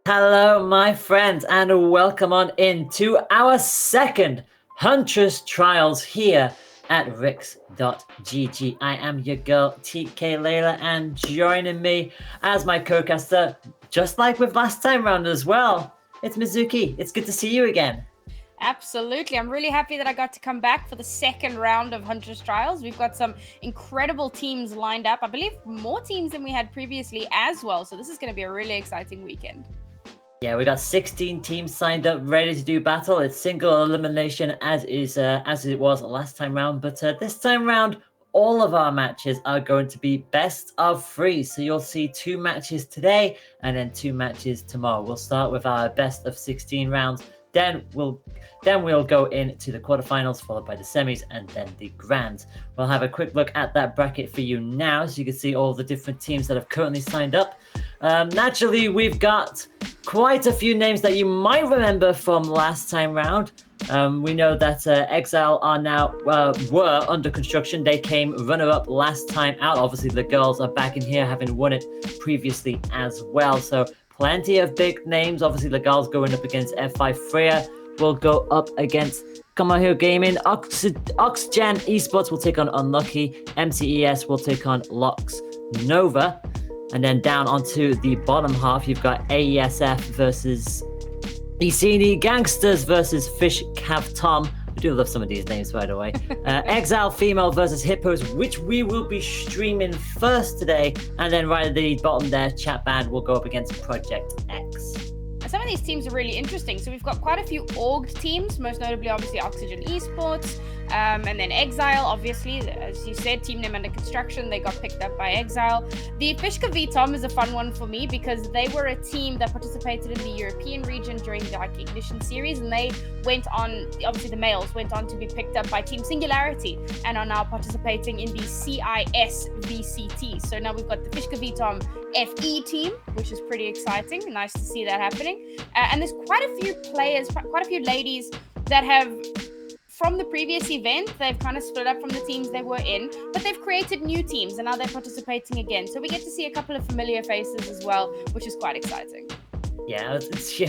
Hello, my friends, and welcome on into our second Huntress trials here at Rix.gg. I am your girl, TK Layla, and joining me as my co-caster, just like with last time round as well, it's Mizuki. It's good to see you again. Absolutely. I'm really happy that I got to come back for the second round of Huntress Trials. We've got some incredible teams lined up. I believe more teams than we had previously as well. So this is going to be a really exciting weekend. Yeah, we got 16 teams signed up, ready to do battle. It's single elimination as it was last time round, but this time round, all of our matches are going to be best of 3. So you'll see 2 matches today and then 2 matches tomorrow. We'll start with our best of 16 rounds. Then we'll go into the quarterfinals, followed by the semis, and then the grands. We'll have a quick look at that bracket for you now, so you can see all the different teams that have currently signed up. Naturally, we've got quite a few names that you might remember from last time round. We know that Exile were under construction. They came runner-up last time out. Obviously, the girls are back in here, having won it previously as well. So plenty of big names. Obviously, the girls going up against F5 Freya will go up against Come On Here Gaming. Oxygen Esports will take on Unlucky. MCES will take on Lox Nova. And then down onto the bottom half, you've got AESF versus Iceni, Gangsters versus Fish Cav Tom. I do love some of these names, by the way. Exile Female versus Hippos, which we will be streaming first today. And then right at the bottom there, Chat Band will go up against Project X. Some of these teams are really interesting. So we've got quite a few orged teams, most notably, obviously, Oxygen Esports, and then Exile, obviously, as you said, team name under construction. They got picked up by Exile. The Fishka VTOM is a fun one for me because they were a team that participated in the European region during the Ignition series, and they went on, obviously the males went on to be picked up by Team Singularity and are now participating in the CIS VCT. So now we've got the Fishka VTOM FE team, which is pretty exciting. Nice to see that happening. And there's quite a few players, quite a few ladies that have, from the previous event, they've kind of split up from the teams they were in, but they've created new teams and now they're participating again. So we get to see a couple of familiar faces as well, which is quite exciting. Yeah,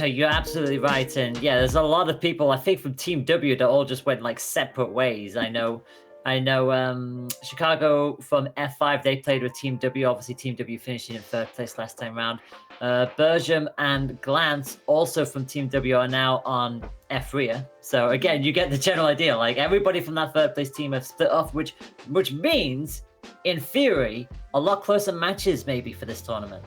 you're absolutely right. And yeah, there's a lot of people, I think, from Team W that all just went like separate ways. I know Chicago from F5, they played with Team W. Obviously, Team W finishing in 3rd place last time round. Bergam and Glance, also from Team W, are now on F3. So again, you get the general idea. Like everybody from that 3rd place team have split off, which means, in theory, a lot closer matches maybe for this tournament.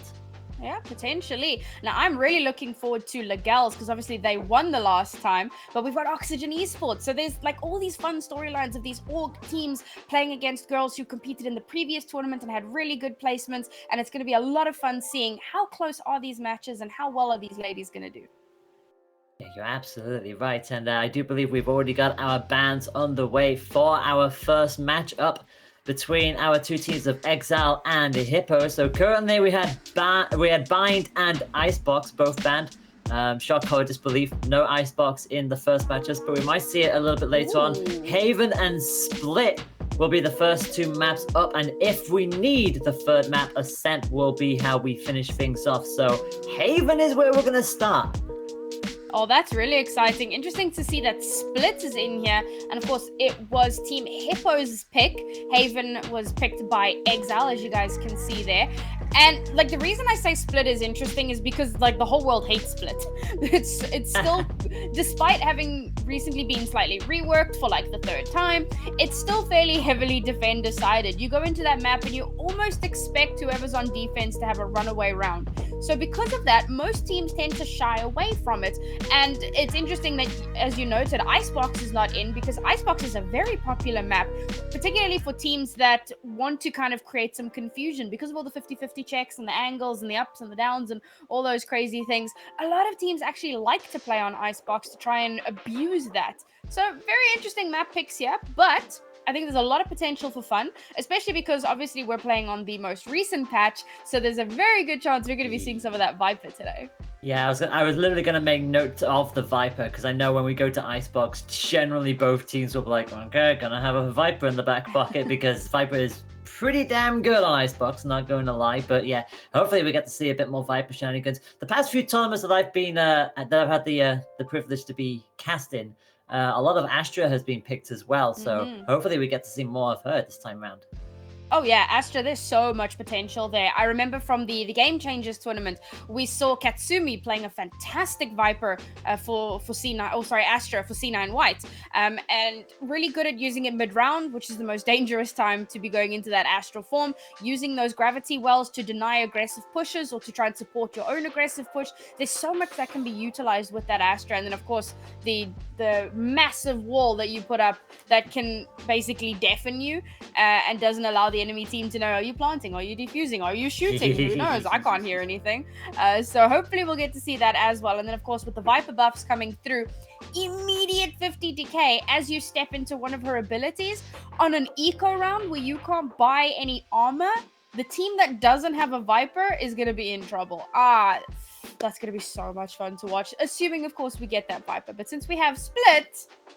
Yeah, potentially. Now, I'm really looking forward to Legals because obviously they won the last time, but we've got Oxygen Esports. So there's like all these fun storylines of these org teams playing against girls who competed in the previous tournament and had really good placements. And it's going to be a lot of fun seeing how close are these matches and how well are these ladies going to do. Yeah, you're absolutely right. And I do believe we've already got our bans on the way for our first match up between our 2 teams of Exile and Hippo. So currently we had Bind and Icebox both banned. Shock, horror, disbelief, no Icebox in the first matches, but we might see it a little bit later on. Haven and Split will be the first 2 maps up, and if we need the 3rd map, Ascent will be how we finish things off. So Haven is where we're going to start. Oh, that's really exciting. Interesting to see that Split is in here. And of course, it was Team Hippo's pick. Haven was picked by Exile, as you guys can see there. And like the reason I say Split is interesting is because like the whole world hates Split. It's still, despite having recently been slightly reworked for like the 3rd time, it's still fairly heavily defender sided. You go into that map and you almost expect whoever's on defense to have a runaway round. So because of that, most teams tend to shy away from it. And it's interesting that, as you noted, Icebox is not in because Icebox is a very popular map, particularly for teams that want to kind of create some confusion because of all the 50-50 checks and the angles and the ups and the downs and all those crazy things. A lot of teams actually like to play on Icebox to try and abuse that. So very interesting map picks here, but I think there's a lot of potential for fun, especially because obviously we're playing on the most recent patch, so there's a very good chance we're going to be seeing some of that Viper today. Yeah, I was literally going to make note of the Viper, because I know when we go to Icebox, generally both teams will be like, okay, gonna have a Viper in the back pocket, because Viper is pretty damn good on Icebox, not going to lie. But yeah, hopefully we get to see a bit more Viper shenanigans. The past few tournaments that I've been that I've had the privilege to be cast in, a lot of Astra has been picked as well. So hopefully we get to see more of her this time around. Oh yeah, Astra, there's so much potential there. I remember from the Game Changers tournament, we saw Katsumi playing a fantastic Viper for C9, Astra for C9 White, and really good at using it mid-round, which is the most dangerous time to be going into that Astral form, using those gravity wells to deny aggressive pushes or to try and support your own aggressive push. There's so much that can be utilized with that Astra, and then of course the massive wall that you put up that can basically deafen you and doesn't allow the enemy team to know, are you planting, are you defusing, are you shooting? Who knows? I can't hear anything. So hopefully we'll get to see that as well. And then of course with the Viper buffs coming through, immediate 50 decay as you step into one of her abilities on an eco round where you can't buy any armor. The team that doesn't have a Viper is going to be in trouble. That's going to be so much fun to watch, assuming of course we get that Viper. But since we have Split,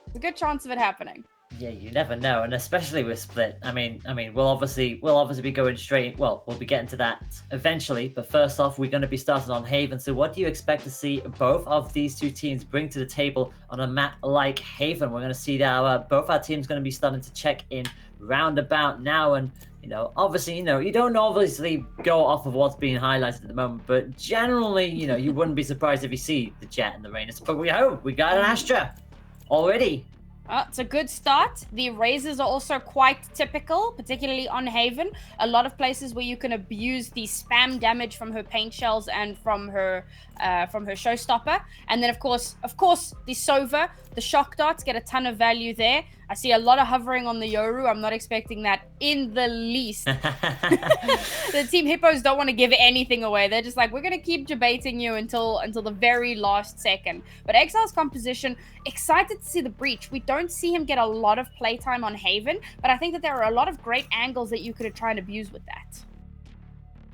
there's a good chance of it happening. Yeah, you never know, and especially with Split. I mean, we'll obviously be going straight. Well, we'll be getting to that eventually, but first off, we're going to be starting on Haven. So, what do you expect to see both of these two teams bring to the table on a map like Haven? We're going to see that both our teams going to be starting to check in roundabout now, and obviously, you don't obviously go off of what's being highlighted at the moment, but generally, you wouldn't be surprised if you see the Jet and the Rhaenys. But we hope we got an Astra already. It's a good start. The Razors are also quite typical, particularly on Haven. A lot of places where you can abuse the spam damage from her paint shells and from her showstopper. And then of course, the Sova, the shock darts get a ton of value there. I see a lot of hovering on the Yoru. I'm not expecting that in the least. The Team Hippos don't want to give anything away. They're just like, we're going to keep debating you until the very last second. But Exile's composition, excited to see the Breach. We don't see him get a lot of playtime on Haven, but I think that there are a lot of great angles that you could try and abuse with that.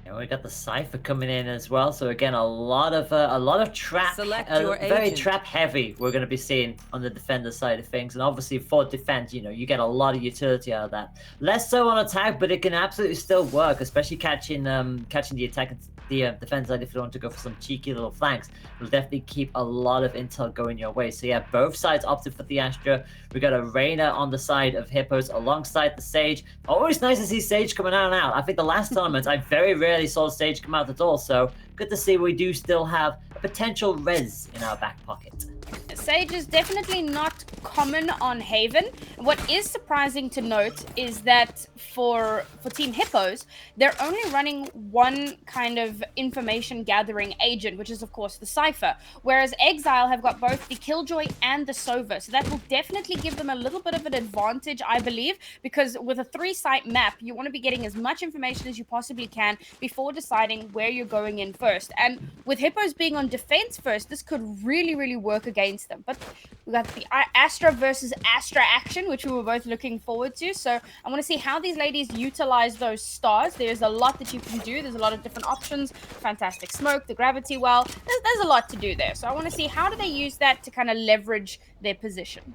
And we got the Cypher coming in as well. So again, a lot of trap, very trap heavy. We're going to be seeing on the defender side of things, and obviously for defense, you get a lot of utility out of that. Less so on attack, but it can absolutely still work, especially catching the attack, the defense side. If you want to go for some cheeky little flanks, it'll definitely keep a lot of intel going your way. So yeah, both sides opted for the Astra. We got a Reyna on the side of Hippos alongside the Sage. Always nice to see Sage coming out and out. I think the last tournament I very rarely saw Sage come out at all, so good to see we do still have potential res in our back pocket. Sage is definitely not common on Haven. What is surprising to note is that for Team Hippos, they're only running one kind of information gathering agent, which is of course the Cypher, whereas Exile have got both the Killjoy and the Sova, so that will definitely give them a little bit of an advantage, I believe, because with a 3-site map, you want to be getting as much information as you possibly can before deciding where you're going in first. And with Hippos being on defense first, this could really, really work against them. But we got the Astra versus Astra action, which we were both looking forward to. So I want to see how these ladies utilize those stars. There's a lot that you can do. There's a lot of different options. Fantastic smoke, the gravity well. There's a lot to do there. So I want to see how do they use that to kind of leverage their position.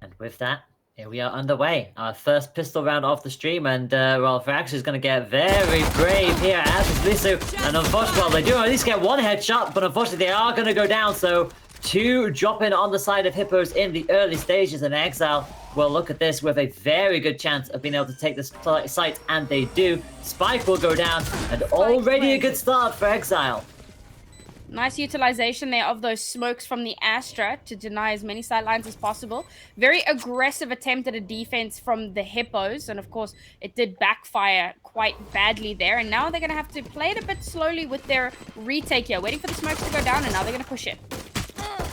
And with that, here we are underway. Our first pistol round off the stream, and well, Verax is going to get very brave here, as is Lisu. And unfortunately, well, they do at least get one headshot, but unfortunately they are going to go down. So 2 dropping on the side of Hippos in the early stages, and Exile will look at this with a very good chance of being able to take this site, and they do. Spike will go down, and already a good start for Exile. Nice utilization there of those smokes from the Astra to deny as many sidelines as possible. Very aggressive attempt at a defense from the Hippos, and of course it did backfire quite badly there, and now they're going to have to play it a bit slowly with their retake here, waiting for the smokes to go down, and now they're going to push it.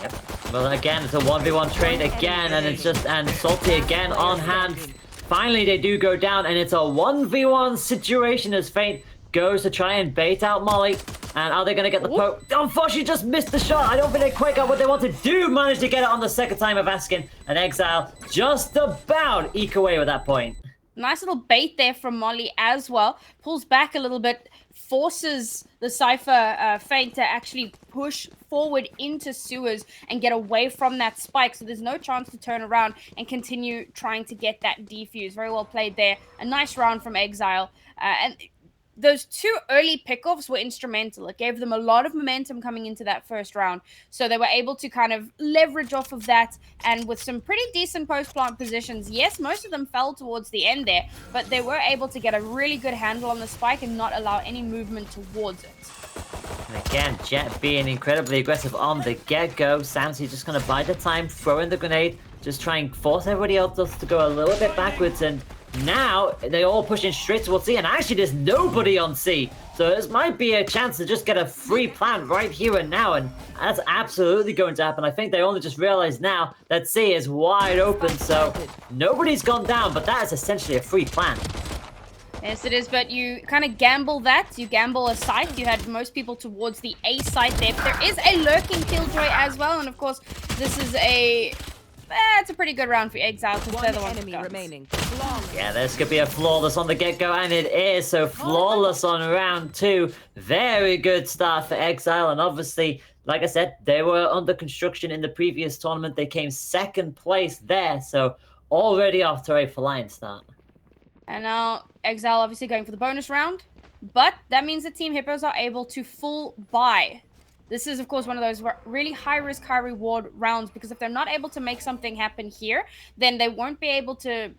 Yep. Well, again, it's a 1v1 trade again, and it's just, and Salty again on hand. Finally, they do go down, and it's a 1v1 situation as Feint goes to try and bait out Molly. And are they going to get the poke? Unfortunately, just missed the shot. I don't think they quite got what they want to do. Managed to get it on the second time of Askin, and Exile just about eke away with that point. Nice little bait there from Molly as well. Pulls back a little bit. forces the Cypher Feint to actually push forward into sewers and get away from that spike. So there's no chance to turn around and continue trying to get that defuse. Very well played there. A nice round from Exile. And those two early pickoffs were instrumental. It gave them a lot of momentum coming into that first round. So they were able to kind of leverage off of that, and with some pretty decent post-plant positions. Yes, most of them fell towards the end there, but they were able to get a really good handle on the spike and not allow any movement towards it. And again, Jet being incredibly aggressive on the get-go. Samsy just going to bide the time, throw in the grenade, just try and force everybody else to go a little bit backwards, and now they're all pushing straight towards C, and actually there's nobody on C. So this might be a chance to just get a free plant right here and now, and that's absolutely going to happen. I think they only just realized now that C is wide open, so nobody's gone down, but that is essentially a free plant. Yes, it is, but you kind of gamble that. You gamble a site. You had most people towards the A site there. But there is a lurking Killjoy as well, and of course, this is a... it's a pretty good round for Exile because they're the ones enemy remaining. Yeah, this could be a flawless on the get-go, and it is. So flawless on round 2. Very good start for Exile, and obviously, like I said, they were under construction in the previous tournament. They came second place there, so already off to a flying start. And now Exile obviously going for the bonus round, but that means the Team Hippos are able to full buy. This is, of course, one of those really high-risk, high-reward rounds, because if they're not able to make something happen here, then they won't be able to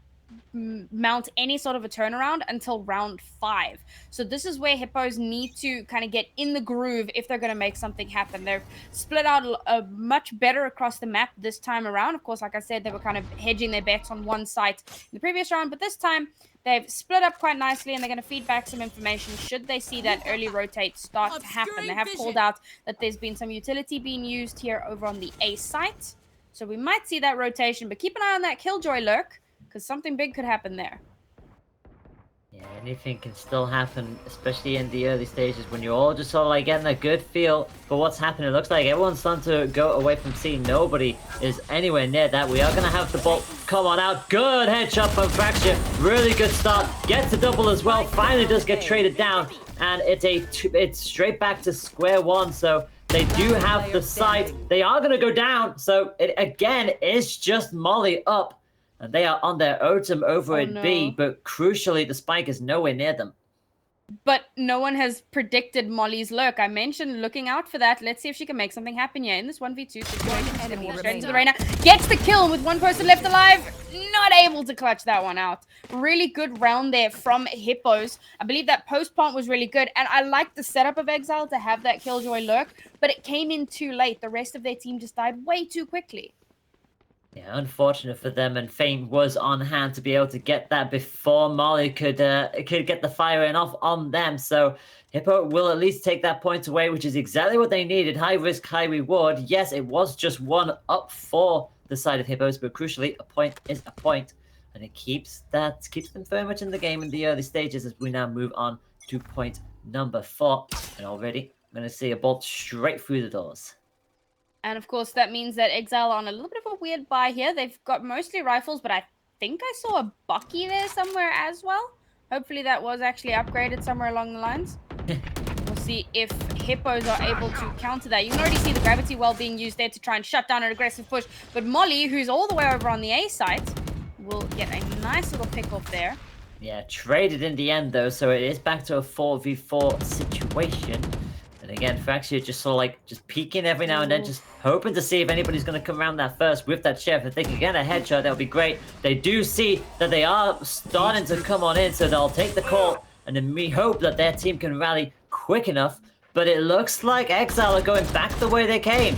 mount any sort of a turnaround until round 5. So this is where Hippos need to kind of get in the groove if they're going to make something happen. They're split out much better across the map this time around. Of course, like I said, they were kind of hedging their bets on one site in the previous round, but this time they've split up quite nicely, and they're going to feed back some information should they see that early rotate start to happen. They have called out that there's been some utility being used here over on the A site, so we might see that rotation, but keep an eye on that Killjoy lurk, because something big could happen there. Yeah, anything can still happen, especially in the early stages when you're all just sort of like getting a good feel for what's happening. It looks like everyone's starting to go away from C. Nobody is anywhere near that. We are going to have the ball come on out. Good headshot from Fracture. Really good start. Gets a double as well. Finally does get traded down. And it's straight back to square one. So they do have the site. They are going to go down. So it again is just Molly up. And they are on their Otum over at B, but crucially, the spike is nowhere near them. But no one has predicted Molly's lurk. I mentioned looking out for that. Let's see if she can make something happen here in this 1v2 situation. Enemy Straight into the Reyna. Gets the kill with one person left alive. Not able to clutch that one out. Really good round there from Hippos. I believe that post plant was really good. And I like the setup of Exile to have that Killjoy lurk. But it came in too late. The rest of their team just died way too quickly. Yeah, unfortunate for them, and Feint was on hand to be able to get that before Molly could get the firing off on them. So Hippo will at least take that point away, which is exactly what they needed. High risk, high reward. Yes, it was just one up for the side of Hippos, but crucially, a point is a point, and it keeps them very much in the game in the early stages as we now move on to point number 4. And already, I'm going to see a bolt straight through the doors. And of course, that means that Exile on a little bit of a weird buy here. They've got mostly rifles, but I think I saw a Bucky there somewhere as well. Hopefully that was actually upgraded somewhere along the lines. We'll see if Hippos are able to counter that. You can already see the gravity well being used there to try and shut down an aggressive push. But Molly, who's all the way over on the A site, will get a nice little pick off there. Yeah, traded in the end though, so it is back to a 4v4 situation. And again, Fracture just sort of like peeking every now and then, just hoping to see if anybody's going to come around that first with that chef. If they can get a headshot, that would be great. They do see that they are starting to come on in, so they'll take the call. And then we hope that their team can rally quick enough. But it looks like Exile are going back the way they came.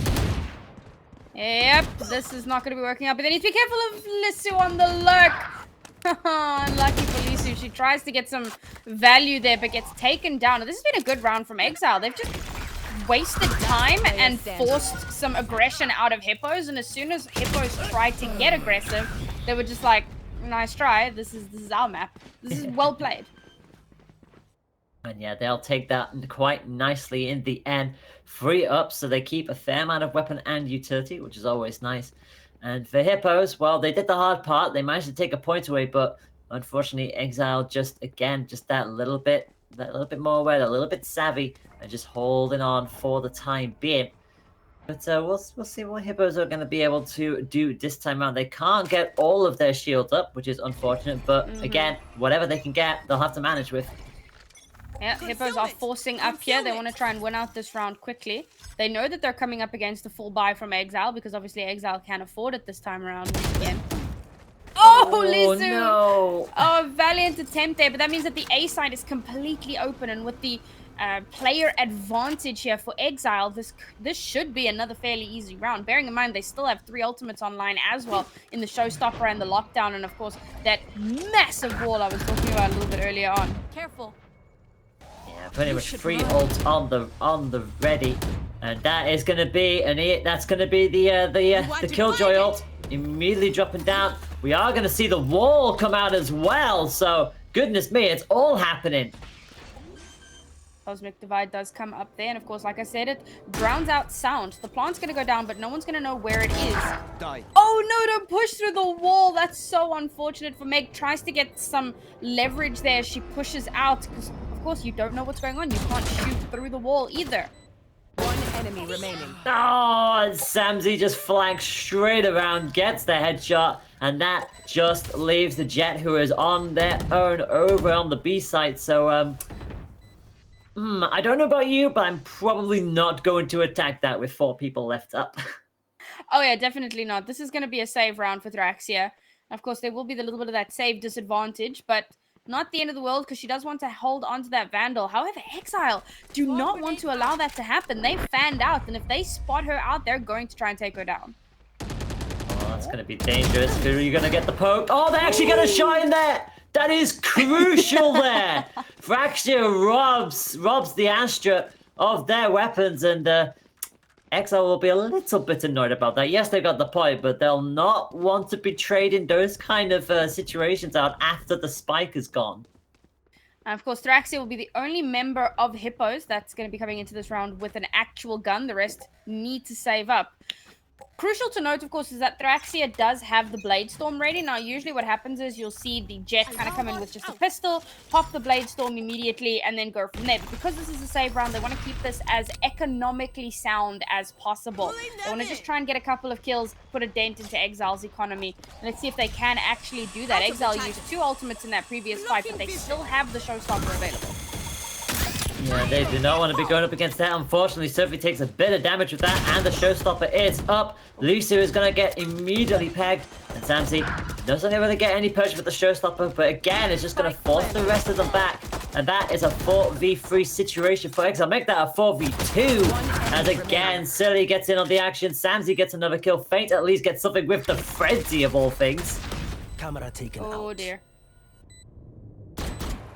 Yep, this is not going to be working out. But they need to be careful of Lissu on the lurk. Unlucky for Lisu. She tries to get some value there, but gets taken down. This has been a good round from Exile. They've just wasted time and forced some aggression out of Hippos. And as soon as Hippos tried to get aggressive, they were just like, nice try. This is our map. This is well played. And yeah, they'll take that quite nicely in the end. 3 up, so they keep a fair amount of weapon and utility, which is always nice. And for Hippos, well, they did the hard part. They managed to take a point away, but unfortunately, Exile just that little bit They're a little bit more aware, a little bit savvy, and just holding on for the time being. But we'll see what Hippos are going to be able to do this time around. They can't get all of their shields up, which is unfortunate. But again, whatever they can get, they'll have to manage with. Yeah, Hippos are forcing up here. They want to try and win out this round quickly. They know that they're coming up against a full buy from Exile, because obviously Exile can't afford it this time around once again. Oh, Lisu! No! Oh, valiant attempt there, but that means that the A side is completely open, and with the player advantage here for Exile, this should be another fairly easy round. Bearing in mind, they still have 3 ultimates online as well in the Showstopper and the Lockdown, and of course, that massive wall I was talking about a little bit earlier on. Careful. Yeah, pretty much 3 ults on the ready. And that is going to be the Killjoy ult immediately dropping down. We are going to see the wall come out as well. So goodness me, it's all happening. Cosmic Divide does come up there, and of course, like I said, it drowns out sound. The plant's going to go down, but no one's going to know where it is. Die. Oh no, don't push through the wall. That's so unfortunate for Meg. Tries to get some leverage there. She pushes out because, of course, you don't know what's going on. You can't shoot through the wall either. One enemy remaining. Oh, and Samzy just flanks straight around, gets the headshot, and that just leaves the Jet, who is on their own over on the B site. So, I don't know about you, but I'm probably not going to attack that with 4 people left up. Oh yeah, definitely not. This is going to be a save round for Thraxia. Of course, there will be the little bit of that save disadvantage, but not the end of the world, because she does want to hold on to that Vandal. However, Exile do not want to allow that to happen. They fanned out, and if they spot her out, they're going to try and take her down. Oh, that's going to be dangerous. Who are you going to get the poke? Oh, they actually get a shot in there! That is crucial there! Thraxia robs the Astra of their weapons, and Exile will be a little bit annoyed about that. Yes, they got the point, but they'll not want to be trading those kind of situations out after the spike is gone. And of course, Thraxia will be the only member of Hippos that's going to be coming into this round with an actual gun. The rest need to save up. Crucial to note, of course, is that Thraxia does have the Blade Storm ready. Now, usually what happens is you'll see the Jet kind of come in with just a pistol, pop the Blade Storm immediately, and then go from there. But because this is a save round, they want to keep this as economically sound as possible. They want to just try and get a couple of kills, put a dent into Exile's economy. And let's see if they can actually do that. Exile used 2 ultimates in that previous fight, but they still have the Showstopper available. Yeah, they do not want to be going up against that. Unfortunately, Sophie takes a bit of damage with that, and the Showstopper is up. Lucy is going to get immediately pegged, and Samzy doesn't really get any push with the Showstopper, but again, it's just going to force the rest of them back, and that is a 4v3 situation for Exile. Make that a 4v2, as again, Silly gets in on the action. Samzy gets another kill. Feint at least gets something with the frenzy of all things. Camera taken out. Oh dear.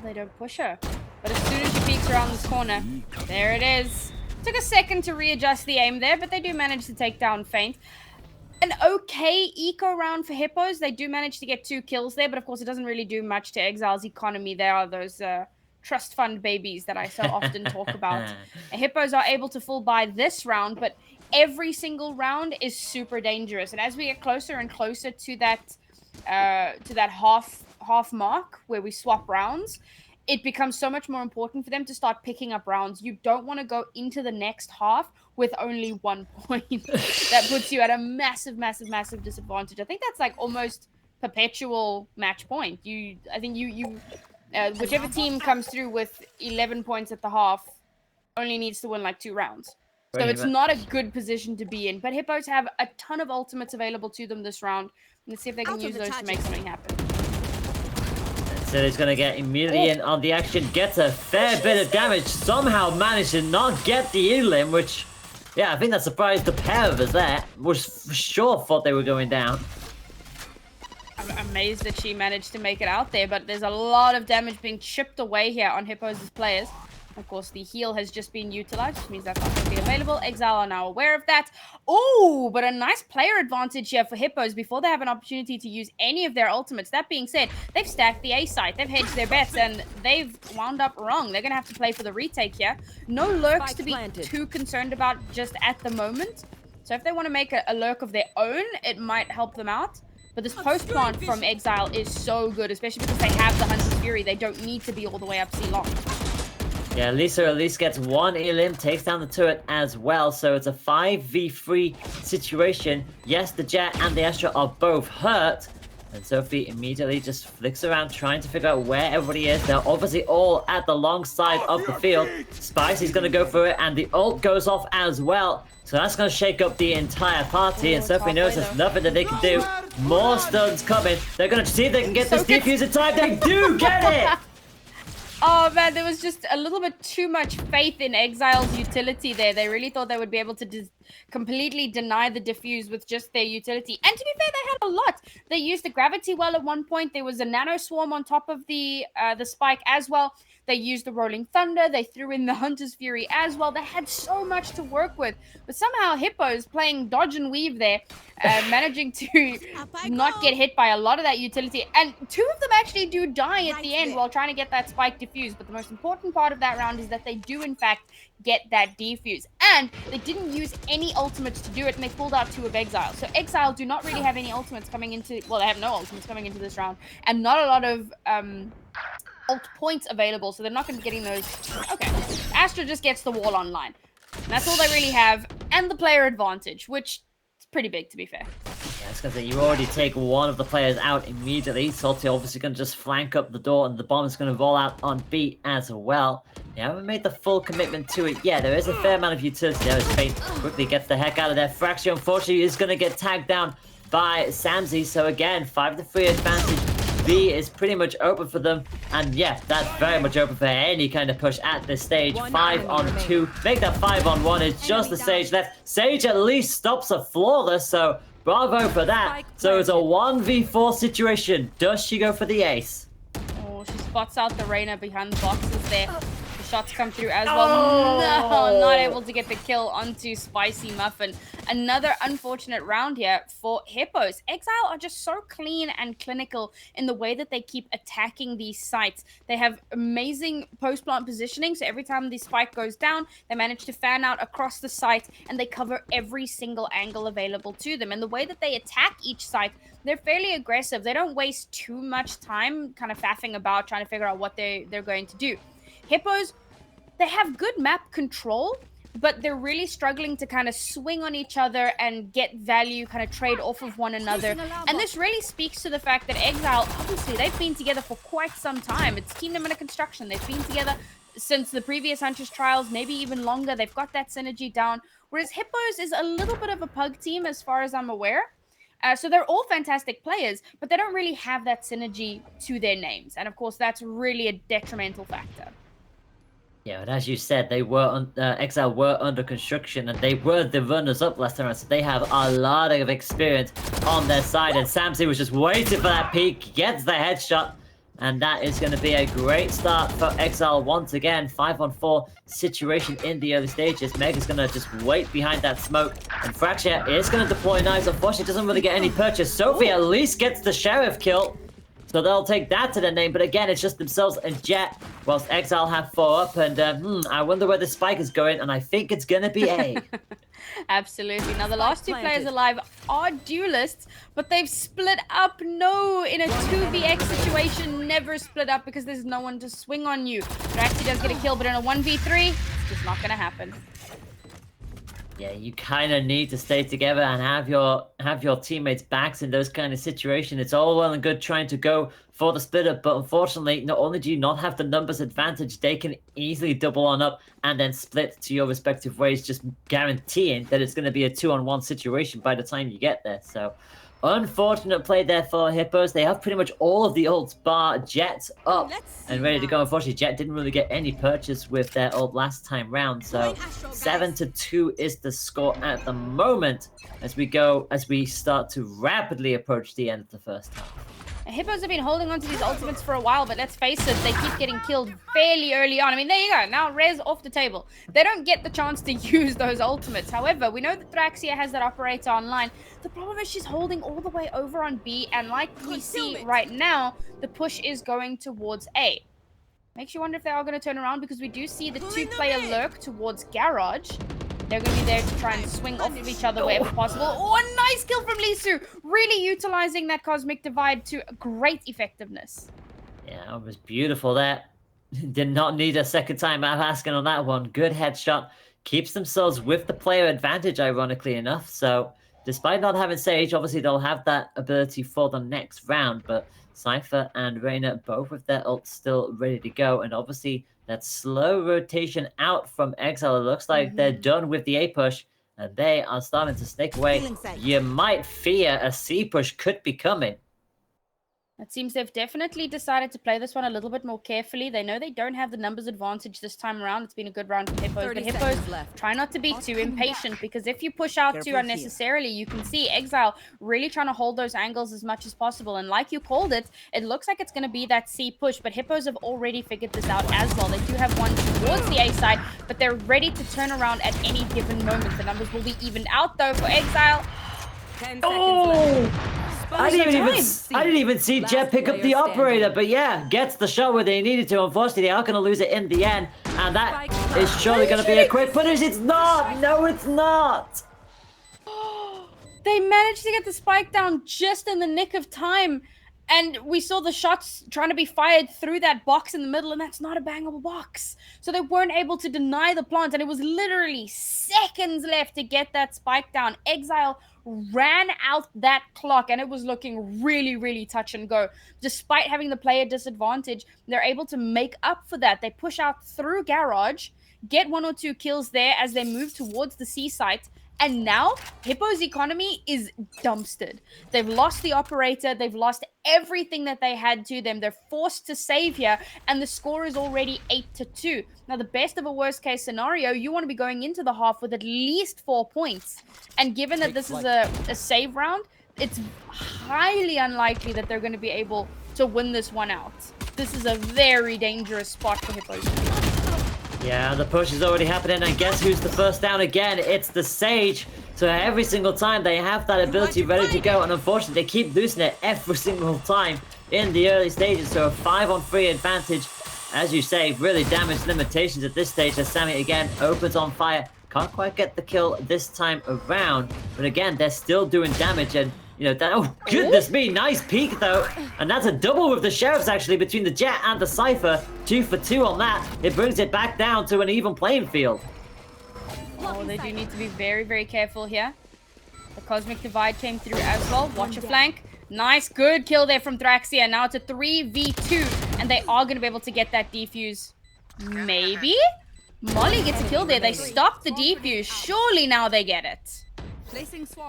They don't push her. But as soon as she peeks around this corner, there it is. Took a second to readjust the aim there, but they do manage to take down Feint. An okay eco round for Hippos. They do manage to get 2 kills there, but of course it doesn't really do much to Exile's economy. There are those trust fund babies that I so often talk about. Hippos are able to full buy this round, but every single round is super dangerous. And as we get closer and closer to that half mark where we swap rounds, it becomes so much more important for them to start picking up rounds. You don't want to go into the next half with only 1 point. That puts you at a massive, massive, massive disadvantage. I think that's like almost perpetual match point. I think whichever team comes through with 11 points at the half only needs to win like 2 rounds. So it's not a good position to be in. But Hippos have a ton of ultimates available to them this round. Let's see if they can use those to make something happen. So he's going to get immediately in on the action, gets a fair bit of damage, somehow managed to not get the elim, which, yeah, I think that surprised the pair of us there. Was for sure thought they were going down. I'm amazed that she managed to make it out there, but there's a lot of damage being chipped away here on Hippos' players. Of course, the heal has just been utilized, which means that's not going to be available. Exile are now aware of that. Oh, but a nice player advantage here for Hippos before they have an opportunity to use any of their ultimates. That being said, they've stacked the A site. They've hedged their bets, and they've wound up wrong. They're going to have to play for the retake here. No lurks to be too concerned about just at the moment. So if they want to make a lurk of their own, it might help them out. But this post plant from Exile is so good, especially because they have the Huntress Fury. They don't need to be all the way up C long. Yeah, Lisa at least gets one elim, takes down the turret as well, so it's a 5v3 situation. Yes, the Jet and the Astra are both hurt, and Sophie immediately just flicks around trying to figure out where everybody is. They're obviously all at the long side of the field. Spicy's gonna go for it, and the ult goes off as well. So that's gonna shake up the entire party, and Sophie knows there's nothing that they can do. More stuns coming. They're gonna see if they can get this defuse in time. They do get it! Oh man, there was just a little bit too much faith in Exile's utility there. They really thought they would be able to completely deny the diffuse with just their utility. And to be fair, they had a lot. They used the gravity well at one point. There was a nano swarm on top of the spike as well. They used the rolling thunder. They threw in the Hunter's Fury as well. They had so much to work with. But somehow Hippo's playing dodge and weave there, managing to not get hit by a lot of that utility. And two of them actually do die at the end while trying to get that spike defused. But the most important part of that round is that they do, in fact, get that defuse. And they didn't use any ultimates to do it, and they pulled out 2 of Exile. So Exile do not really have any ultimates coming into... Well, they have no ultimates coming into this round. And not a lot of... ult points available, so they're not going to be getting those. Okay, Astra just gets the wall online. And that's all they really have, and the player advantage, which is pretty big, to be fair. Yeah, I was gonna say, you already take one of the players out immediately. Salty obviously gonna just flank up the door, and the bomb is gonna roll out on B as well. They haven't made the full commitment to it yet. There is a fair amount of utility there as Fate quickly gets the heck out of there. Fraxia, unfortunately, is gonna get tagged down by Samsey, so again, 5-3 advantage. B is pretty much open for them, and yeah, that's very much open for any kind of push at this stage. 5 on 2, make that 5 on 1. It's just the Sage left. Sage at least stops a flawless, so bravo for that. So it's a 1v4 situation. Does she go for the ace? Oh, she spots out the Reyna behind the boxes there. The shots come through as well. No, not able to get the kill onto Spicy Muffin. Another unfortunate round here for Hippos. Exile are just so clean and clinical in the way that they keep attacking these sites. They have amazing post-plant positioning, so every time the spike goes down, they manage to fan out across the site, and they cover every single angle available to them. And the way that they attack each site, they're fairly aggressive. They don't waste too much time kind of faffing about trying to figure out what they're going to do. Hippos, they have good map control, but they're really struggling to kind of swing on each other and get value, kind of trade off of one another. And this really speaks to the fact that Exile, obviously, they've been together for quite some time. It's Kingdom Under Construction. They've been together since the previous Huntress trials, maybe even longer. They've got that synergy down. Whereas Hippos is a little bit of a pug team as far as I'm aware. So they're all fantastic players, but they don't really have that synergy to their names. And of course, that's really a detrimental factor. Yeah, and as you said, they were Exile were under construction, and they were the runners-up last time around, so they have a lot of experience on their side. And Samsey was just waiting for that peek, gets the headshot, and that is going to be a great start for Exile once again. 5-on-4 situation in the early stages. Meg is going to just wait behind that smoke, and Fraxia is going to deploy knives. Unfortunately, doesn't really get any purchase. Sophie at least gets the Sheriff kill, so they'll take that to their name. But again, it's just themselves and Jet, whilst Exile have 4 up. And I wonder where the spike is going, and I think it's going to be A. Absolutely. Now, the last 2 players alive are duelists, but they've split up. No, in a 2vx situation, never split up because there's no one to swing on you. Raxi does get a kill, but in a 1v3, it's just not going to happen. Yeah, you kind of need to stay together and have your teammates' backs in those kind of situations. It's all well and good trying to go for the split up, but unfortunately, not only do you not have the numbers advantage, they can easily double on up and then split to your respective ways, just guaranteeing that it's going to be a 2-on-1 situation by the time you get there. So, unfortunate play there for Hippos. They have pretty much all of the ults bar Jet up and ready to go. Unfortunately, Jet didn't really get any purchase with their ult last time round. So 7-2 is the score at the moment as we start to rapidly approach the end of the first half. Hippos have been holding on to these ultimates for a while, but let's face it, they keep getting killed fairly early on. I mean, there you go. Now, Rez off the table. They don't get the chance to use those ultimates. However, we know that Thraxia has that operator online. The problem is she's holding all the way over on B, and like we see right now, the push is going towards A. Makes you wonder if they are going to turn around, because we do see the 2-player lurk towards Garage. They're going to be there to try and swing off of each other wherever possible. Oh, a nice kill from Lisu! Really utilizing that Cosmic Divide to great effectiveness. Yeah, it was beautiful there. Did not need a second time out asking on that one. Good headshot. Keeps themselves with the player advantage, ironically enough. So, despite not having Sage, obviously they'll have that ability for the next round. But Cypher and Reyna, both with their ults still ready to go. And obviously, that slow rotation out from Exile. It looks like they're done with the A push. And they are starting to snake away. You might fear a C push could be coming. It seems they've definitely decided to play this one a little bit more carefully. They know they don't have the numbers advantage this time around. It's been a good round for Hippos, but Hippos try not to be too impatient, because if you push out too unnecessarily, you can see Exile really trying to hold those angles as much as possible. And like you called it, it looks like it's going to be that C push, but Hippos have already figured this out as well. They do have one towards the A side, but they're ready to turn around at any given moment. The numbers will be evened out though for Exile. 10 seconds left. I didn't even see Jet pick up the operator, but yeah, gets the shot where they needed to. Unfortunately, they are going to lose it in the end, and that is surely going to be a quick punish. It's not! No, it's not! They managed to get the spike down just in the nick of time, and we saw the shots trying to be fired through that box in the middle, and that's not a bangable box. So they weren't able to deny the plant, and it was literally seconds left to get that spike down. Exile ran out that clock, and it was looking really, really touch and go. Despite having the player disadvantage, they're able to make up for that. They push out through Garage, get 1 or 2 kills there as they move towards the C site, and now Hippo's economy is dumpstered. They've lost the operator, they've lost everything that they had to them. They're forced to save here, and the score is already 8-2. Now, the best of a worst case scenario, you want to be going into the half with at least 4 points. And given that this is a save round, it's highly unlikely that they're going to be able to win this one out. This is a very dangerous spot for Hippos to be. Yeah, the push is already happening, and guess who's the first down again? It's the Sage. So every single time they have that ability ready to go, and unfortunately they keep losing it every single time in the early stages. So a 5-on-3 advantage, as you say, really damaged limitations at this stage as Sammy again opens on fire. Can't quite get the kill this time around, but again, they're still doing damage, and you know, that, oh goodness me, nice peek though. And that's a double with the Sheriffs actually between the Jet and the Cypher. 2 for 2 on that. It brings it back down to an even playing field. Oh, they do need to be very, very careful here. The Cosmic Divide came through as well. Watch your flank. Nice, good kill there from Thraxia. Now it's a 3v2, and they are going to be able to get that defuse. Maybe? Molly gets a kill there. They stopped the defuse. Surely now they get it.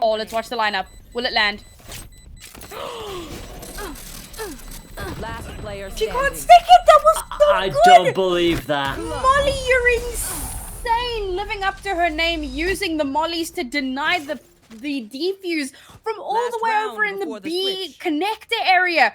Oh, let's watch the lineup. Will it land? Last player She standing. can't stick it. That was so I good. don't believe that. Molly, you're insane. Living up to her name, using the mollies to deny the defuse from all Last the way round over in the before the B switch. connector area.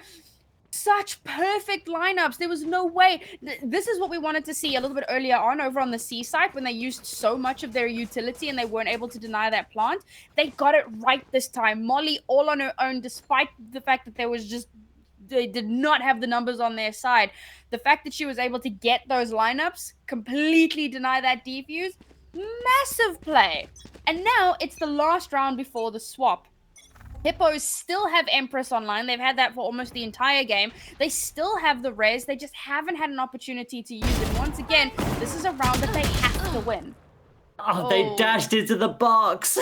Such perfect lineups. There was no way. This is what we wanted to see a little bit earlier on over on the C side when they used so much of their utility and they weren't able to deny that plant. They got it right this time. Molly all on her own, despite the fact that they did not have the numbers on their side. The fact that she was able to get those lineups, completely deny that defuse, massive play. And now it's the last round before the swap. Hippos still have Empress online. They've had that for almost the entire game. They still have the res. They just haven't had an opportunity to use it. Once again, this is a round that they have to win. Oh, they dashed into the box.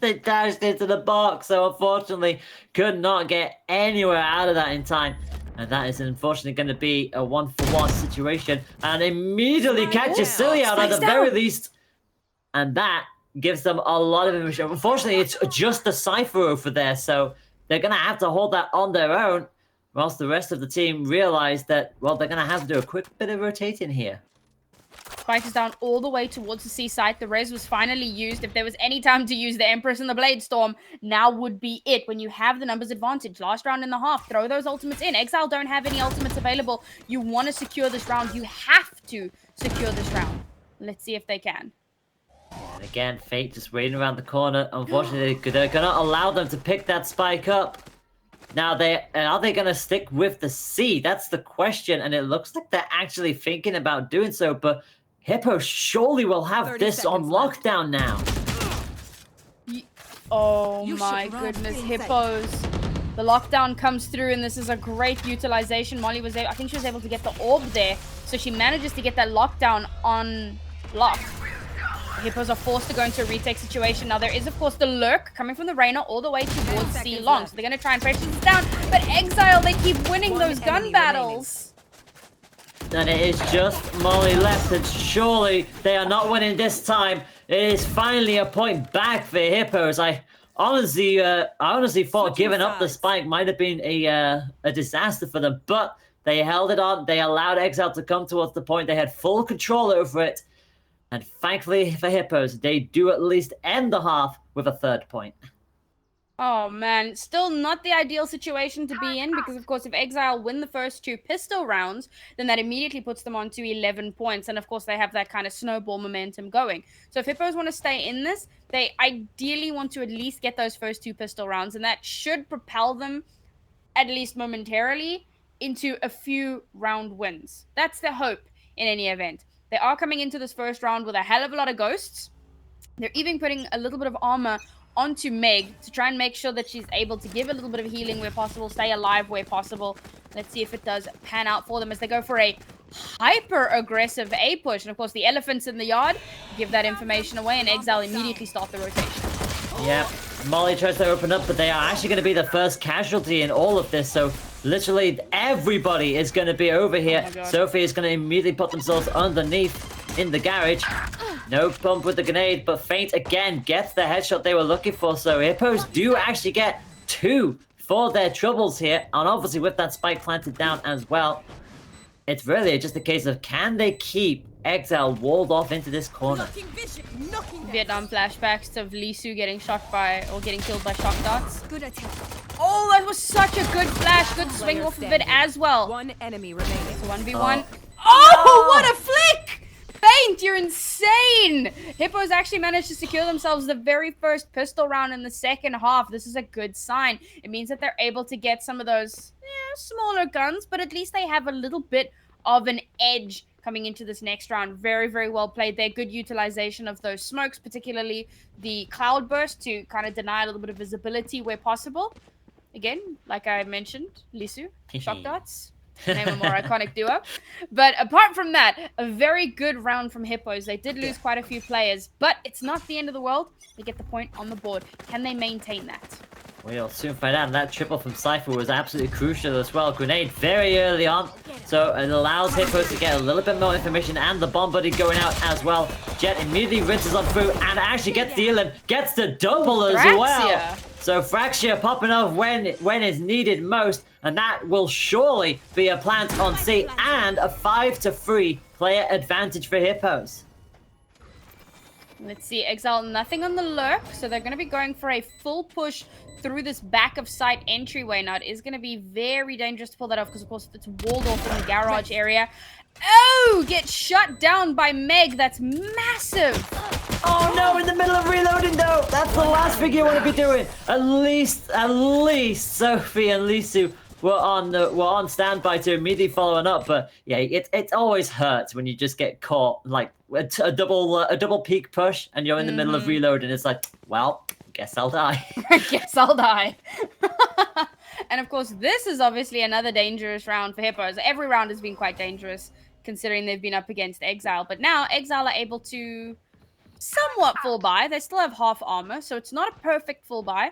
They dashed into the box. So unfortunately, could not get anywhere out of that in time. And that is unfortunately going to be a 1-for-1 situation. And immediately catches Silly out at the very least. And that gives them a lot of information. Unfortunately, it's just the Cypher over there, so they're going to have to hold that on their own, whilst the rest of the team realize that, well, they're going to have to do a quick bit of rotating here. Spike is down all the way towards the C site. The res was finally used. If there was any time to use the Empress and the Blade Storm, now would be it. When you have the numbers advantage, last round and a half, throw those ultimates in. Exile don't have any ultimates available. You want to secure this round. You have to secure this round. Let's see if they can. And again, Fate just waiting around the corner. Unfortunately, they're going to allow them to pick that spike up. Now, are they going to stick with the C? That's the question, and it looks like they're actually thinking about doing so, but Hippo surely will have this on lockdown now. Oh my goodness, Hippos. The lockdown comes through, and this is a great utilization. Molly was able, I think she was able to get the orb there, so she manages to get that lockdown on lock. Hippos are forced to go into a retake situation. Now, there is, of course, the lurk coming from the Reyna all the way towards C long. So they're going to try and pressure this down. But Exile, they keep winning those gun battles. And it is just Molly left, and surely they are not winning this time. It is finally a point back for Hippos. I honestly thought giving up the spike might have been a disaster for them, but they held it on. They allowed Exile to come towards the point. They had full control over it. And thankfully for Hippos, they do at least end the half with a 3rd point. Oh man, still not the ideal situation to be in, because of course if Exile win the first 2 pistol rounds, then that immediately puts them on to 11 points, and of course they have that kind of snowball momentum going. So if Hippos want to stay in this, they ideally want to at least get those first 2 pistol rounds, and that should propel them, at least momentarily, into a few round wins. That's the hope in any event. They are coming into this first round with a hell of a lot of ghosts. They're even putting a little bit of armor onto Meg to try and make sure that she's able to give a little bit of healing where possible, stay alive where possible. Let's see if it does pan out for them as they go for a hyper-aggressive A push. And of course, the elephants in the yard give that information away, and Exile immediately start the rotation. Yeah, Molly tries to open up, but they are actually going to be the first casualty in all of this, so literally everybody is going to be over here. Sophie is going to immediately put themselves underneath in the garage. No bump with the grenade, but Feint again gets the headshot they were looking for. So Hippos do actually get 2 for their troubles here. And obviously with that spike planted down as well, it's really just a case of can they keep Exile walled off into this corner. Vietnam flashbacks of Lisu getting shot by, or getting killed by shock darts. Good attack. Oh, that was such a good flash. Good swing off of it as well. 1 enemy remaining. 1v1. Oh, what a flick! Feint, you're insane! Hippos actually managed to secure themselves the very first pistol round in the second half. This is a good sign. It means that they're able to get some of those smaller guns, but at least they have a little bit of an edge coming into this next round. Very, very well played there. Good utilization of those smokes, particularly the cloud burst to kind of deny a little bit of visibility where possible. Again, like I mentioned, Lisu, shock darts. Name a more iconic duo. But apart from that, a very good round from Hippos. They did lose quite a few players, but it's not the end of the world. They get the point on the board. Can they maintain that? We'll soon find out. And that triple from Cypher was absolutely crucial as well. Grenade very early on, so it allows Hippos to get a little bit more information, and the bomb buddy going out as well. Jet immediately rinses on through and actually gets the elim, gets the double as well. So Fraxia popping off when is needed most, and that will surely be a plant on C and a 5-3 player advantage for Hippos. Let's see, Exile, nothing on the lurk, so they're going to be going for a full push through this back of site entryway. Now, it is going to be very dangerous to pull that off because, of course, it's walled off in the garage area. Oh, get shut down by Meg. That's massive. Oh no, in the middle of reloading though. That's the last thing you want to be doing. At least Sophie and Lisu were on standby to immediately following up. But yeah, it always hurts when you just get caught like a double peak push and you're in the middle of reloading. It's like, well, guess I'll die. Guess I'll die. And of course, this is obviously another dangerous round for Hippos. Every round has been quite dangerous considering they've been up against Exile. But now Exile are able to somewhat full buy. They still have half armor, so it's not a perfect full buy.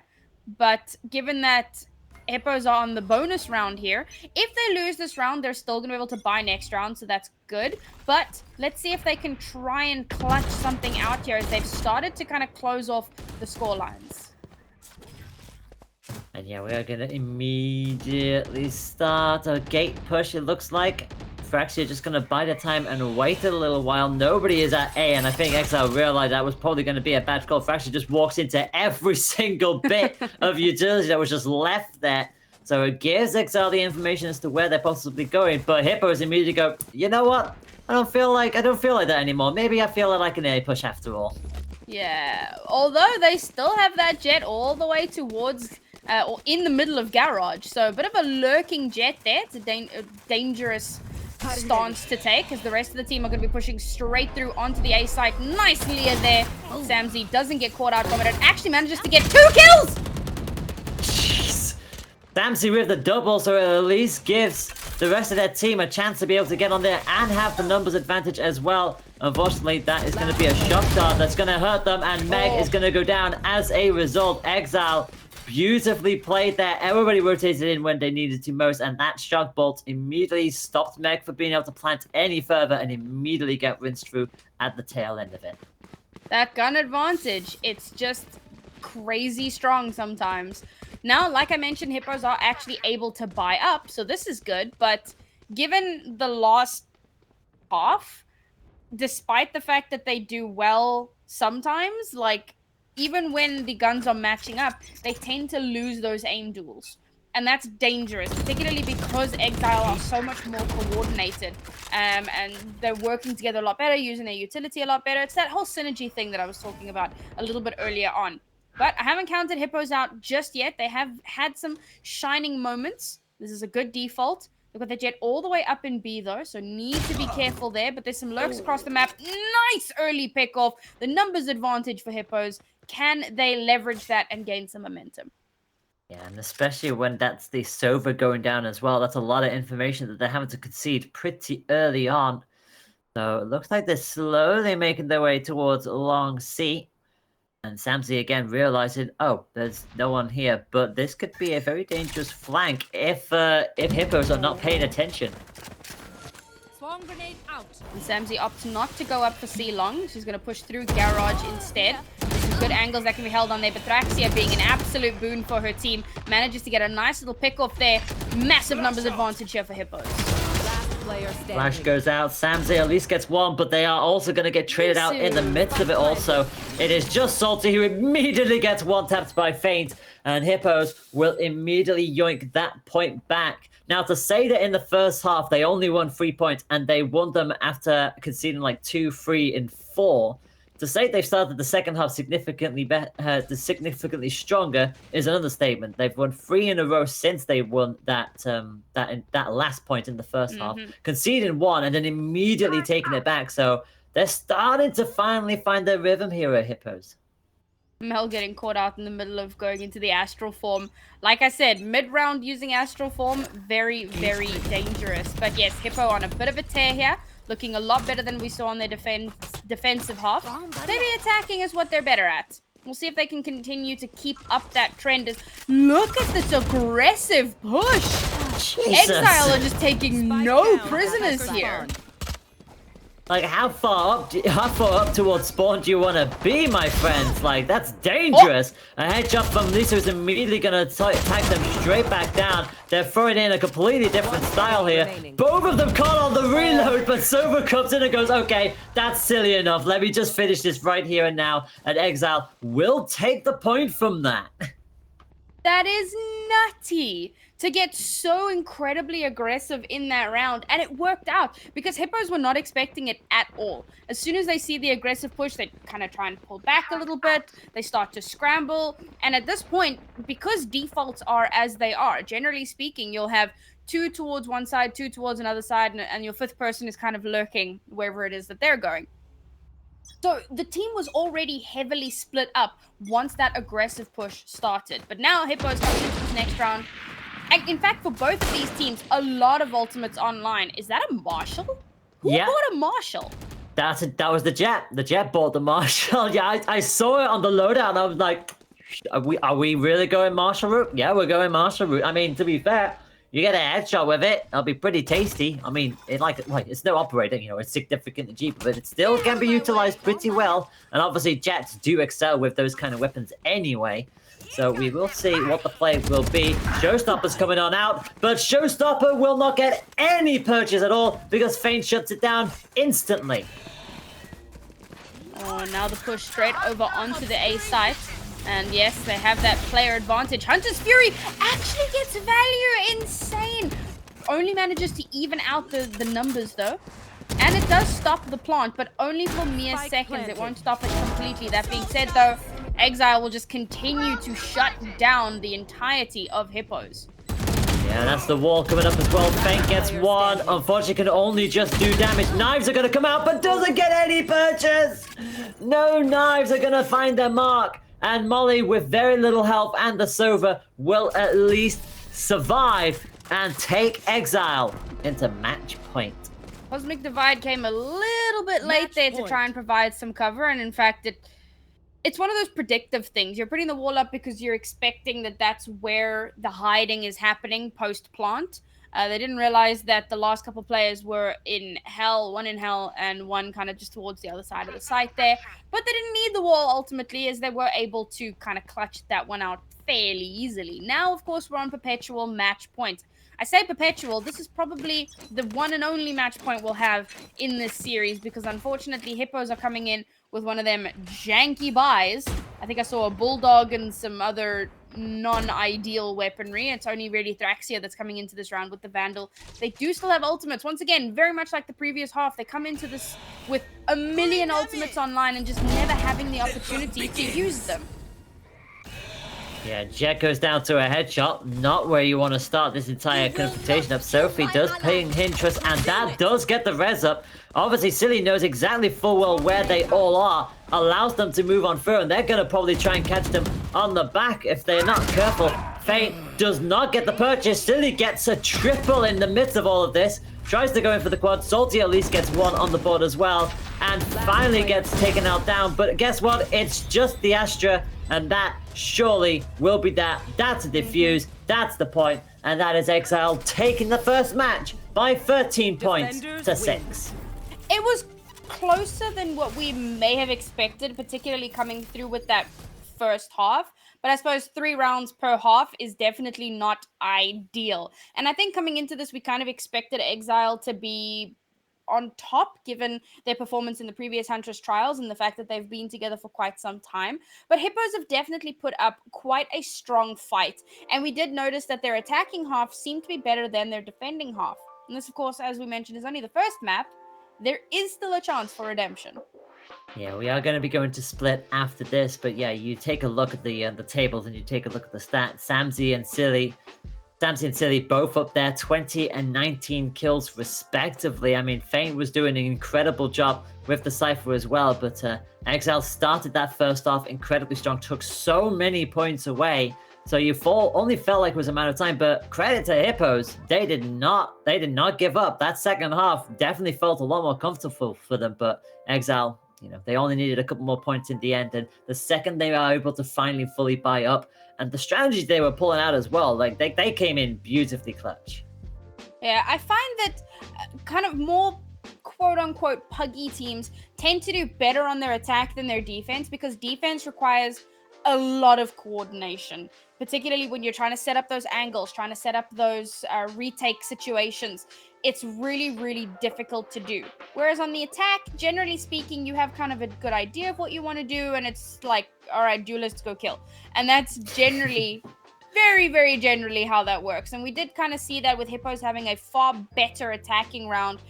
But given that Hippos are on the bonus round here, if they lose this round, they're still going to be able to buy next round, so that's good. But let's see if they can try and clutch something out here as they've started to kind of close off the score lines. And yeah, we are going to immediately start a gate push, it looks like. Fraxia just going to bide their time and wait a little while. Nobody is at A, and I think Exile realized that was probably going to be a bad call. Fraxia just walks into every single bit of utility that was just left there. So it gives Exile the information as to where they're possibly going. But Hippos immediately go, you know what? I don't feel like that anymore. Maybe I feel like an A push after all. Yeah, although they still have that jet all the way towards... or in the middle of garage. So a bit of a lurking jet there. It's a dangerous stance to take, as the rest of the team are going to be pushing straight through onto the A site. Nice Leah there. Samzy doesn't get caught out from it and actually manages to get 2 kills! Jeez. Dempsey with the double, so it at least gives the rest of their team a chance to be able to get on there and have the numbers advantage as well. Unfortunately, that is going to be a shock dart that's going to hurt them, and Meg is going to go down as a result. Exile beautifully played there. Everybody rotated in when they needed to most, and that shock bolt immediately stopped Meg from being able to plant any further and immediately get rinsed through at the tail end of it. That gun advantage, it's just crazy strong sometimes. Now, like I mentioned, Hippos are actually able to buy up, so this is good. But given the last half, despite the fact that they do well sometimes, like, even when the guns are matching up, they tend to lose those aim duels. And that's dangerous, particularly because Exile are so much more coordinated. And they're working together a lot better, using their utility a lot better. It's that whole synergy thing that I was talking about a little bit earlier on. But I haven't counted Hippos out just yet. They have had some shining moments. This is a good default. They've got the jet all the way up in B, though, so need to be careful there. But there's some lurks across the map. Nice early pick-off. The numbers advantage for Hippos. Can they leverage that and gain some momentum? Yeah, and especially when that's the Sova going down as well. That's a lot of information that they're having to concede pretty early on. So it looks like they're slowly making their way towards Long C. And Samsey again realizing, oh, there's no one here, but this could be a very dangerous flank if Hippos are not paying attention. Swarm grenade out. And Samsey opts not to go up for C long. She's going to push through Garage instead. Some good angles that can be held on there, but Thraxia, being an absolute boon for her team, manages to get a nice little pick off there. Massive numbers advantage here for Hippos. Flash goes out. Samsey at least gets one, but they are also going to get traded out in the midst of it also. It is just Salty who immediately gets one-tapped by Feint, and Hippos will immediately yoink that point back. Now, to say that in the first half they only won 3 points, and they won them after conceding like 2, 3, and 4, to say they've started the second half significantly significantly stronger is an understatement. They've won 3 in a row since they won that last point in the first half, conceding 1 and then immediately taking it back. So they're starting to finally find their rhythm here at Hippos. Mel getting caught out in the middle of going into the astral form. Like I said, mid-round using astral form, very, very dangerous. But yes, Hippo on a bit of a tear here. Looking a lot better than we saw on their defensive half. Maybe attacking is what they're better at. We'll see if they can continue to keep up that trend. Look at this aggressive push. Jesus. Exile are just taking no prisoners here. Like, how far up towards spawn do you want to be, my friends? Like, that's dangerous. A headshot from Lisa is immediately going to attack them straight back down. They're throwing in a completely different style here. Both of them caught on the reload, but Sova comes in and goes, okay, that's silly enough. Let me just finish this right here and now. And Exile will take the point from that. That is nutty to get so incredibly aggressive in that round, and it worked out because Hippos were not expecting it at all. As soon as they see the aggressive push, they kind of try and pull back a little bit, they start to scramble, and at this point, because defaults are as they are, generally speaking, you'll have 2 towards one side, 2 towards another side, and your 5th person is kind of lurking wherever it is that they're going. So the team was already heavily split up once that aggressive push started. But now Hippos coming into this next round. And in fact, for both of these teams, a lot of ultimates online. Is that a Marshall? Who bought a Marshall? That was the Jet. The Jet bought the Marshall. Yeah, I saw it on the loadout and I was like, are we really going Marshall route? Yeah, we're going Marshall route. I mean, to be fair, you get a headshot with it, it'll be pretty tasty. I mean, it's no operating, you know, it's significantly cheaper, but it still can be utilized pretty well. And obviously, Jets do excel with those kind of weapons anyway. So we will see what the play will be. Showstopper's coming on out, but Showstopper will not get any purchase at all because Feint shuts it down instantly. Oh, now the push straight over onto the A site. And yes, they have that player advantage. Hunter's Fury actually gets value. Insane. Only manages to even out the numbers, though. And it does stop the plant, but only for mere seconds. It won't stop it completely. That being said, though, Exile will just continue to shut down the entirety of Hippos. Yeah, that's the wall coming up as well. Feint gets one. Unfortunately, can only just do damage. Knives are going to come out, but doesn't get any purchase. No knives are going to find their mark. And Molly, with very little health and the Sova, will at least survive and take Exile into match point. Cosmic Divide came a little bit late Match there to point. try and provide some cover, and in fact, it's one of those predictive things. You're putting the wall up because you're expecting that that's where the hiding is happening post-plant. They didn't realize that the last couple players were in hell, one in hell and one kind of just towards the other side of the site there. But they didn't need the wall ultimately, as they were able to kind of clutch that one out fairly easily. Now, of course, we're on perpetual match point. I say perpetual, this is probably the one and only match point we'll have in this series, because unfortunately Hippos are coming in with one of them janky buys. I think I saw a Bulldog and some other non-ideal weaponry. It's only really Thraxia that's coming into this round with the Vandal. They do still have ultimates. Once again, very much like the previous half, they come into this with a million ultimates online and just never having the opportunity to use them. Yeah, Jet goes down to a headshot. Not where you want to start this entire confrontation up. Sophie does ping Huntress, and that does get the res up. Obviously, Silly knows exactly full well where they all are. Allows them to move on through, and they're going to probably try and catch them on the back if they're not careful. Faye does not get the purchase. Silly gets a triple in the midst of all of this. Tries to go in for the quad. Salty at least gets one on the board as well. And finally gets taken out down. But guess what? It's just the Astra. And that surely will be that. That's a defuse. That's the point. And that is Exile taking the first match by 13 points to 6. It was closer than what we may have expected, particularly coming through with that first half. But I suppose 3 rounds per half is definitely not ideal. And I think coming into this, we kind of expected Exile to be on top, given their performance in the previous Huntress trials and the fact that they've been together for quite some time. But Hippos have definitely put up quite a strong fight. And we did notice that their attacking half seemed to be better than their defending half. And this, of course, as we mentioned, is only the first map. There is still a chance for redemption. Yeah, we are going to be going to split after this, but yeah, you take a look at the tables and you take a look at the stats. Samsy and Silly both up there, 20 and 19 kills respectively. I mean, Feint was doing an incredible job with the Cypher as well, but Exile started that first off incredibly strong, took so many points away. So you only felt like it was a matter of time, but credit to Hippos, they did not give up. That second half definitely felt a lot more comfortable for them, but Exile, they only needed a couple more points in the end, and the second they were able to finally fully buy up, and the strategies they were pulling out as well, like they came in beautifully clutch. Yeah, I find that kind of more quote-unquote puggy teams tend to do better on their attack than their defense, because defense requires a lot of coordination, particularly when you're trying to set up those angles, trying to set up those retake situations. It's really, really difficult to do. Whereas on the attack, generally speaking, you have kind of a good idea of what you want to do, and it's like, all right, duelists go kill. And that's generally, very, very generally how that works. And we did kind of see that with Hippos having a far better attacking round.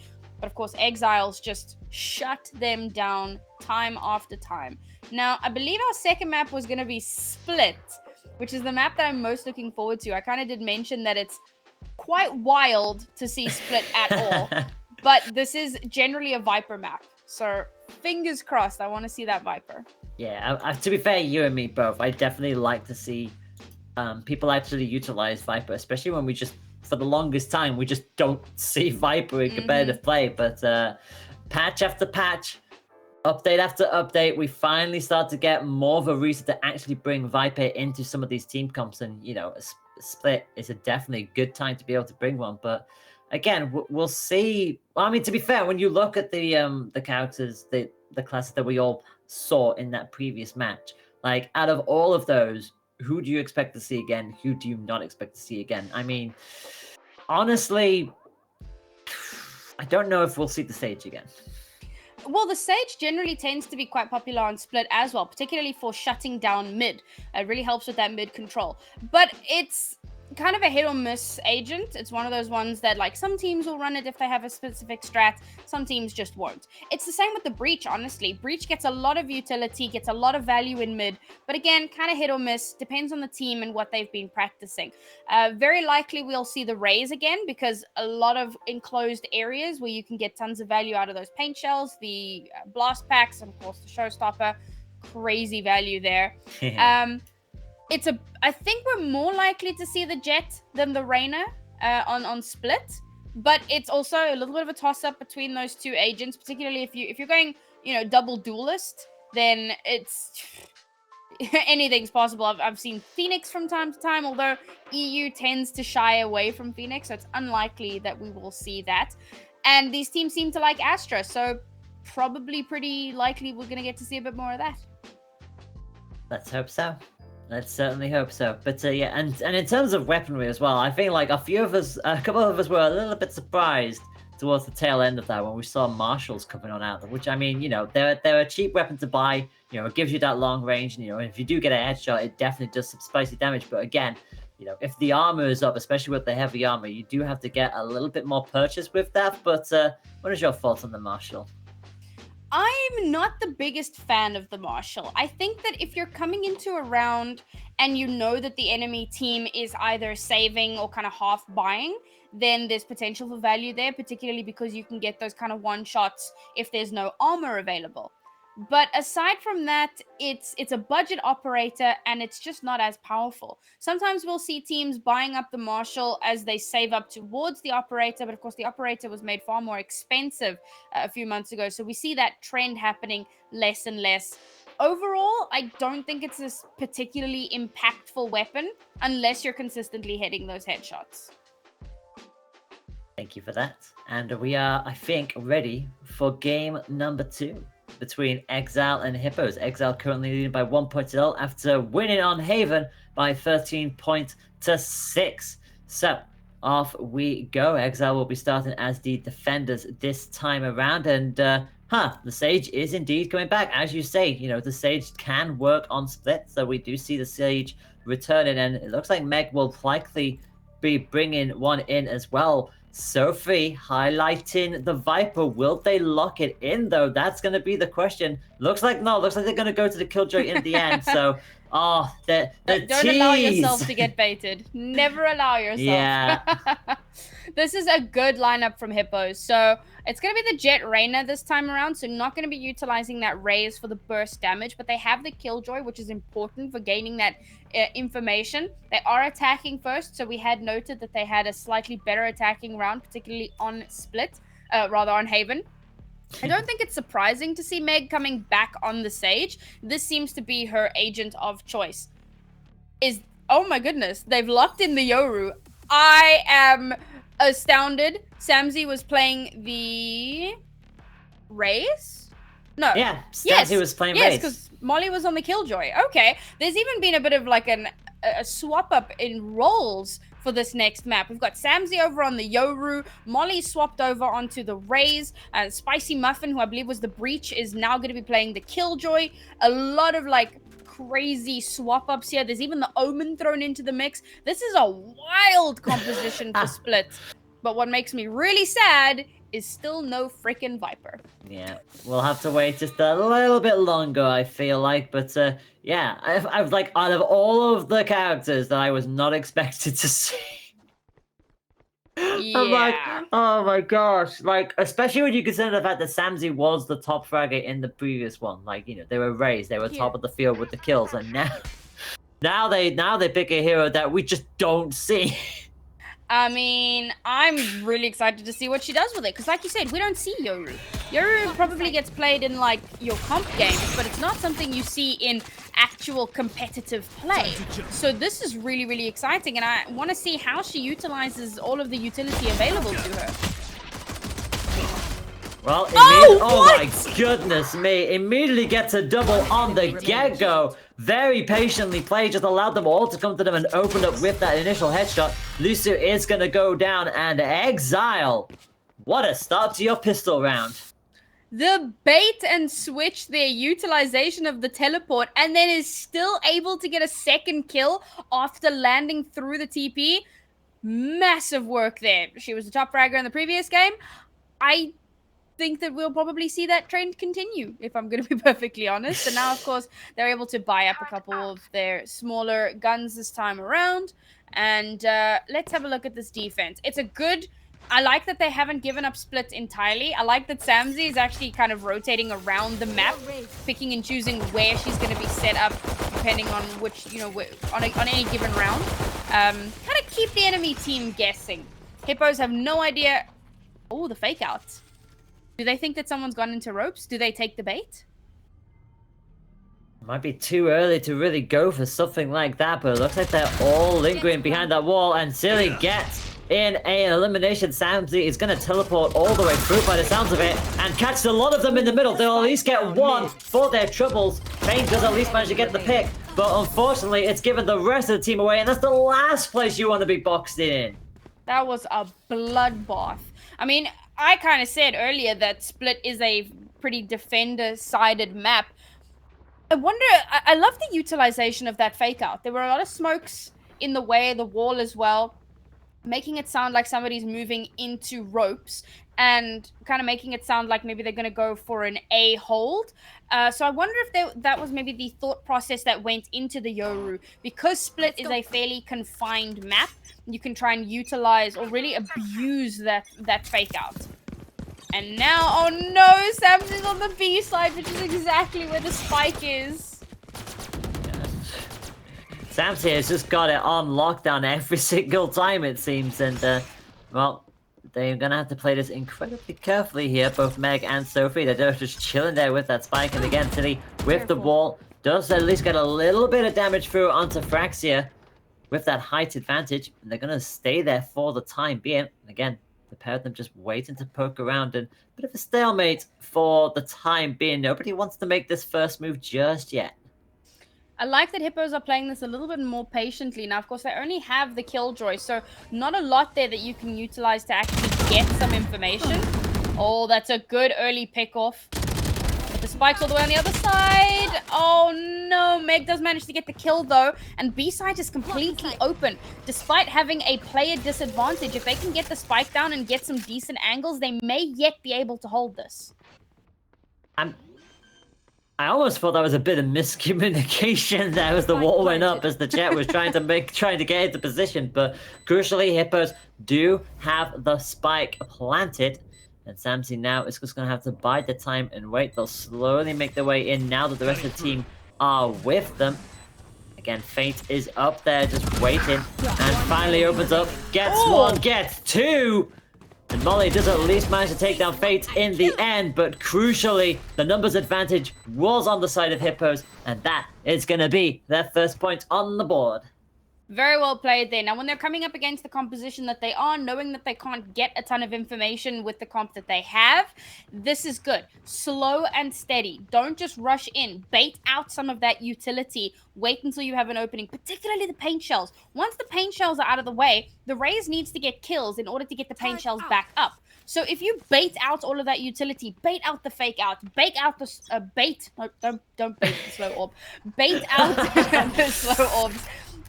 But of course, Exiles just shut them down time after time. Now, I believe our second map was going to be Split, which is the map that I'm most looking forward to. I kind of did mention that it's quite wild to see Split at all, but this is generally a Viper map. So fingers crossed, I want to see that Viper. Yeah, to be fair, you and me both, I definitely like to see people actually utilize Viper, especially when we just, for the longest time, we just don't see Viper in competitive play. But patch after patch, update after update, we finally start to get more of a reason to actually bring Viper into some of these team comps. And, Split is a definitely good time to be able to bring one. But again, we'll see. Well, I mean, to be fair, when you look at the characters, the classes that we all saw in that previous match, like out of all of those, who do you expect to see again? Who do you not expect to see again? I mean, honestly, I don't know if we'll see the Sage again. Well, the Sage generally tends to be quite popular on Split as well, particularly for shutting down mid. It really helps with that mid control. But it's kind of a hit or miss agent. It's one of those ones that, like, some teams will run it if they have a specific strat, some teams just won't. It's the same with the Breach, honestly. Breach gets a lot of utility, gets a lot of value in mid, but again, kind of hit or miss, depends on the team and what they've been practicing. Very likely we'll see the Raze again, because a lot of enclosed areas where you can get tons of value out of those paint shells, the blast packs, and of course the showstopper, crazy value there. I think we're more likely to see the Jet than the Reyna on Split, but it's also a little bit of a toss-up between those two agents, particularly if you're going, double duelist, then it's anything's possible. I've seen Phoenix from time to time, although EU tends to shy away from Phoenix, so it's unlikely that we will see that. And these teams seem to like Astra, so probably pretty likely we're going to get to see a bit more of that. Let's hope so. Let's certainly hope so. But yeah, and in terms of weaponry as well, I think like a couple of us were a little bit surprised towards the tail end of that when we saw Marshals coming on out, which, I mean, they're a cheap weapon to buy. It gives you that long range, and if you do get a headshot, it definitely does some spicy damage. But again, if the armor is up, especially with the heavy armor, you do have to get a little bit more purchase with that. But what is your thoughts on the Marshal? I'm not the biggest fan of the Marshal. I think that if you're coming into a round and you know that the enemy team is either saving or kind of half buying, then there's potential for value there, particularly because you can get those kind of one-shots if there's no armor available. But aside from that, it's a budget operator, and it's just not as powerful. Sometimes we'll see teams buying up the Marshal as they save up towards the operator, but of course the operator was made far more expensive a few months ago, so we see that trend happening less and less. Overall, I don't think it's a particularly impactful weapon unless you're consistently hitting those headshots. Thank you for that. And we are, I think, ready for game number 2. Between Exile and Hippos. Exile currently leading by 1 point to 0 after winning on Haven by 13 points to 6. So off we go. Exile will be starting as the defenders this time around, and the Sage is indeed coming back. As you say, the Sage can work on Split, so we do see the Sage returning, and it looks like Meg will likely be bringing one in as well. Sophie highlighting the Viper. Will they lock it in, though? That's going to be the question. Looks like no. Looks like they're going to go to the Killjoy in the end. So, the don't tease. Allow yourself to get baited. Never allow yourself. Yeah. This is a good lineup from Hippos. So it's going to be the Jet Reyna this time around. So not going to be utilizing that raise for the burst damage, but they have the Killjoy, which is important for gaining that information. They are attacking first. So we had noted that they had a slightly better attacking round, particularly on Split, rather on Haven. I don't think it's surprising to see Meg coming back on the Sage. This seems to be her agent of choice. Oh my goodness, they've locked in the Yoru. I am astounded. Samzy was playing the Raze? No. Yeah, Samzy was playing Raze. Yes, because Molly was on the Killjoy. Okay. There's even been a bit of like a swap up in roles for this next map. We've got Samzy over on the Yoru. Molly swapped over onto the Raze. Spicy Muffin, who I believe was the Breach, is now going to be playing the Killjoy. A lot of like crazy swap ups here. There's even the Omen thrown into the mix. This is a wild composition for Split. But what makes me really sad is still no freaking Viper. Yeah, we'll have to wait just a little bit longer, I feel like. But yeah, I've like, out of all of the characters that I was not expected to see, Yeah. I'm like, oh my gosh. Like, especially when you consider the fact that Samzy was the top fragger in the previous one. Like, they were raised, they were top of the field with the kills, and now they pick a hero that we just don't see. I mean, I'm really excited to see what she does with it, because like you said, we don't see Yoru. Yoru probably gets played in like your comp games, but it's not something you see in actual competitive play. So this is really, really exciting, and I want to see how she utilizes all of the utility available to her. Well, oh my goodness me, immediately gets a double on the get-go. Very patiently played, just allowed them all to come to them and open up with that initial headshot. Lucio is going to go down, and Exile, what a start to your pistol round. The bait and switch, their utilization of the teleport, and then is still able to get a second kill after landing through the TP. Massive work there. She was the top fragger in the previous game. I think that we'll probably see that trend continue, if I'm going to be perfectly honest. And now, of course, they're able to buy up a couple of their smaller guns this time around. And let's have a look at this defense. It's a good... I like that they haven't given up Split entirely. I like that Samzy is actually kind of rotating around the map, picking and choosing where she's going to be set up depending on which, you know, on any given round. Kind of keep the enemy team guessing. Hippos have no idea. Oh, the fake out. Do they think that someone's gone into ropes? Do they take the bait? Might be too early to really go for something like that, but it looks like they're all lingering behind that wall, and Silly gets in an elimination. Samsy is going to teleport all the way through by the sounds of it, and catch a lot of them in the middle. They'll at least get one for their troubles. Fane does at least manage to get the pick, but unfortunately it's given the rest of the team away, and that's the last place you want to be boxed in. That was a bloodbath. I mean, I kind of said earlier that Split is a pretty defender-sided map. I wonder, I love the utilization of that fake out. There were a lot of smokes in the way of the wall as well, making it sound like somebody's moving into ropes and kind of making it sound like maybe they're going to go for an A hold. So I wonder if that was maybe the thought process that went into the Yoru. Because Split is a fairly confined map, you can try and utilize or really abuse that fake out. And now, oh no, Samson's on the B side, which is exactly where the spike is. Samsy has just got it on lockdown every single time, it seems, and, well, they're gonna have to play this incredibly carefully here, both Meg and Sophie. They're just chilling there with that spike, and again, Tilly with the wall does at least get a little bit of damage through onto Phyrexia with that height advantage, and they're gonna stay there for the time being. And again, the pair of them just waiting to poke around, and a bit of a stalemate for the time being. Nobody wants to make this first move just yet. I like that Hippos are playing this a little bit more patiently. Now, of course, they only have the Killjoy, so not a lot there that you can utilize to actually get some information. Oh, that's a good early pick-off. But the spike's all the way on the other side. Oh, no. Meg does manage to get the kill, though. And B-side is completely open. Despite having a player disadvantage, if they can get the spike down and get some decent angles, they may yet be able to hold this. I almost thought that was a bit of miscommunication there as the wall went up, as the Jet was trying to get into position. But crucially, Hippos do have the spike planted, and Samsy now is just going to have to bide the time and wait. They'll slowly make their way in now that the rest of the team are with them. Again, Fate is up there just waiting, and finally opens up, gets one, gets two. And Molly does at least manage to take down Fate in the end, but crucially, the numbers advantage was on the side of Hippos, and that is going to be their first point on the board. Very well played there. Now, when they're coming up against the composition that they are, knowing that they can't get a ton of information with the comp that they have, this is good. Slow and steady. Don't just rush in. Bait out some of that utility. Wait until you have an opening, particularly the paint shells. Once the paint shells are out of the way, the Raze needs to get kills in order to get the paint shells back up. So if you bait out all of that utility, bait out the fake out, bait out the don't bait the slow orb. Bait out the slow orbs.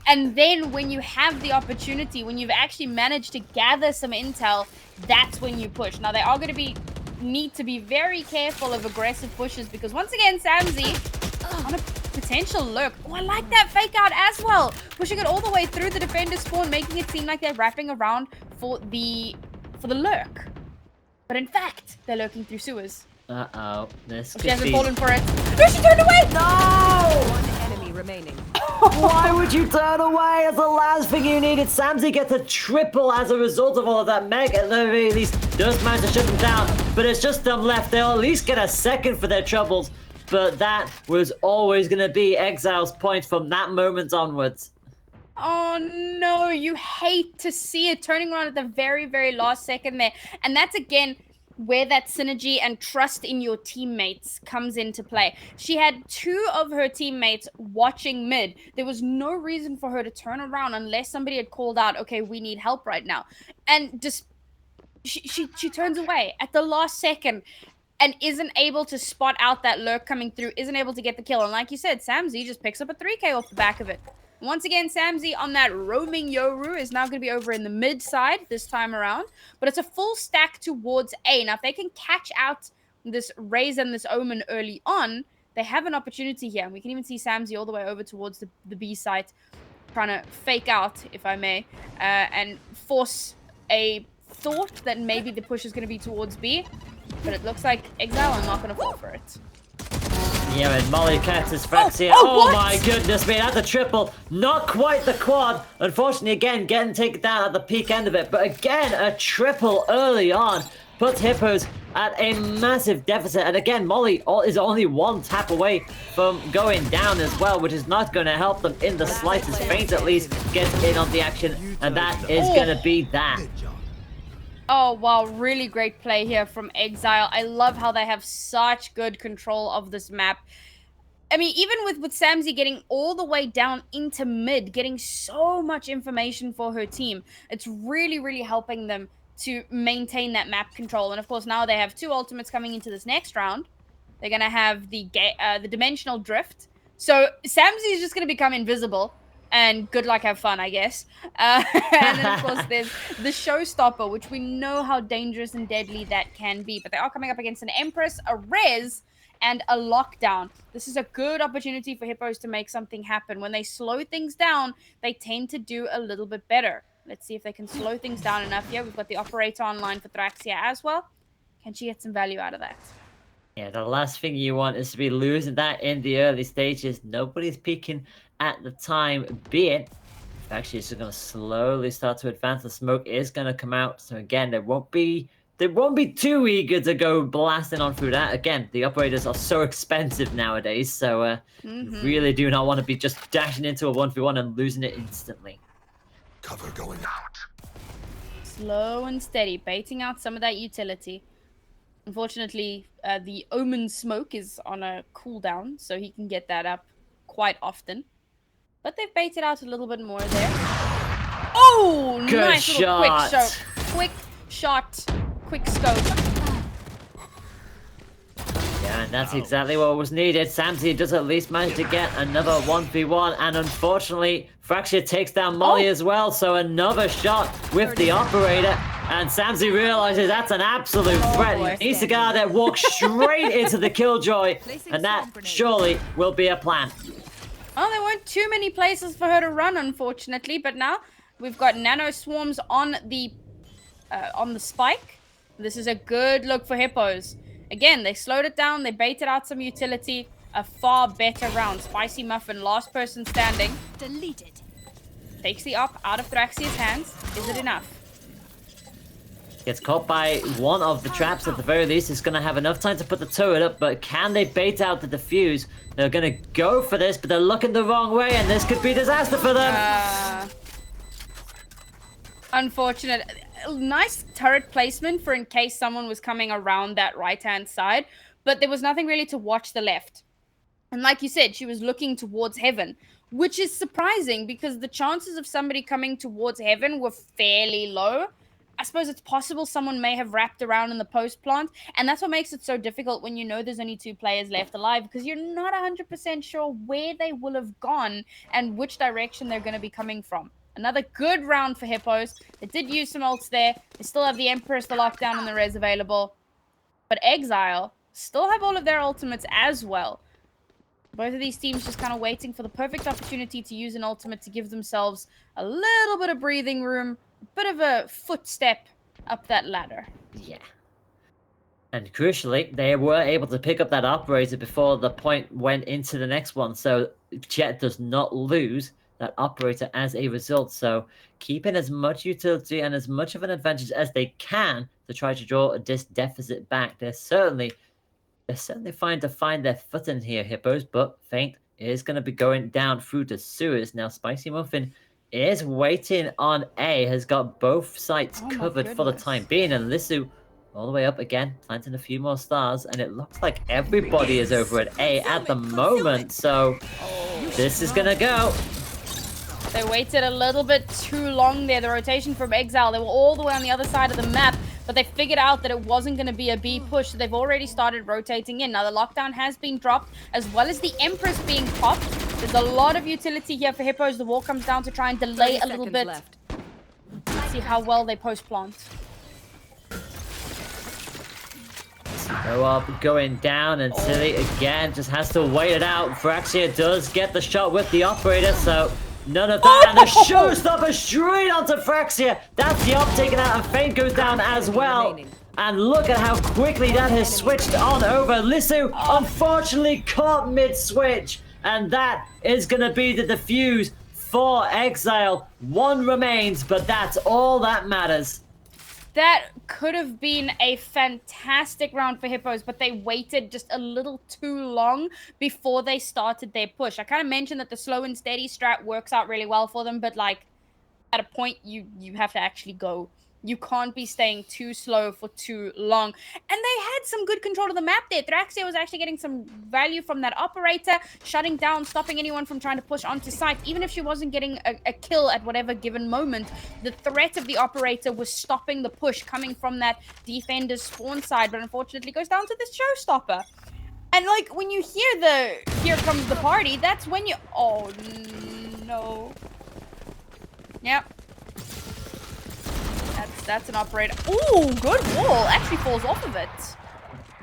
And then when you have the opportunity, when you've actually managed to gather some intel, that's when you push. Now, they are going to need to be very careful of aggressive pushes, because once again, Samsy on a potential lurk. Oh, I like that fake out as well. Pushing it all the way through the defender spawn, making it seem like they're wrapping around for the lurk. But in fact, they're lurking through sewers. Uh-oh. This She hasn't fallen for it. No, she turned away! No! One enemy remaining. Why would you turn away? That's the last thing you needed. Samsy gets a triple as a result of all of that. Meg at the very least does manage to shut them down, but it's just them left. They'll at least get a second for their troubles, but that was always going to be Exile's point from that moment onwards. Oh no, you hate to see it turning around at the very, very last second there. And that's, again, where that synergy and trust in your teammates comes into play. She had two of her teammates watching mid. There was no reason for her to turn around unless somebody had called out, okay, we need help right now. And just she turns away at the last second and isn't able to spot out that lurk coming through, isn't able to get the kill. And like you said, Samsy just picks up a 3K off the back of it. Once again, Samsy on that roaming Yoru is now going to be over in the mid side this time around. But it's a full stack towards A. Now, if they can catch out this Raze and this Omen early on, they have an opportunity here. And we can even see Samsy all the way over towards the B site, trying to fake out, if I may, and force a thought that maybe the push is going to be towards B. But it looks like Exile are not going to fall for it. Yeah, and Molly catches Fraxia. Oh, what? My goodness me, that's a triple. Not quite the quad. Unfortunately, again, getting taken down at the peak end of it. But again, a triple early on puts Hippos at a massive deficit. And again, Molly is only one tap away from going down as well, which is not going to help them in the slightest. Faint at least gets in on the action, and that is going to be that. Oh, wow. Really great play here from Exile. I love how they have such good control of this map. I mean, even with Samzy getting all the way down into mid, getting so much information for her team, it's really, really helping them to maintain that map control. And of course, now they have 2 ultimates coming into this next round. They're going to have the dimensional drift. So Samzy is just going to become invisible. And good luck, have fun, I guess. And then, of course, there's the showstopper, which we know how dangerous and deadly that can be. But they are coming up against an Empress, a Res, and a Lockdown. This is a good opportunity for Hippos to make something happen. When they slow things down, they tend to do a little bit better. Let's see if they can slow things down enough here. We've got the Operator online for Thraxia as well. Can she get some value out of that? Yeah, the last thing you want is to be losing that in the early stages. Nobody's peeking at the time being. Actually, it's just going to slowly start to advance. The smoke is going to come out. So again, they won't be too eager to go blasting on through that. Again, the operators are so expensive nowadays. So really do not want to be just dashing into a 1v1 and losing it instantly. Cover going out. Slow and steady, baiting out some of that utility. Unfortunately, the Omen smoke is on a cooldown, so he can get that up quite often. But they've baited out a little bit more there. Oh, Good nice shot. little quick shot, quick scope. Yeah, and that's exactly what was needed. Samzy does at least manage to get another 1v1, and unfortunately, Fraxia takes down Molly as well, so another shot with the operator, and Samzy realizes that's an absolute threat. Boy. He needs to go out there, walk straight into the Killjoy, and that surely will be a plan. Oh, there weren't too many places for her to run, unfortunately, but now we've got Nano Swarms on the spike. This is a good look for Hippos. Again, they slowed it down. They baited out some utility. A far better round. Spicy Muffin, last person standing. Deleted. Takes the op out of Thraxia's hands. Is it enough? Gets caught by one of the traps at the very least. It's going to have enough time to put the turret up, but can they bait out the defuse? They're going to go for this, but they're looking the wrong way, and this could be disaster for them. Unfortunate. Nice turret placement for in case someone was coming around that right-hand side, but there was nothing really to watch the left. And like you said, she was looking towards heaven, which is surprising because the chances of somebody coming towards heaven were fairly low. I suppose it's possible someone may have wrapped around in the post plant, and that's what makes it so difficult when you know there's only 2 players left alive, because you're not 100% sure where they will have gone and which direction they're going to be coming from. Another good round for Hippos. They did use some ults there. They still have the Empress, the Lockdown, and the Res available. But Exile still have all of their ultimates as well. Both of these teams just kind of waiting for the perfect opportunity to use an ultimate to give themselves a little bit of breathing room, a bit of a footstep up that ladder. Yeah. And crucially, they were able to pick up that operator before the point went into the next one. So Jet does not lose that operator as a result. So keeping as much utility and as much of an advantage as they can to try to draw this deficit back. They're certainly trying to find their footing here, Hippos, but Faint is going to be going down through the sewers. Now, Spicy Muffin is waiting on A, has got both sites covered for the time being, and Lissu all the way up again, planting a few more stars, and it looks like everybody is over at A at the moment, so this is going to go. They waited a little bit too long there. The rotation from Exile, they were all the way on the other side of the map, but they figured out that it wasn't going to be a B push, so they've already started rotating in. Now, the Lockdown has been dropped, as well as the Empress being popped. There's a lot of utility here for Hippos. The wall comes down to try and delay a little bit. Left. Let's see how well they post-plant. Go up, going down, and Silly again just has to wait it out. Fraxia does get the shot with the operator, so none of that, and the showstopper straight onto Fraxia. That's the op taken out, and Faint goes down as well. And look at how quickly that has switched on over. Lissu unfortunately caught mid-switch. And that is going to be the defuse for Exile. One remains, but that's all that matters. That could have been a fantastic round for Hippos, but they waited just a little too long before they started their push. I kind of mentioned that the slow and steady strat works out really well for them, but like at a point you have to actually go. You can't be staying too slow for too long. And they had some good control of the map there. Thraxia was actually getting some value from that operator, shutting down, stopping anyone from trying to push onto site. Even if she wasn't getting a kill at whatever given moment, the threat of the operator was stopping the push coming from that defender's spawn side. But unfortunately goes down to this showstopper. And like when you hear the "here comes the party," that's when you... Oh no. Yep. That's an operator. Ooh, good wall. Actually falls off of it.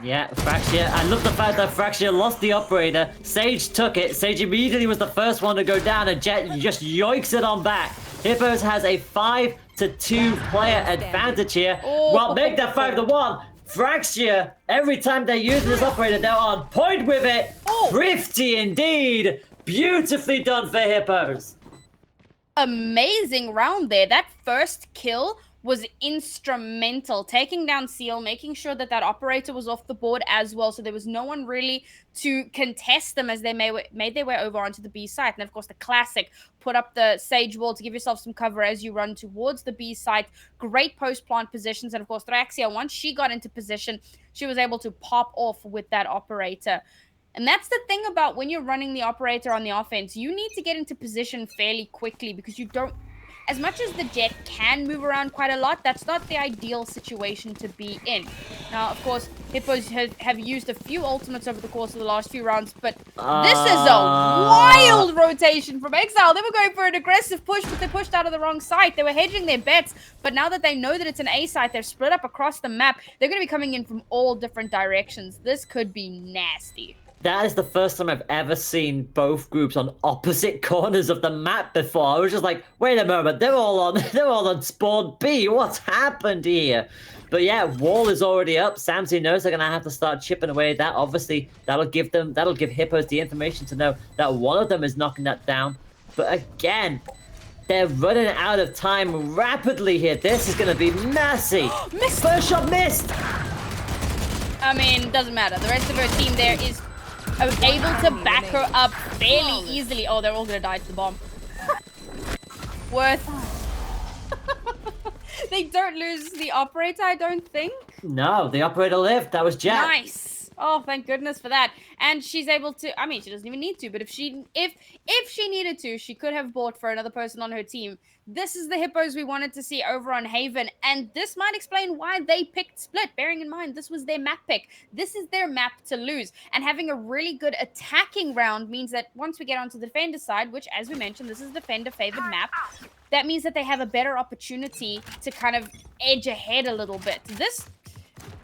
Yeah, Fraxia. I love the fact that Fraxia lost the operator. Sage took it. Sage immediately was the first one to go down, and Jet just yoinks it on back. Hippos has a 5-2 player advantage here. Oh. Well, make that 5-1. Fraxia, every time they use this operator, they're on point with it. Oh. Thrifty indeed. Beautifully done for Hippos. Amazing round there. That first kill was instrumental, taking down Seal, making sure that that operator was off the board as well, so there was no one really to contest them as they made their way over onto the B site. And of course the classic, put up the Sage wall to give yourself some cover as you run towards the B site. Great post-plant positions, and of course Thraxia, once she got into position, she was able to pop off with that operator. And that's the thing about when you're running the operator on the offense, you need to get into position fairly quickly because you don't... As much as the Jet can move around quite a lot, that's not the ideal situation to be in. Now, of course, Hippos have used a few ultimates over the course of the last few rounds, but this is a wild rotation from Exile. They were going for an aggressive push, but they pushed out of the wrong site. They were hedging their bets, but now that they know that it's an A site, they're split up across the map. They're going to be coming in from all different directions. This could be nasty. That is the first time I've ever seen both groups on opposite corners of the map before. I was just like, wait a moment, they're all on spawn B. What's happened here? But yeah, wall is already up. Samsey knows they're gonna have to start chipping away at that. Obviously, that'll give Hippos the information to know that one of them is knocking that down. But again, they're running out of time rapidly here. This is gonna be messy. First shot missed. I mean, doesn't matter. The rest of her team there is able to back her up fairly easily. Oh, they're all gonna die to the bomb. Worth. They don't lose the operator, I don't think. No, the operator lived. That was Jack. Nice. Oh, thank goodness for that. And she's able to... I mean, she doesn't even need to, but if she needed to, she could have bought for another person on her team. This is the Hippos we wanted to see over on Haven, and this might explain why they picked Split, bearing in mind this was their map pick. This is their map to lose, and having a really good attacking round means that once we get onto the defender side, which, as we mentioned, this is the defender-favored map, that means that they have a better opportunity to kind of edge ahead a little bit. This...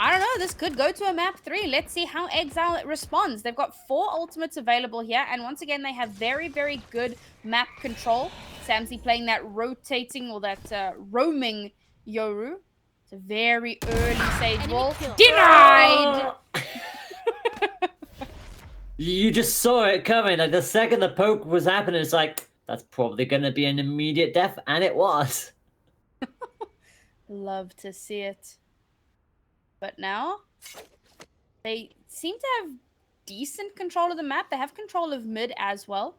I don't know, this could go to a map 3. Let's see how Exile responds. They've got 4 ultimates available here, and once again, they have very, very good map control. Samsey playing that rotating, or that roaming Yoru. It's a very early Sage wall. Denied! You just saw it coming. Like, the second the poke was happening, it's like, that's probably going to be an immediate death, and it was. Love to see it. But now, they seem to have decent control of the map. They have control of mid as well.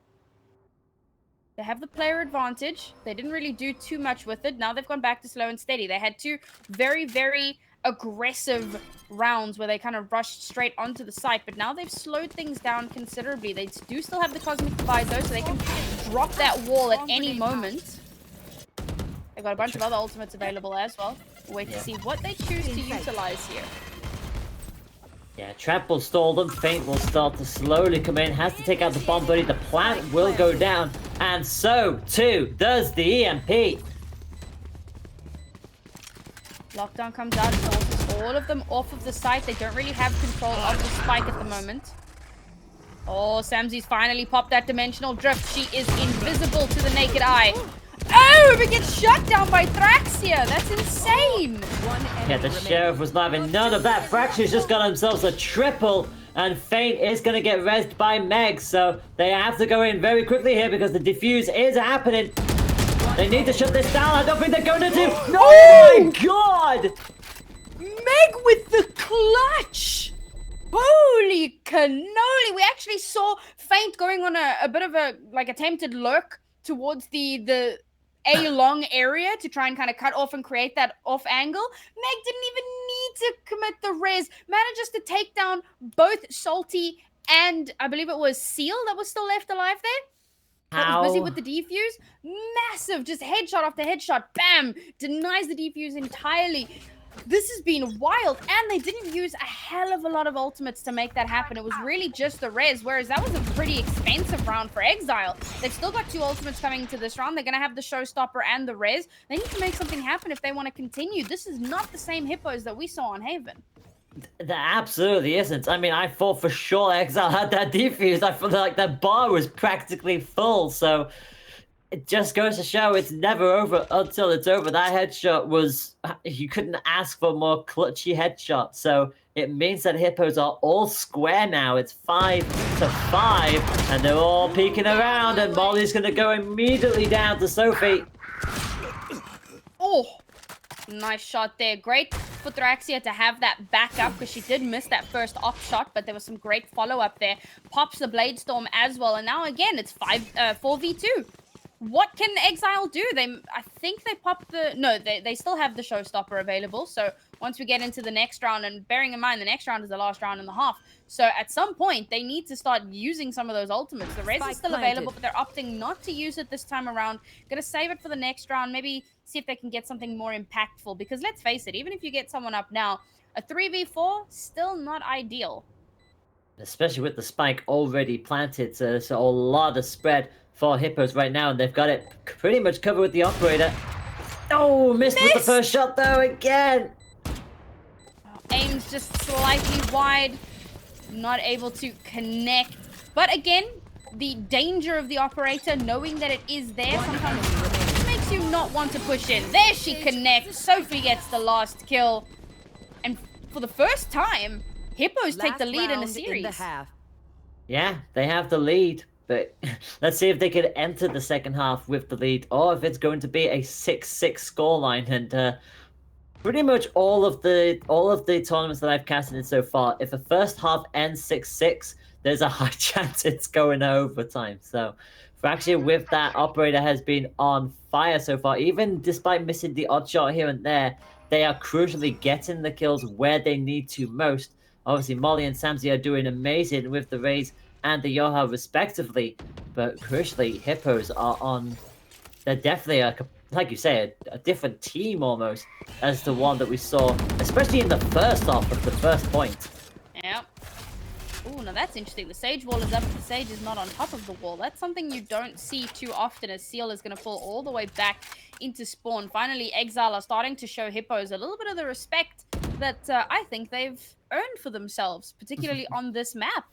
They have the player advantage. They didn't really do too much with it. Now they've gone back to slow and steady. They had 2 very, very aggressive rounds where they kind of rushed straight onto the site. But now they've slowed things down considerably. They do still have the Cosmic Divide though, so they can drop that wall at any moment. They've got a bunch of other ultimates available as well. Wait to see what they choose to utilize here. Yeah, Trap will stall them. Feint will start to slowly come in. Has to take out the bomb buddy. The plant will go down. And so, too, does the EMP. Lockdown comes out and forces all of them off of the site. They don't really have control of the spike at the moment. Oh, Samsey's finally popped that dimensional drift. She is invisible to the naked eye. Oh, we get shut down by Thraxia. That's insane. Yeah, the Sheriff was not having none of that. Fracture's just got themselves a triple, and Feint is going to get rezzed by Meg, so they have to go in very quickly here because the defuse is happening. They need to shut this down. I don't think they're going to do. No, oh my god! Meg with the clutch. Holy cannoli. We actually saw Feint going on a bit of a attempted lurk towards the A long area to try and kind of cut off and create that off angle. Meg didn't even need to commit the res. Manages to take down both Salty and I believe it was Seal that was still left alive there. That was busy with the defuse. Massive, just headshot after headshot. Bam! Denies the defuse entirely. This has been wild, and they didn't use a hell of a lot of ultimates to make that happen. It was really just the res, whereas that was a pretty expensive round for Exile. They've still got 2 ultimates coming into this round. They're going to have the Showstopper and the res. They need to make something happen if they want to continue. This is not the same hippos that we saw on Haven. That absolutely isn't. I mean, I thought for sure Exile had that defuse. I felt like that bar was practically full, so it just goes to show it's never over until it's over. That headshot was, you couldn't ask for a more clutchy headshot, so it means that hippos are all square now. It's 5-5, and they're all peeking around, and Molly's going to go immediately down to Sophie. Oh, nice shot there. Great for Thraxia to have that backup because she did miss that first off shot, but there was some great follow-up there. Pops the Blade Storm as well, and now again it's 4v2. What can Exile do? I think they popped the... No, they still have the Showstopper available, so once we get into the next round, and bearing in mind the next round is the last round and a half, so at some point they need to start using some of those ultimates. The res is still available, but they're opting not to use it this time around. Gonna save it for the next round, maybe see if they can get something more impactful, because let's face it, even if you get someone up now, a 3v4, still not ideal. Especially with the spike already planted, so there's a lot of spread for hippos right now, and they've got it pretty much covered with the operator. Oh, missed with the first shot though, again. Aim's just slightly wide, not able to connect. But again, the danger of the operator, knowing that it is there, sometimes makes you not want to push in. There she connects. Sophie gets the last kill. And for the first time, hippos take the lead in the series. Yeah, they have the lead. But let's see if they can enter the second half with the lead, or if it's going to be a 6-6 scoreline. And pretty much all of the tournaments that I've casted in so far, if the first half ends 6-6, there's a high chance it's going to overtime. So Fracture with that operator has been on fire so far. Even despite missing the odd shot here and there, they are crucially getting the kills where they need to most. Obviously, Molly and Samsy are doing amazing with the Raze and the Yoha respectively, but crucially, hippos are on. They're definitely like you say, a different team almost as the one that we saw, especially in the first half of the first point. Yep. Oh, now that's interesting. The Sage wall is up, but the Sage is not on top of the wall. That's something you don't see too often, as Seal is going to fall all the way back into spawn. Finally, Exile are starting to show hippos a little bit of the respect that I think they've earned for themselves, particularly on this map.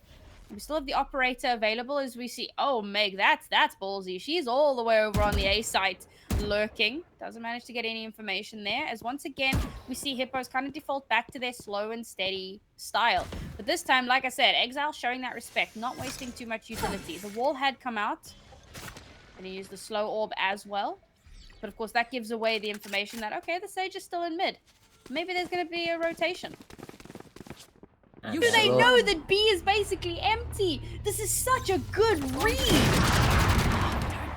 We still have the operator available as we see. Oh, Meg, that's ballsy. She's all the way over on the A site lurking. Doesn't manage to get any information there, as once again, we see hippos kind of default back to their slow and steady style. But this time, like I said, Exile showing that respect, not wasting too much utility. The wall had come out. And he used the slow orb as well. But of course, that gives away the information that, okay, the Sage is still in mid. Maybe there's going to be a rotation. Do they know that B is basically empty? This is such a good read.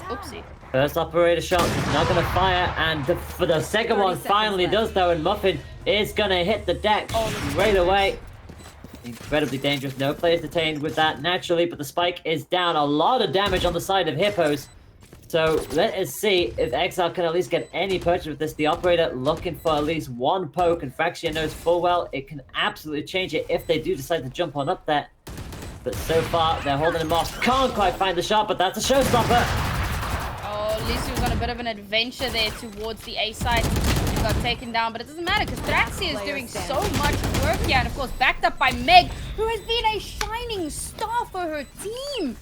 Oopsie. First operator shot not going to fire, and for the second one finally does though, and Muffin is going to hit the deck right away. Incredibly dangerous. No players detained with that naturally, but the spike is down. A lot of damage on the side of hippos. So let us see if Exile can at least get any purchase with this. The operator looking for at least one poke, and Fractia knows full well it can absolutely change it if they do decide to jump on up there. But so far, they're holding him off. Can't quite find the shot, but that's a showstopper. Oh, Lucy was on a bit of an adventure there towards the A side. He got taken down, but it doesn't matter because Thraxia is doing so much work here. And of course, backed up by Meg, who has been a shining star for her team.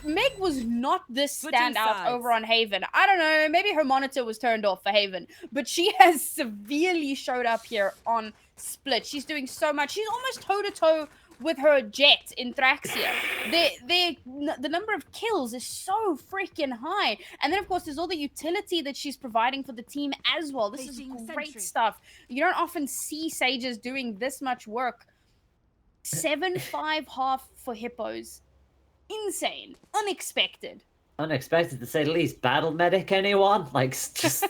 Meg was not this Switching standout sides. over on Haven. I don't know, maybe her monitor was turned off for Haven, but she has severely showed up here on Split. She's doing so much. She's almost toe-to-toe with her Jet in Thraxia. The number of kills is so freaking high. And then, of course, there's all the utility that she's providing for the team as well. This is Placing great sentry. stuff. You don't often see Sages doing this much work. 7-5 half for Hippos. Insane. Unexpected. Unexpected to say the least. Battle medic, anyone? Like, just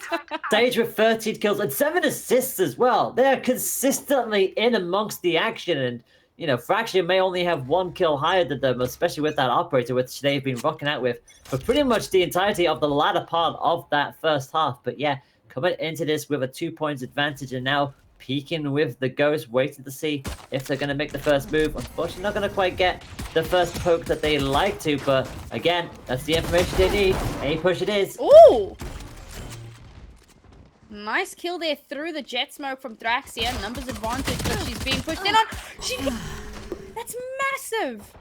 Sage with 13 kills and 7 assists as well. They're consistently in amongst the action, and you know, Fraction may only have 1 kill higher than them, especially with that operator, which they've been rocking out with for pretty much the entirety of the latter part of that first half. But yeah, coming into this with a 2 points advantage, and now peeking with the Ghost, waiting to see if they're going to make the first move. Unfortunately, not going to quite get the first poke that they like to, but again, that's the information they need. A push it is. Ooh! Nice kill there through the jet smoke from Thraxia. Numbers advantage, but she's being pushed in on. That's massive!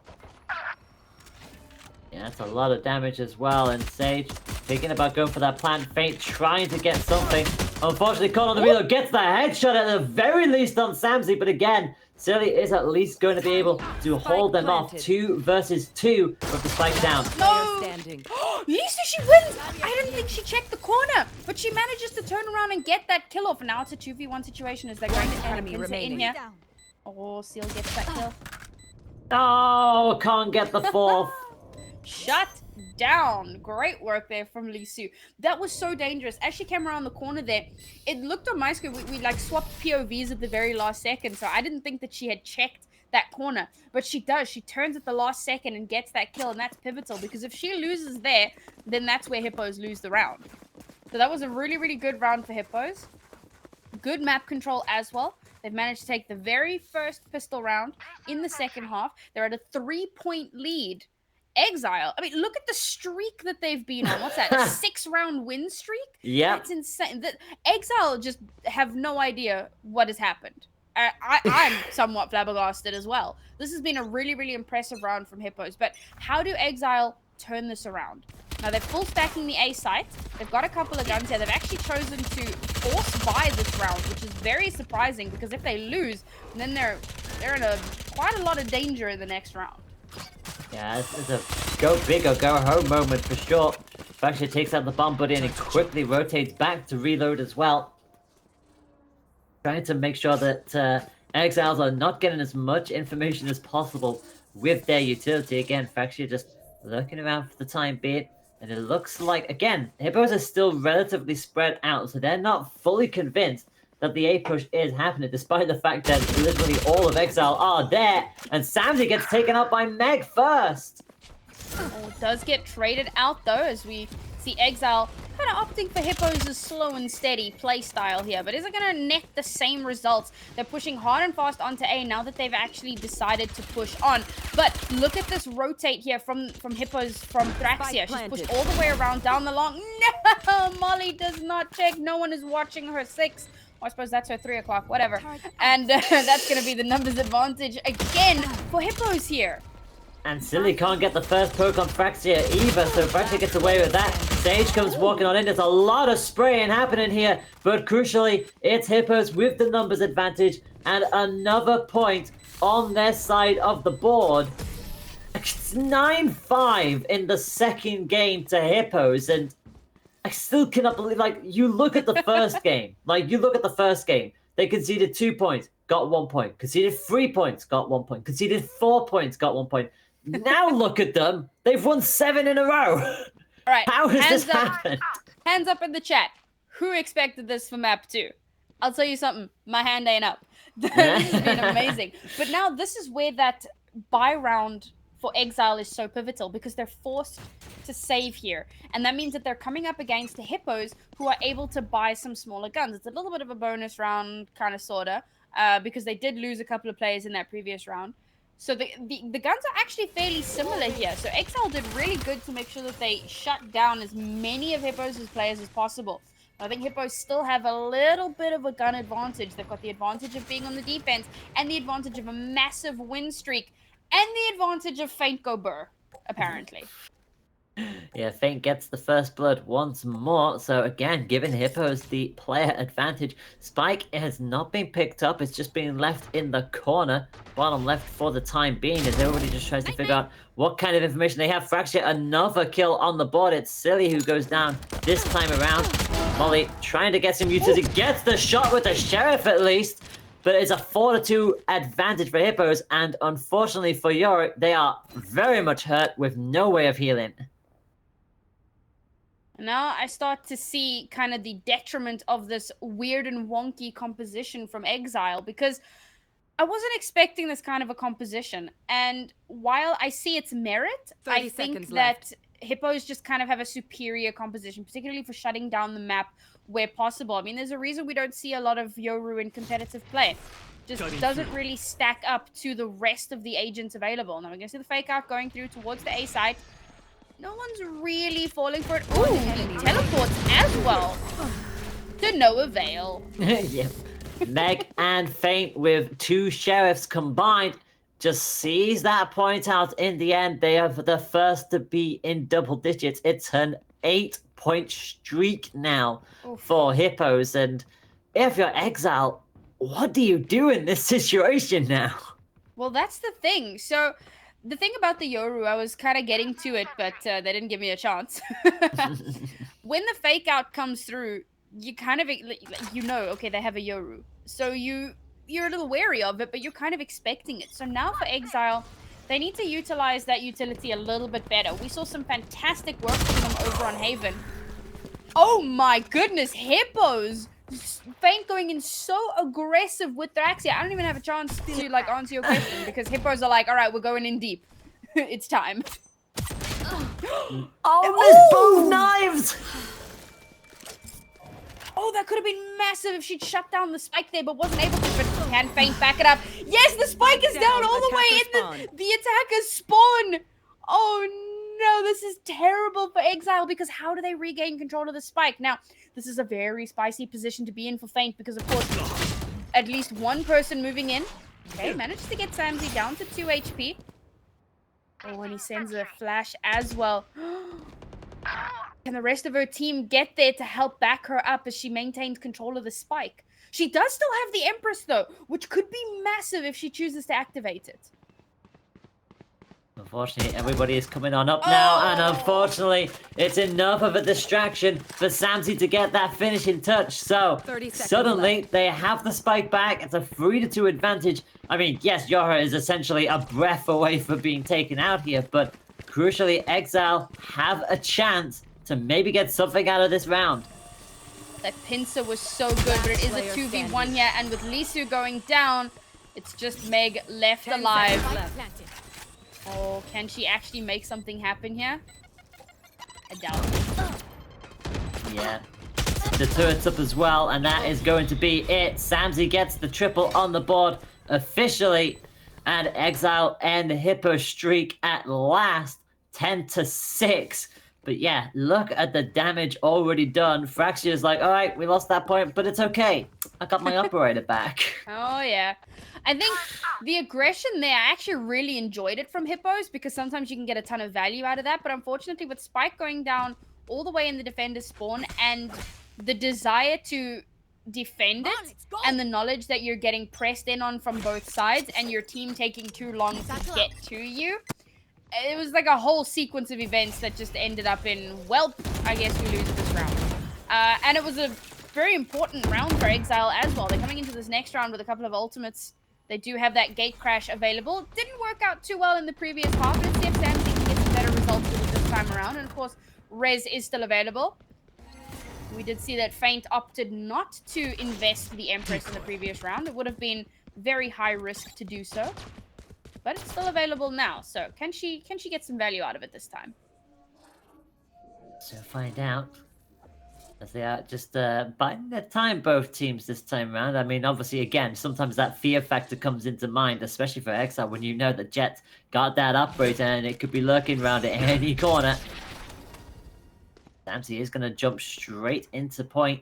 Yeah, that's a lot of damage as well, and Sage thinking about going for that plant feint, trying to get something. Unfortunately, caught on the reload, gets the headshot at the very least on Samsey, but again, Silly is at least going to be able to hold them off 2 versus 2 with the spike down. No! Standing. Lisa, she wins! I didn't think she checked the corner, but she manages to turn around and get that kill off. Now it's a 2v1 situation as they're going to kind of enemy pincer in remaining. here. Oh, Seal gets that kill. Oh, can't get the 4th. Shut down. Great work there from Lisu. That was so dangerous. As she came around the corner there, it looked on my screen, we like swapped POVs at the very last second, so I didn't think that she had checked that corner, but she does. She turns at the last second and gets that kill, and that's pivotal, because if she loses there, then that's where Hippos lose the round. So that was a really, really good round for Hippos. Good map control as well. They've managed to take the very first pistol round in the second half. They're at a 3-point lead. Exile. I mean, look at the streak that they've been on. What's that? A 6-round win streak? Yeah. That's insane. Exile just have no idea what has happened. I'm somewhat flabbergasted as well. This has been a really, really impressive round from Hippos. But how do Exile turn this around? Now, they're full stacking the A site. They've got a couple of guns here. They've actually chosen to force buy this round, which is very surprising, because if they lose, then they're in quite a lot of danger in the next round. Yeah, it's a go big or go home moment for sure. Actually takes out the bomb buddy and he quickly rotates back to reload as well. Trying to make sure that Exiles are not getting as much information as possible with their utility. Again, Fracture just looking around for the time being. And it looks like, again, Hippos are still relatively spread out, so they're not fully convinced that the A push is happening, despite the fact that literally all of Exile are there. And Samsey gets taken out by Meg first. Oh, it does get traded out, though, as we see Exile kind of opting for Hippos' slow and steady play style here. But is it going to net the same results? They're pushing hard and fast onto A now that they've actually decided to push on. But look at this rotate here from Hippos, from Thraxia. She's pushed all the way around down the long. No! Molly does not check. No one is watching her 6. I suppose that's her 3 o'clock, whatever. And that's going to be the numbers advantage again for Hippos here. And Silly can't get the first poke on Fraxia either, so Fraxia gets away with that. Sage comes walking on in. There's a lot of spraying happening here, but crucially, it's Hippos with the numbers advantage and another point on their side of the board. It's 9-5 in the second game to Hippos, and I still cannot believe, like, you look at the first game. They conceded 2 points, got 1 point. Conceded 3 points, got 1 point. Conceded 4 points, got 1 point. Now look at them. They've won 7 in a row. All right. How has this happened? Hands up in the chat. Who expected this for map 2? I'll tell you something. My hand ain't up. This has been amazing. But now this is where that buy round for Exile is so pivotal, because they're forced to save here. And that means that they're coming up against the Hippos, who are able to buy some smaller guns. It's a little bit of a bonus round, kind of, sort of, because they did lose a couple of players in that previous round. So the guns are actually fairly similar here. So Exile did really good to make sure that they shut down as many of Hippos' players as possible. I think Hippos still have a little bit of a gun advantage. They've got the advantage of being on the defense, and the advantage of a massive win streak, and the advantage of Feint Go Burr. apparently. Yeah, Feint gets the first blood once more, so again, giving Hippos the player advantage. Spike has not been picked up, it's just been left in the corner, bottom left for the time being, as everybody just tries to figure out what kind of information they have. Fracture, another kill on the board. It's Silly who goes down this time around. Molly trying to get some utility, gets the shot with the Sheriff at least, but it's a 4-2 advantage for Hippos, and unfortunately for Yorick, they are very much hurt with no way of healing. Now I start to see kind of the detriment of this weird and wonky composition from Exile, because I wasn't expecting this kind of a composition. And while I see its merit, 30 I think seconds that left. Hippos just kind of have a superior composition, particularly for shutting down the map where possible. I mean, there's a reason we don't see a lot of Yoru in competitive play. Just doesn't really stack up to the rest of the agents available. Now we're going to see the fake out going through towards the A site. No one's really falling for it. Ooh, he teleports as well. To no avail. Yep. Meg and Feint with 2 Sheriffs combined just sees that point out in the end. They are the first to be in double digits. It's an 8-point streak now for Hippos. And if you're Exile, what do you do in this situation now? Well, that's the thing. So the thing about the Yoru, I was kind of getting to it, but they didn't give me a chance. When the fake out comes through, you kind of, you know, okay, they have a Yoru. So you're a little wary of it, but you're kind of expecting it. So now for Exile, they need to utilize that utility a little bit better. We saw some fantastic work from them over on Haven. Oh my goodness, Hippos! Feint going in so aggressive with their axe. I don't even have a chance to like answer your question because Hippos are like, all right, we're going in deep. It's time. Oh, both knives! Oh, that could have been massive if she'd shut down the spike there, but wasn't able to. But can Feint back it up? Yes, the spike is down all the way in the attacker's spawn. Oh no, this is terrible for Exile because how do they regain control of the spike? Now, this is a very spicy position to be in for Feint because, of course, at least one person moving in. Okay, manages to get Samzy down to 2 HP. Oh, and he sends a flash as well. Can the rest of her team get there to help back her up as she maintains control of the spike? She does still have the Empress, though, which could be massive if she chooses to activate it. Unfortunately, everybody is coming on up now, and unfortunately, it's enough of a distraction for Samzy to get that finishing touch. So, suddenly, they have the spike back. It's a 3-2 advantage. I mean, yes, Yora is essentially a breath away from being taken out here, but crucially, Exile have a chance to maybe get something out of this round. That pincer was so good, but it is a 2v1 here, and with Lisu going down, it's just Meg left alive. Oh, can she actually make something happen here? I doubt it. Yeah. The turret's up as well, and that is going to be it. Samzy gets the triple on the board officially, and Exile end the Hippo streak at last, 10-6. But yeah, look at the damage already done. Fracture's like, all right, we lost that point, but it's okay. I got my operator back. Oh, yeah. I think the aggression there, I actually really enjoyed it from Hippos because sometimes you can get a ton of value out of that. But unfortunately, with Spike going down all the way in the defender's spawn and the desire to defend it and the knowledge that you're getting pressed in on from both sides and your team taking too long to get to you, it was like a whole sequence of events that just ended up in, well, I guess we lose this round. And it was a very important round for Exile as well. They're coming into this next round with a couple of ultimates. They do have that gate crash available. Didn't work out too well in the previous half. Let's see if Samzy can get some better results with it this time around. And of course, Res is still available. We did see that Feint opted not to invest the Empress in the previous round. It would have been very high risk to do so. But it's still available now. So can she get some value out of it this time? So find out. As they are just biding their time, both teams this time around. I mean, obviously, again, sometimes that fear factor comes into mind, especially for Exile, when you know that Jet got that operator and it could be lurking around at any corner. Samzy is going to jump straight into point.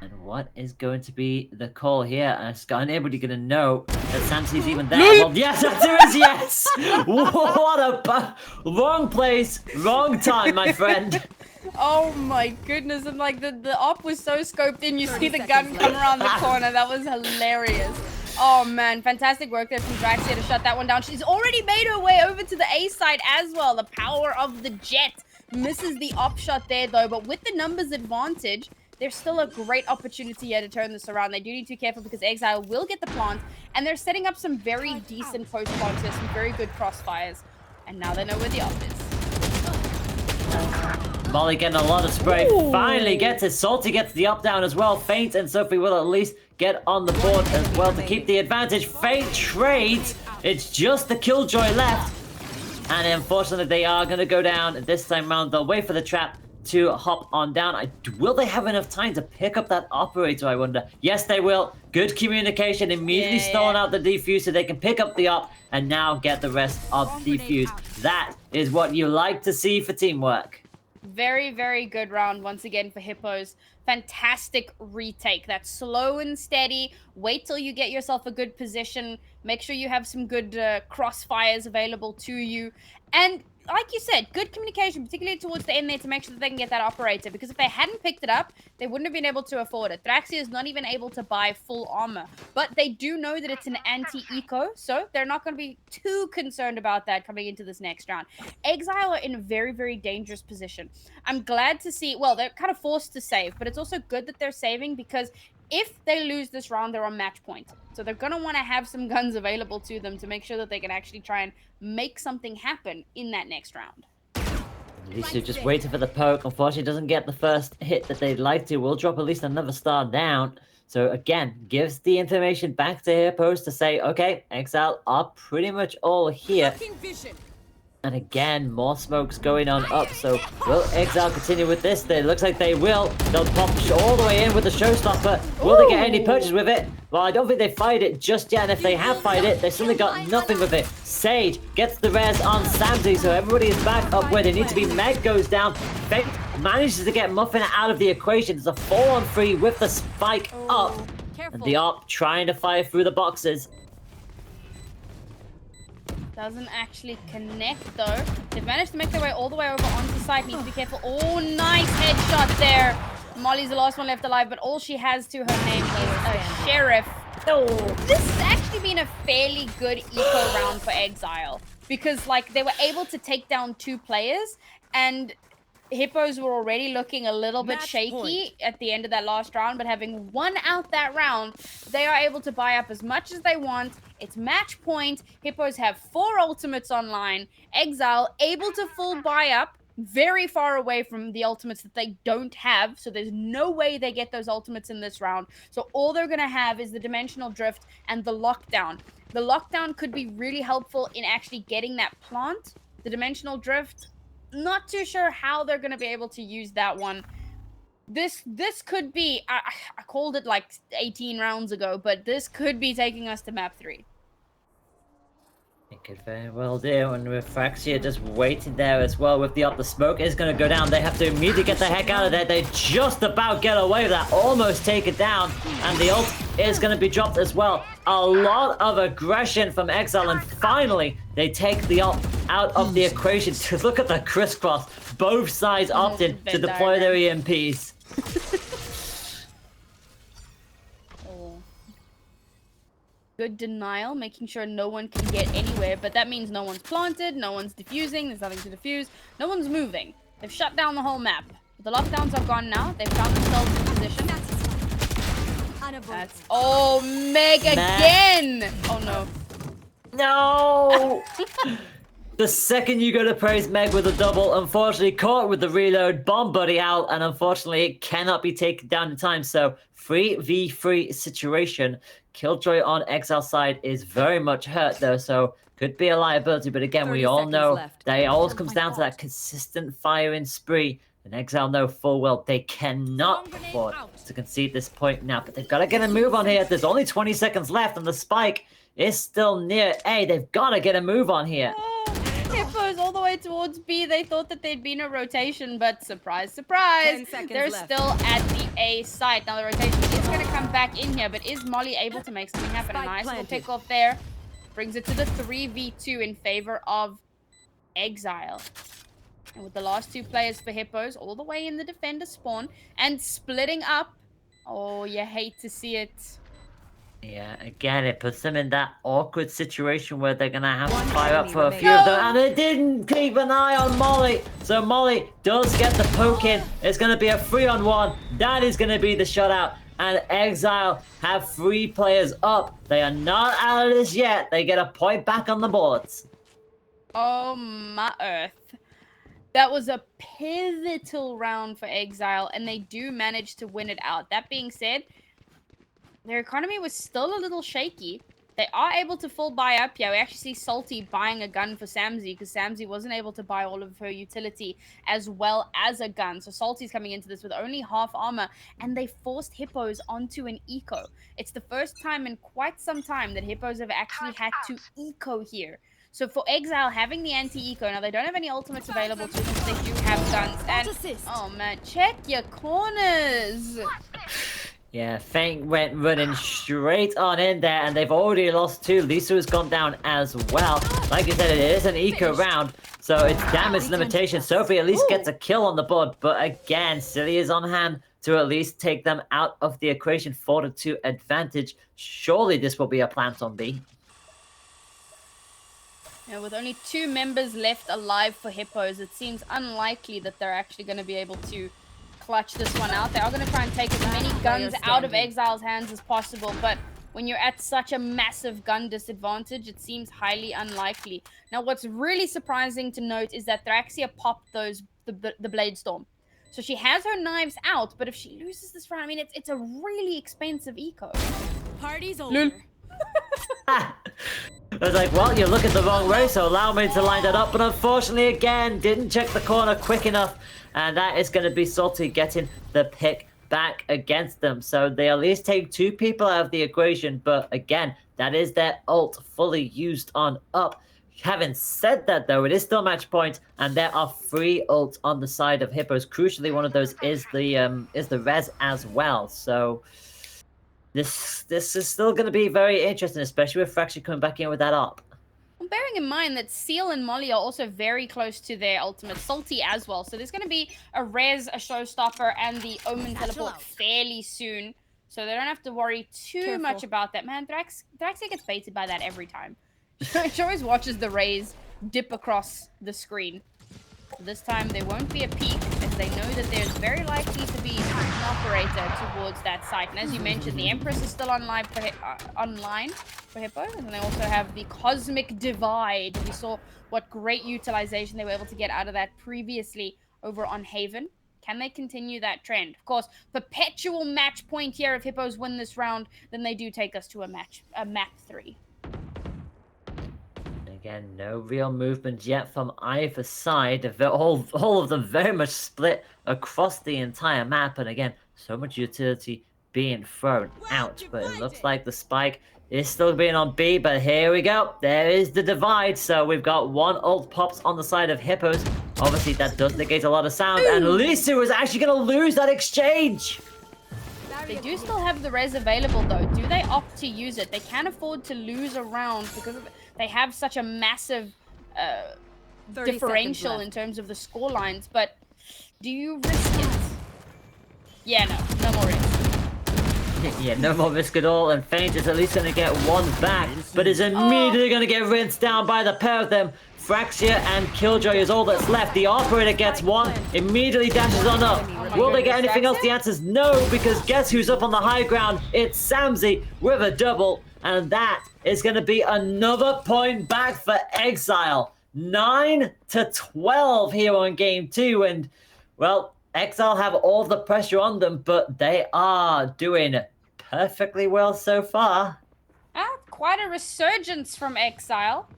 And what is going to be the call here? Anybody going to know that Samsi's even there? Well, yes, there is, yes! What a wrong place, wrong time, my friend. Oh my goodness, and like the op was so scoped in, you see the gun come around the corner. That was hilarious. Oh man, fantastic work there from Draxia to shut that one down. She's already made her way over to the A side as well. The power of the jet misses the op shot there though, but with the numbers advantage, there's still a great opportunity here to turn this around. They do need to be careful because Exile will get the plant, and they're setting up some very decent post-plants here, some very good crossfires. And now they know where the op is. Molly getting a lot of spray. Ooh. Finally gets it. Salty gets the up down as well. Feint and Sophie will at least get on the board as well to keep the advantage. Feint trades. It's just the Killjoy left. And unfortunately, they are going to go down this time round. They'll wait for the trap to hop on down. Will they have enough time to pick up that operator, I wonder? Yes, they will. Good communication. Immediately stolen out the defuse so they can pick up the op and now get the rest of the defuse. That is what you like to see for teamwork. Very, very good round once again for Hippos. Fantastic retake. That's slow and steady. Wait till you get yourself a good position. Make sure you have some good crossfires available to you. And like you said, good communication, particularly towards the end there to make sure that they can get that operator. Because if they hadn't picked it up, they wouldn't have been able to afford it. Thraxia is not even able to buy full armor. But they do know that it's an anti-eco, so they're not going to be too concerned about that coming into this next round. Exile are in a very, very dangerous position. I'm glad to see, well, they're kind of forced to save, but it's also good that they're saving because if they lose this round, they're on match point. So they're going to want to have some guns available to them to make sure that they can actually try and make something happen in that next round. At least you're just waiting for the poke. Unfortunately, doesn't get the first hit that they'd like to. We'll drop at least another star down. So again, gives the information back to Hippos to say, okay, Exile are pretty much all here. And again, more smokes going on up. So will Exile continue with this? It looks like they will. They'll pop all the way in with the showstopper. Will they get any purchase with it? Well, I don't think they fired it just yet. And if they have fired it, they certainly got nothing with it. Sage gets the res on Samsy. So everybody is back up where they need to be. Meg goes down. Feint manages to get Muffin out of the equation. It's a 4-on-3 with the spike up. And the op trying to fire through the boxes. Doesn't actually connect though. They've managed to make their way all the way over onto site. Need to be careful. Oh, nice headshot there. Molly's the last one left alive, but all she has to her name is a sheriff. Oh, this has actually been a fairly good eco round for Exile because like they were able to take down 2 players and Hippos were already looking a little bit shaky at the end of that last round, but having won out that round, they are able to buy up as much as they want. It's match point. Hippos have 4 ultimates online. Exile able to full buy up, very far away from the ultimates that they don't have, so there's no way they get those ultimates in this round. So all they're going to have is the Dimensional Drift and the Lockdown. The Lockdown could be really helpful in actually getting that plant. The Dimensional Drift, not too sure how they're going to be able to use that one. This could be, I called it like 18 rounds ago, but this could be taking us to map 3. It could very well do, and with Thraxia just waiting there as well with the up, the smoke is going to go down. They have to immediately get the heck out of there. They just about get away with that, almost take it down, and the ult is going to be dropped as well. A lot of aggression from Exile, and finally they take the ult out of the equation. To look at the crisscross, both sides opted to deploy their EMPs. Good denial, making sure no one can get anywhere, but that means no one's planted, no one's defusing, there's nothing to defuse, no one's moving. They've shut down the whole map. The lockdowns are gone now. They've found themselves in position. That's... Oh, Meg again! Oh, no. No! The second you go to praise Meg with a double, unfortunately caught with the reload, bomb buddy out, and unfortunately it cannot be taken down in time. So 3v3 situation. Killjoy on Exile side is very much hurt though, so could be a liability. But again, we all know that it always comes down to that consistent firing spree. And Exile know full well they cannot afford to concede this point now. But they've got to get a move on here. There's only 20 seconds left and the spike is still near A. They've got to get a move on here. Hippos all the way towards B. They thought that there'd been a rotation, but surprise, surprise, 10 seconds they're left. still at the A site. Now the rotation is going to come back in here, but is Molly able to make something happen? A Spike nice little planted. pick off there. Brings it to the 3v2 in favor of Exile. And with the last two players for Hippos all the way in the defender spawn and splitting up. Oh, you hate to see it. Yeah, again, it puts them in that awkward situation where they're gonna have One to fire up enemy for a remaining. few of them, No! and they didn't keep an eye on Molly. So Molly does get the poke in. It's gonna be a 3-on-1. That is gonna be the shutout. And Exile have 3 players up. They are not out of this yet. They get a point back on the boards. Oh my earth. That was a pivotal round for Exile, and they do manage to win it out. That being said, their economy was still a little shaky. They are able to full buy up here. We actually see Salty buying a gun for Samzy because Samzy wasn't able to buy all of her utility as well as a gun. So Salty's coming into this with only half armor, and they forced Hippos onto an eco. It's the first time in quite some time that Hippos have actually had to eco here. So for Exile, having the anti-eco, now they don't have any ultimates available to them, but they do have guns. And, oh man, check your corners. Yeah, Fang went running straight on in there, and they've already lost 2. Lisa has gone down as well. Like you said, it is an eco round, so it's damage limitation. Sophie at least gets a kill on the board, but again, Silly is on hand to at least take them out of the equation. 4-2 advantage. Surely this will be a plant on B. Now, with only 2 members left alive for Hippos, it seems unlikely that they're actually going to be able to clutch this one out. They are going to try and take as many guns out of Exile's hands as possible, but when you're at such a massive gun disadvantage, it seems highly unlikely. Now, what's really surprising to note is that Thraxia popped the Blade Storm. So she has her knives out, but if she loses this round, I mean, it's a really expensive eco. Party's over. I was like, well, you're looking the wrong way, so allow me to line that up. But unfortunately, again, didn't check the corner quick enough. And that is going to be Salty getting the pick back against them. So they at least take 2 people out of the equation. But again, that is their ult fully used on up. Having said that, though, it is still match point. And there are 3 ults on the side of Hippos. Crucially, one of those is the res as well. So this is still going to be very interesting, especially with Fracture coming back in with that up. Well, bearing in mind that Seal and Molly are also very close to their ultimate, Salty as well. So there's going to be a res, a showstopper, and the Omen teleport fairly soon. So they don't have to worry too much about that. Man, Thraxia gets baited by that every time. She always watches the rays dip across the screen. This time there won't be a peek, as they know that there's very likely to be an operator towards that site. And as you mentioned, the Empress is still online for Hippo, and they also have the Cosmic Divide. We saw what great utilization they were able to get out of that previously over on Haven. Can they continue that trend? Of course, perpetual match point here. If Hippos win this round, then they do take us to a map 3. Again, no real movement yet from either side. All of them very much split across the entire map. And again, so much utility being thrown out. But it looks like the spike is still being on B. But here we go. There is the divide. So we've got 1 ult pops on the side of Hippos. Obviously, that does negate a lot of sound. And Lisa was actually going to lose that exchange. They do still have the res available, though. Do they opt to use it? They can't afford to lose a round because they have such a massive differential in terms of the score lines. But do you risk it? Yeah, no more risk. Yeah, no more risk at all. And Feint is at least going to get 1 back, but is immediately going to get rinsed down by the pair of them. Fraxia and Killjoy is all that's left. The operator gets 1, immediately dashes on up. Will they get anything else? The answer is no, because guess who's up on the high ground? It's Samzy with a double, and that is going to be another point back for Exile. 9-12 here on game 2, and well, Exile have all the pressure on them, but they are doing perfectly well so far. Quite a resurgence from Exile.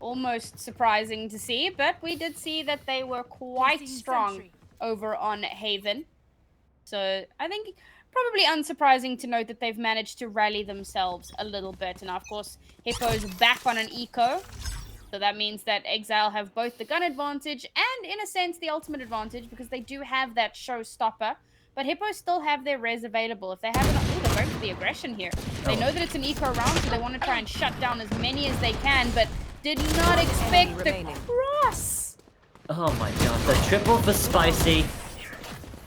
Almost surprising to see, but we did see that they were quite strong over on Haven. So I think probably unsurprising to note that they've managed to rally themselves a little bit. And of course, Hippo's back on an eco. So that means that Exile have both the gun advantage and, in a sense, the ultimate advantage because they do have that showstopper. But Hippos still have their res available. If they have enough... Ooh, they're going for the aggression here. They know that it's an eco round, so they want to try and shut down as many as they can, but did not expect the cross. Oh my god, the triple for Spicy.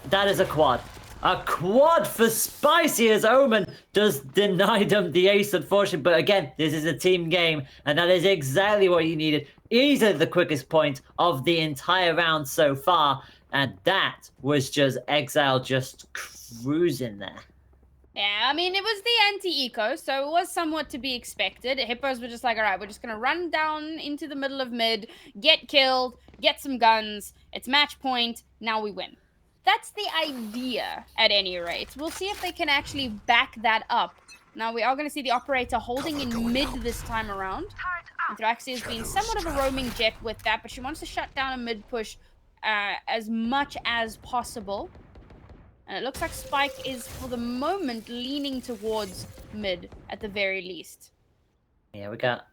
That is a quad. A quad for Spicy as Omen does deny them the ace, unfortunately. But again, this is a team game, and that is exactly what you needed. Easily the quickest point of the entire round so far, and that was just Exile just cruising there. Yeah, I mean, it was the anti-eco, so it was somewhat to be expected. Hippos were just like, all right, we're just going to run down into the middle of mid, get killed, get some guns. It's match point. Now we win. That's the idea, at any rate. We'll see if they can actually back that up. Now, we are going to see the operator holding in mid this time around. Anthraxia has been somewhat of a roaming jet with that, but she wants to shut down a mid push as much as possible. And it looks like Spike is, for the moment, leaning towards mid, at the very least. Yeah, we got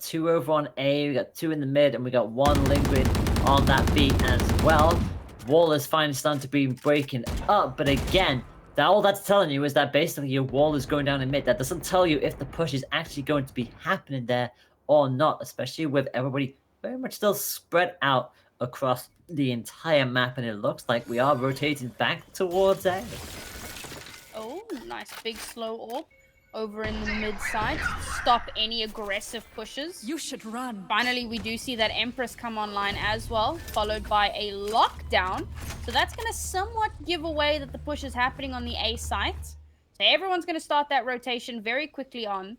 2 over on A, we got 2 in the mid, and we got 1 lingering on that B as well. Wall is finally starting to be breaking up, but again, all that's telling you is that basically your wall is going down in mid. That doesn't tell you if the push is actually going to be happening there or not, especially with everybody very much still spread out across the entire map, and it looks like we are rotating back towards A. Oh, nice big slow AWP over in the mid side. Stop any aggressive pushes. You should run. Finally, we do see that Empress come online as well, followed by a lockdown. So that's going to somewhat give away that the push is happening on the A site. So everyone's going to start that rotation very quickly on,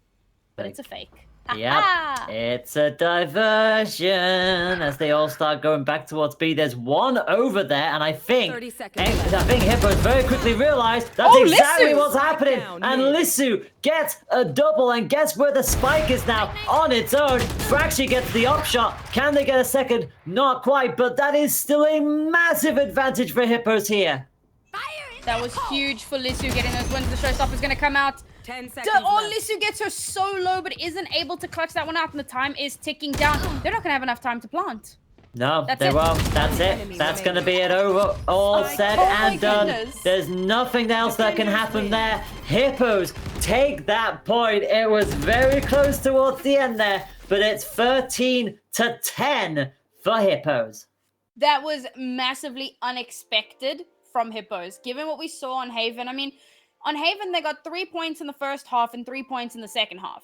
but it's a fake. Yep, it's a diversion as they all start going back towards B. There's 1 over there, and I think 30 seconds Hippos very quickly realized that's exactly Lissu! what's happening. Down, And mid. Lissu gets a double, and guess where the spike is now? On its own. Fraxi gets the up shot. Can they get a second? Not quite, but that is still a massive advantage for Hippos here. That was huge for Lissu getting those wins. The showstopper's going to come out. 10 seconds left. Lissu gets her so low, but isn't able to clutch that one out, and the time is ticking down. They're not going to have enough time to plant. No, That's they it. won't. That's it. That's going to be it over. All said Oh my and done. goodness. There's nothing else that can happen there. Hippos take that point. It was very close towards the end there, but it's 13-10 for Hippos. That was massively unexpected from Hippos, given what we saw on Haven. I mean, on Haven, they got 3 points in the first half and 3 points in the second half.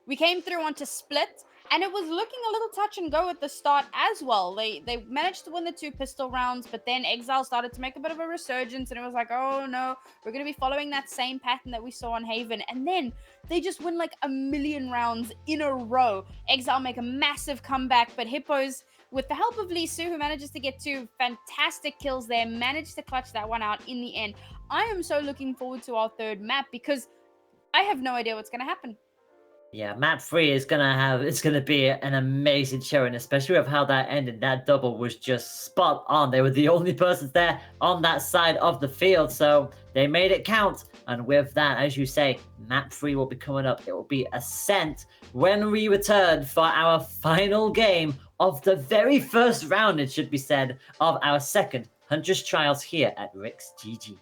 We came through onto Split, and it was looking a little touch and go at the start as well. They managed to win the 2 pistol rounds, but then Exile started to make a bit of a resurgence, and it was like, oh no, we're going to be following that same pattern that we saw on Haven. And then they just win like 1,000,000 rounds in a row. Exile make a massive comeback, but Hippos, with the help of Lissu, who manages to get 2 fantastic kills there, managed to clutch that one out in the end. I am so looking forward to our 3rd map because I have no idea what's going to happen. Yeah, map 3 is it's gonna be an amazing showing, especially with how that ended. That double was just spot on. They were the only persons there on that side of the field, so they made it count. And with that, as you say, map 3 will be coming up. It will be Ascent when we return for our final game of the very first round, it should be said, of our second Huntress Trials here at Rick's GG.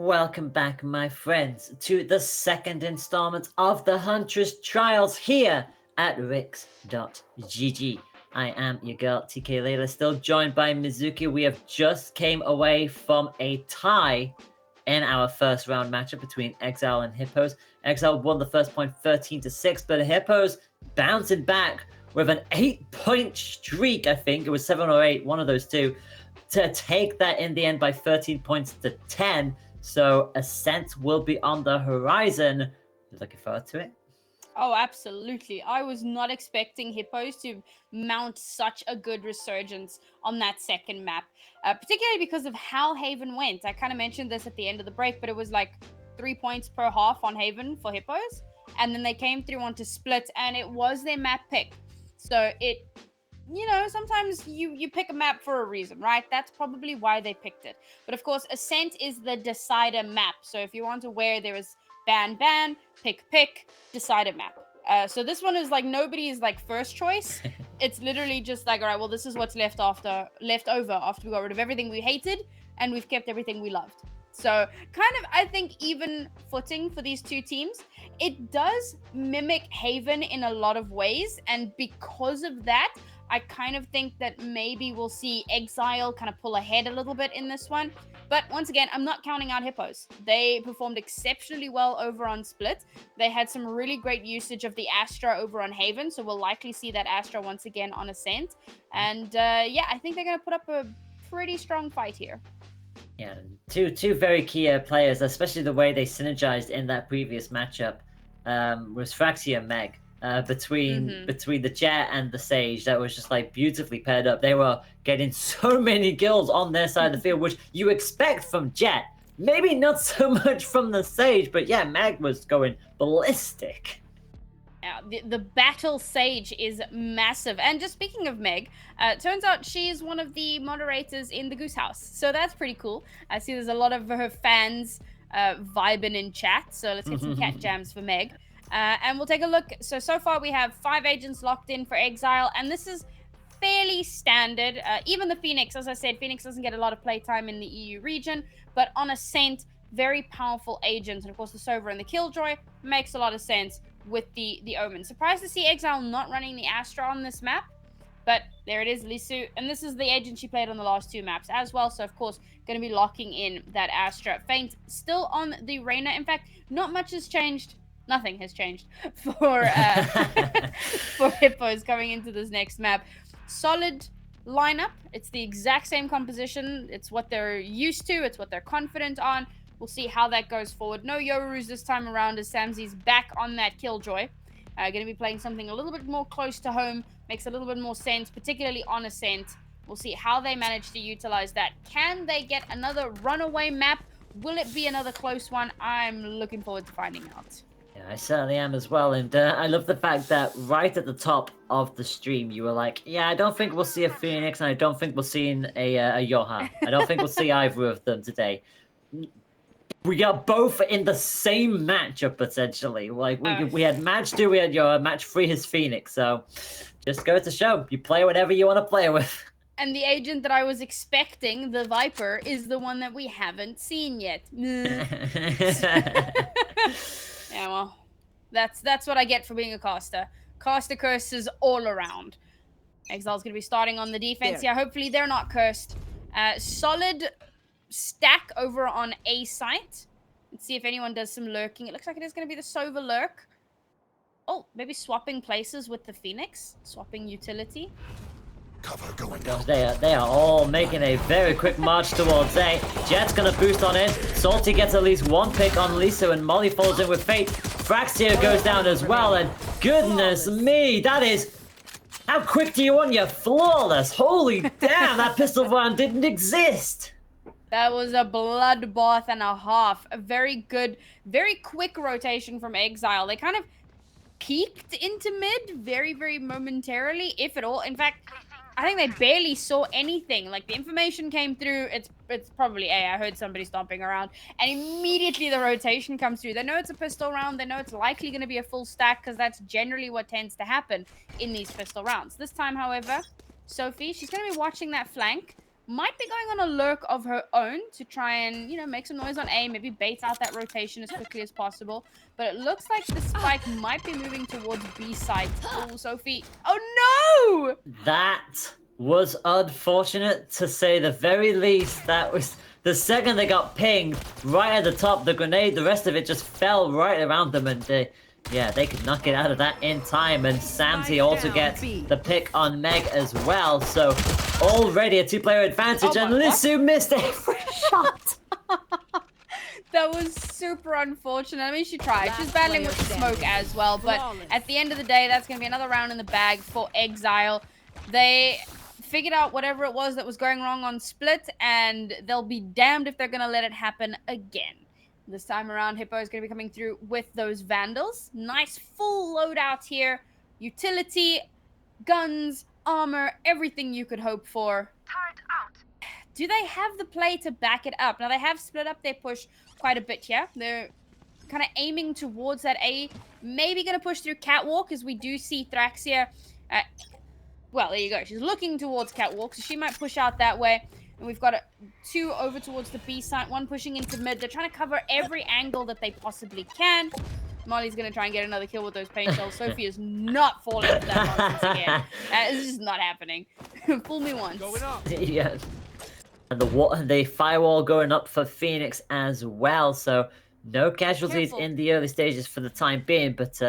Welcome back, my friends, to the second installment of the Huntress Trials here at Rix.gg. I am your girl, TK Layla, still joined by Mizuki. We have just came away from a tie in our first round matchup between Exile and Hippos. Exile won the first point 13-6, but Hippos bouncing back with an 8-point streak, I think. It was 7 or 8, one of those two, to take that in the end by 13 points to 10. So Ascent will be on the horizon. Looking forward to it. Oh, absolutely. I was not expecting Hippos to mount such a good resurgence on that second map, particularly because of how Haven went. I kind of mentioned this at the end of the break, but it was like 3 points per half on Haven for Hippos. And then they came through onto Split, and it was their map pick. So it... You know, sometimes you pick a map for a reason, right? That's probably why they picked it. But of course, Ascent is the decider map. So if you want aware, there is ban, pick, decider map. So this one is like nobody's like first choice. It's literally just like, all right, well, this is what's left over after we got rid of everything we hated and we've kept everything we loved. So kind of, I think, even footing for these two teams. It does mimic Haven in a lot of ways. And because of that, I kind of think that maybe we'll see Exile kind of pull ahead a little bit in this one. But once again, I'm not counting out Hippos. They performed exceptionally well over on Split. They had some really great usage of the Astra over on Haven, so we'll likely see that Astra once again on Ascent. And yeah, I think they're going to put up a pretty strong fight here. Yeah, two very key players, especially the way they synergized in that previous matchup, was Fraxia and Meg. Between the Jet and the Sage, that was just like beautifully paired up. They were getting so many kills on their side of the field, which you expect from Jet. Maybe not so much from the Sage, but yeah, Meg was going ballistic. Yeah, the Battle Sage is massive. And just speaking of Meg, turns out she's one of the moderators in the Goose House. So that's pretty cool. I see there's a lot of her fans vibing in chat. So let's get some cat jams for Meg. And we'll take a look. So far we have 5 agents locked in for Exile, and this is fairly standard. Even the Phoenix, as I said, Phoenix doesn't get a lot of playtime in the EU region, but on Ascent, very powerful agents. And of course, the Sova and the Killjoy makes a lot of sense with the Omen. Surprised to see Exile not running the Astra on this map, but there it is, Lisu. And this is the agent she played on the last 2 maps as well. So of course, going to be locking in that Astra. Feint still on the Reyna. In fact, not much has changed. Nothing has changed for for Hippos coming into this next map. Solid lineup. It's the exact same composition. It's what they're used to. It's what they're confident on. We'll see how that goes forward. No Yoru's this time around as Samzi's back on that Killjoy. Going to be playing something a little bit more close to home. Makes a little bit more sense, particularly on Ascent. We'll see how they manage to utilize that. Can they get another runaway map? Will it be another close one? I'm looking forward to finding out. Yeah, I certainly am as well, and I love the fact that right at the top of the stream, you were like, yeah, I don't think we'll see a Phoenix, and I don't think we'll see a Johan. I don't think we'll see either of them today. We got both in the same matchup, potentially. Like, we had match 2, we had your match 3 is Phoenix, so just go to show. You play whatever you want to play with. And the agent that I was expecting, the Viper, is the one that we haven't seen yet. Yeah, well, that's what I get for being a caster. Caster curses all around. Exile's going to be starting on the defense. Yeah, hopefully they're not cursed. Solid stack over on A site. Let's see if anyone does some lurking. It looks like it is going to be the Sova lurk. Oh, maybe swapping places with the Phoenix. Swapping utility. Cover going Gosh, out. they are all making a very quick march towards A. Jet's gonna boost on in. Salty gets at least 1 pick on Lisa, and Molly falls in with Fate. Fraxia goes down as well, and goodness me, that is... How quick do you want your flawless? Holy damn, that pistol round didn't exist! That was a bloodbath and a half. A very good, very quick rotation from Exile. They kind of peeked into mid very, very momentarily, if at all. In fact, I think they barely saw anything. Like, the information came through. It's probably A. I heard somebody stomping around. And immediately the rotation comes through. They know it's a pistol round. They know it's likely going to be a full stack because that's generally what tends to happen in these pistol rounds. This time, however, Sophie, she's going to be watching that flank. might be going on a lurk of her own to try and, you know, make some noise on A, maybe bait out that rotation as quickly as possible. But it looks like the spike might be moving towards B site. Oh, Sophie. Oh, no! That was unfortunate, to say the very least. That was the second they got pinged right at the top, the grenade, the rest of it just fell right around them, and yeah, they could not get out of that in time. And Samsy also gets the pick on Meg as well, so already a 2-player advantage, and Lissu missed every shot. That was super unfortunate. I mean, she tried. She's battling with the smoke as well, but at the end of the day, that's going to be another round in the bag for Exile. They figured out whatever it was that was going wrong on Split, and they'll be damned if they're going to let it happen again. This time around, Hippo is going to be coming through with those Vandals. Nice full loadout here. Utility, guns, armor, everything you could hope for. Turret out. Do they have the play to back it up? Now, they have split up their push quite a bit here. They're kind of aiming towards that A. Maybe going to push through Catwalk, as we do see Thraxia. Well, there you go. She's looking towards Catwalk, so she might push out that way. And we've got 2 over towards the B site, 1 pushing into mid. They're trying to cover every angle that they possibly can. Molly's going to try and get another kill with those paint shells. Sophie is not falling for that nonsense again. It's just not happening. Fool me once. Yeah. And the firewall going up for Phoenix as well, so no casualties in the early stages for the time being. But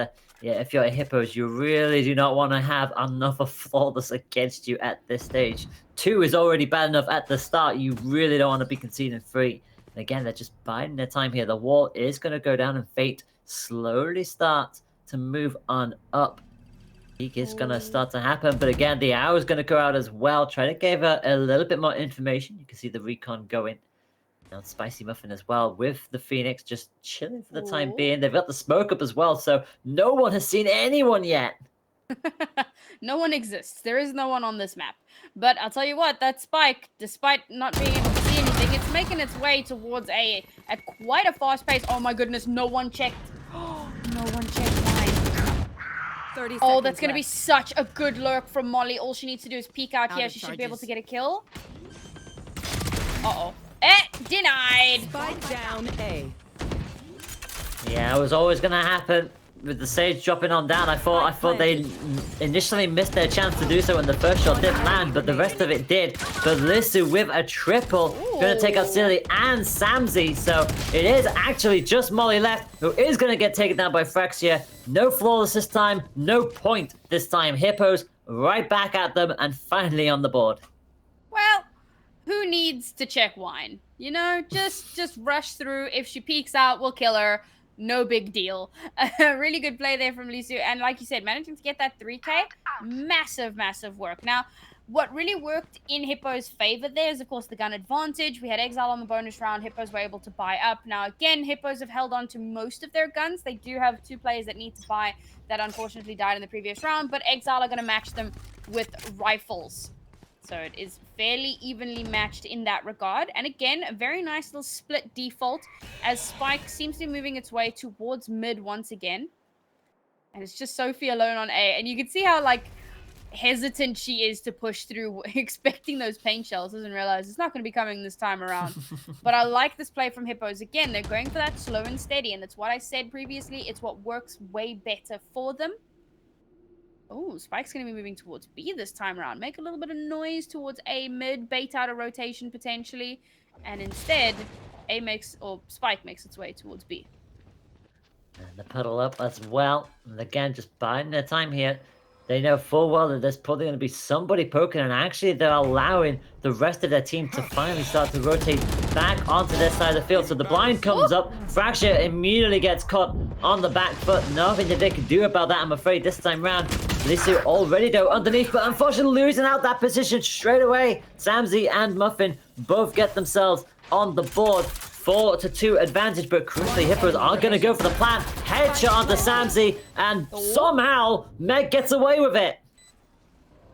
yeah, if you're a Hippos, you really do not want to have another flawless against you at this stage. 2 is already bad enough at the start. You really don't want to be conceding 3. And again, they're just biding their time here. The wall is going to go down, and Fate slowly starts to move on up. Peak is going to start to happen, but again, the hour is going to go out as well. Try to give her a little bit more information. You can see the recon going. Now Spicy Muffin as well with the Phoenix, just chilling for the time being. They've got the smoke up as well, so no one has seen anyone yet. No one exists. There is no one on this map. But I'll tell you what, that spike, despite not being able to see anything, it's making its way towards A at quite a fast pace. Oh my goodness, no one checked. No one checked mine. 30 Oh, that's going to be such a good lurk from Molly. All she needs to do is peek out here. She should be able to get a kill. Uh-oh. Denied. Spike down A. Yeah, it was always going to happen. With the Sage dropping on down, I thought they initially missed their chance to do so when the first shot didn't land, but the rest of it did. But Lissu with a triple, going to take out Silly and Samsy, so it is actually just Molly left, who is going to get taken down by Thraxia. No flawless this time, no point this time. Hippos right back at them, and finally on the board. Well, who needs to check wine? You know, just rush through. If she peeks out, we'll kill her. No big deal. Really good play there from Lissu. And like you said, managing to get that 3K, massive, massive work. Now, what really worked in Hippo's favor there is, of course, the gun advantage. We had Exile on the bonus round. Hippos were able to buy up. Now, again, Hippos have held on to most of their guns. They do have 2 players that need to buy that unfortunately died in the previous round. But Exile are going to match them with rifles. So it is fairly evenly matched in that regard. And again, a very nice little split default as Spike seems to be moving its way towards mid once again. And it's just Sophie alone on A. And you can see how, like, hesitant she is to push through, expecting those paint shells. Doesn't realize it's not going to be coming this time around. But I like this play from Hippos. Again, they're going for that slow and steady. And that's what I said previously. It's what works way better for them. Oh, Spike's going to be moving towards B this time around. Make a little bit of noise towards A mid, bait out a rotation potentially. And instead, Spike makes its way towards B. And the puddle up as well. And again, just biding their time here. They know full well that there's probably going to be somebody poking, and actually they're allowing the rest of their team to finally start to rotate back onto their side of the field. So the blind comes up, Fracture immediately gets caught on the back foot. Nothing that they can do about that, I'm afraid, this time round. Lissu already though underneath, but unfortunately losing out that position straight away. Samsy and Muffin both get themselves on the board. 4-2 advantage, but crucially Hippos are going to go for the plant. Headshot onto Samsy, and somehow Meg gets away with it.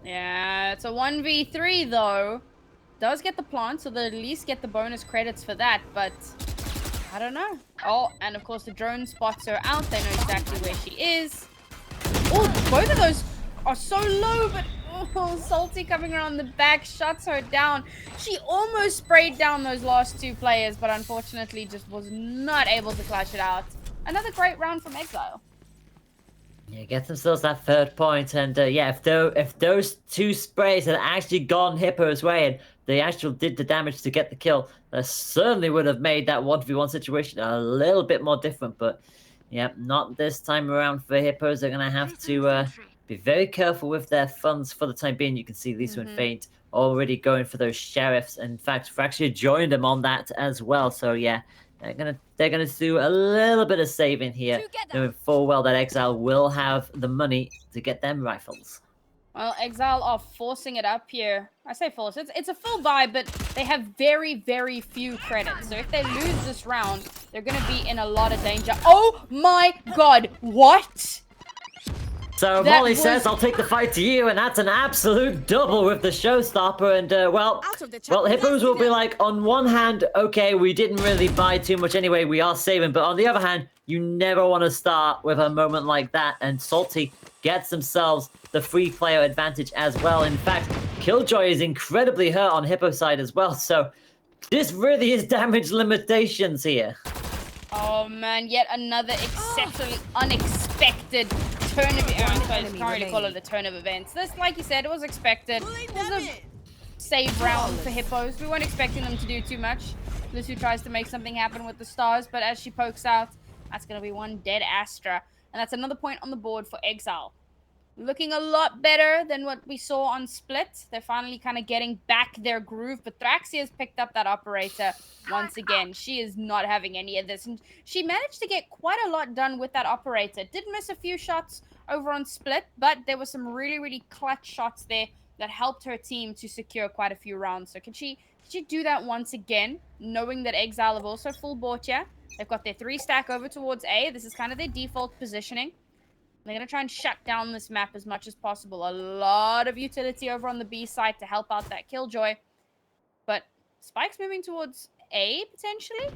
Yeah, it's a 1v3 though. Does get the plant, so they'll at least get the bonus credits for that, but I don't know. Oh, and of course the drone spots her out. They know exactly where she is. Oh, both of those are so low, but Oh, Salty coming around the back, shuts her down. She almost sprayed down those last two players, but unfortunately just was not able to clutch it out. Another great round from Exile. Yeah, get themselves that third point, and yeah, if those two sprays had actually gone Hippo's way and they actually did the damage to get the kill, that certainly would have made that 1v1 situation a little bit more different. But yeah, not this time around for Hippos. They're gonna have to be very careful with their funds for the time being. You can see Lisa and Feint already going for those sheriffs. In fact, Fracture joined them on that as well. So yeah. They're gonna do a little bit of saving here, knowing full well that Exile will have the money to get them rifles. Well, Exile are forcing it up here. I say force. It's a full buy, but they have very, very few credits. So if they lose this round, they're gonna be in a lot of danger. Oh my god, what? So Molly says, "I'll take the fight to you," and that's an absolute double with the showstopper. And well, Hippos will be like, on one hand, okay, we didn't really buy too much anyway, we are saving. But on the other hand, you never want to start with a moment like that. And Salty gets themselves the free player advantage as well. In fact, Killjoy is incredibly hurt on Hippo side as well. So this really is damage limitations here. Oh man, yet another exceptionally unexpected turn of events. I can't really call it a turn of events. This, like you said, it was expected. It was a save round for Hippos. We weren't expecting them to do too much. Lucy tries to make something happen with the stars, but as she pokes out, that's going to be one dead Astra. And that's another point on the board for Exile. Looking a lot better than what we saw on Split. They're finally kind of getting back their groove, but Thraxia has picked up that operator once again. She is not having any of this, and she managed to get quite a lot done with that operator. Did miss a few shots over on Split, but there were some really, really clutch shots there that helped her team to secure quite a few rounds. So can she do that once again, knowing that Exile have also full bought here? They've got their 3-stack over towards A. This is kind of their default positioning. They're going to try and shut down this map as much as possible. A lot of utility over on the B side to help out that Killjoy. But Spike's moving towards A, potentially?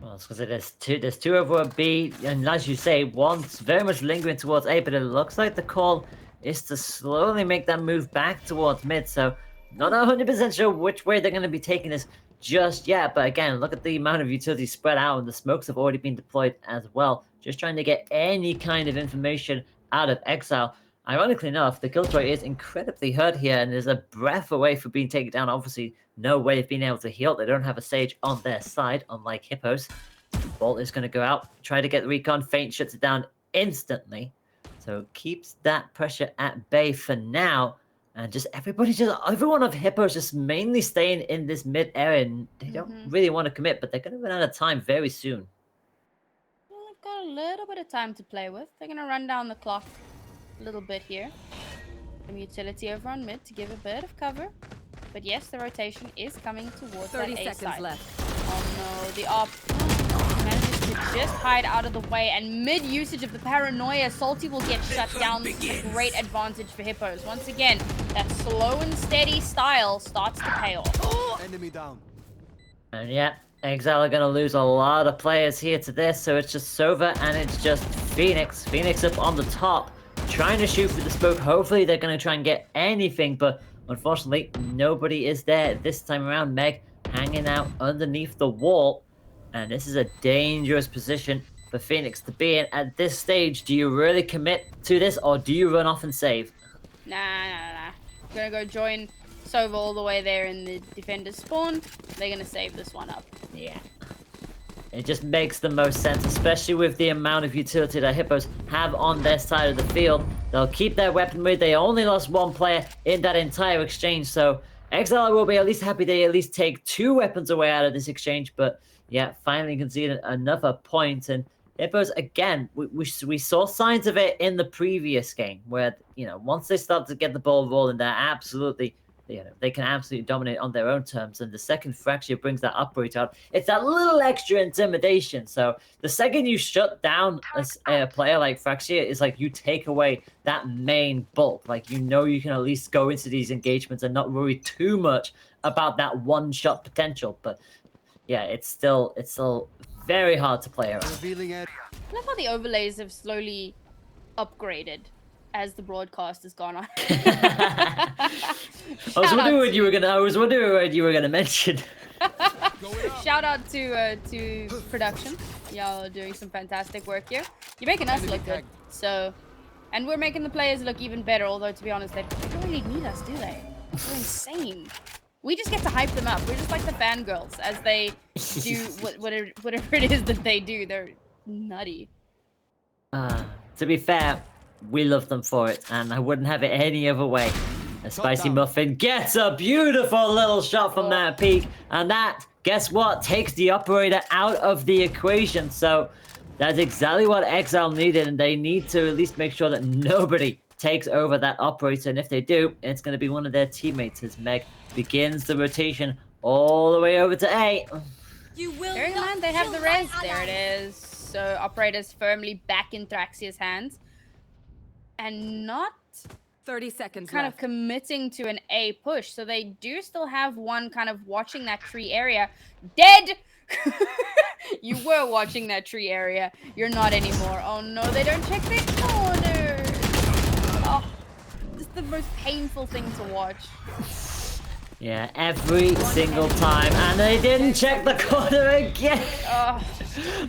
Well, it's because there's two over at B, and as you say, one's very much lingering towards A, but it looks like the call is to slowly make that move back towards mid, so not 100% sure which way they're going to be taking this just yet. But again, look at the amount of utility spread out, and the smokes have already been deployed as well. Just trying to get any kind of information out of Exile. Ironically enough, the Killjoy is incredibly hurt here and is a breath away from being taken down. Obviously, no way of being able to heal. They don't have a Sage on their side, unlike Hippos. Bolt is going to go out, try to get the recon. Feint shuts it down instantly. So keeps that pressure at bay for now. And everyone of Hippos just mainly staying in this mid area. And they don't really want to commit, but they're going to run out of time very soon. Well, they've got a little bit of time to play with. They're going to run down the clock a little bit here. Some utility over on mid to give a bit of cover. But yes, the rotation is coming towards 30 that A seconds side. left. Oh no, the op manages to just hide out of the way, and mid-usage of the paranoia, Salty will get shut down. This is a great advantage for Hippos. Once again, that slow and steady style starts to pay off. Enemy down. And yeah, Exile are going to lose a lot of players here to this, so it's just Sova and it's just Phoenix. Phoenix up on the top, trying to shoot for the smoke. Hopefully they're going to try and get anything, but unfortunately, nobody is there this time around. Meg hanging out underneath the wall. And this is a dangerous position for Phoenix to be in. At this stage, do you really commit to this, or do you run off and save? Nah. Gonna go join Sova all the way there in the defender's spawn. They're gonna save this one up. Yeah. It just makes the most sense, especially with the amount of utility that Hippos have on their side of the field. They'll keep their weaponry. They only lost one player in that entire exchange, so Exile will be at least happy they at least take 2 weapons away out of this exchange, but yeah, finally conceded another point. And Hippos, again, we saw signs of it in the previous game, where, you know, once they start to get the ball rolling, they're absolutely, you know, they can absolutely dominate on their own terms. And the second Fracture brings that upright out, it's that little extra intimidation. So the second you shut down a player like Fracture, it's like you take away that main bulk. Like, you know, you can at least go into these engagements and not worry too much about that one-shot potential. But yeah, it's still very hard to play around. Revealing area. I love how the overlays have slowly upgraded. as the broadcast has gone on. I was wondering what you were gonna mention. Shout out to production. Y'all are doing some fantastic work here. You're making us look good. So, and we're making the players look even better. Although to be honest, they don't really need us, do they? They're insane. We just get to hype them up. We're just like the fangirls as they do whatever it is that they do. They're nutty. To be fair, we love them for it, and I wouldn't have it any other way. A spicy muffin gets a beautiful little shot from that peak, and that, guess what, takes the operator out of the equation. So that's exactly what Exile needed, and they need to at least make sure that nobody takes over that operator, and if they do, it's going to be one of their teammates as Meg begins the rotation all the way over to A. Bearing in mind they have the res. There it is. So operator's firmly back in Thraxia's hands, and not 30 seconds kind left. of committing to an A push. So they do still have one kind of watching that tree area. Dead! You were watching that tree area. You're not anymore. Oh no, they don't check their corners. Oh, this is the most painful thing to watch. Yeah, every single time, and they didn't check the corner again.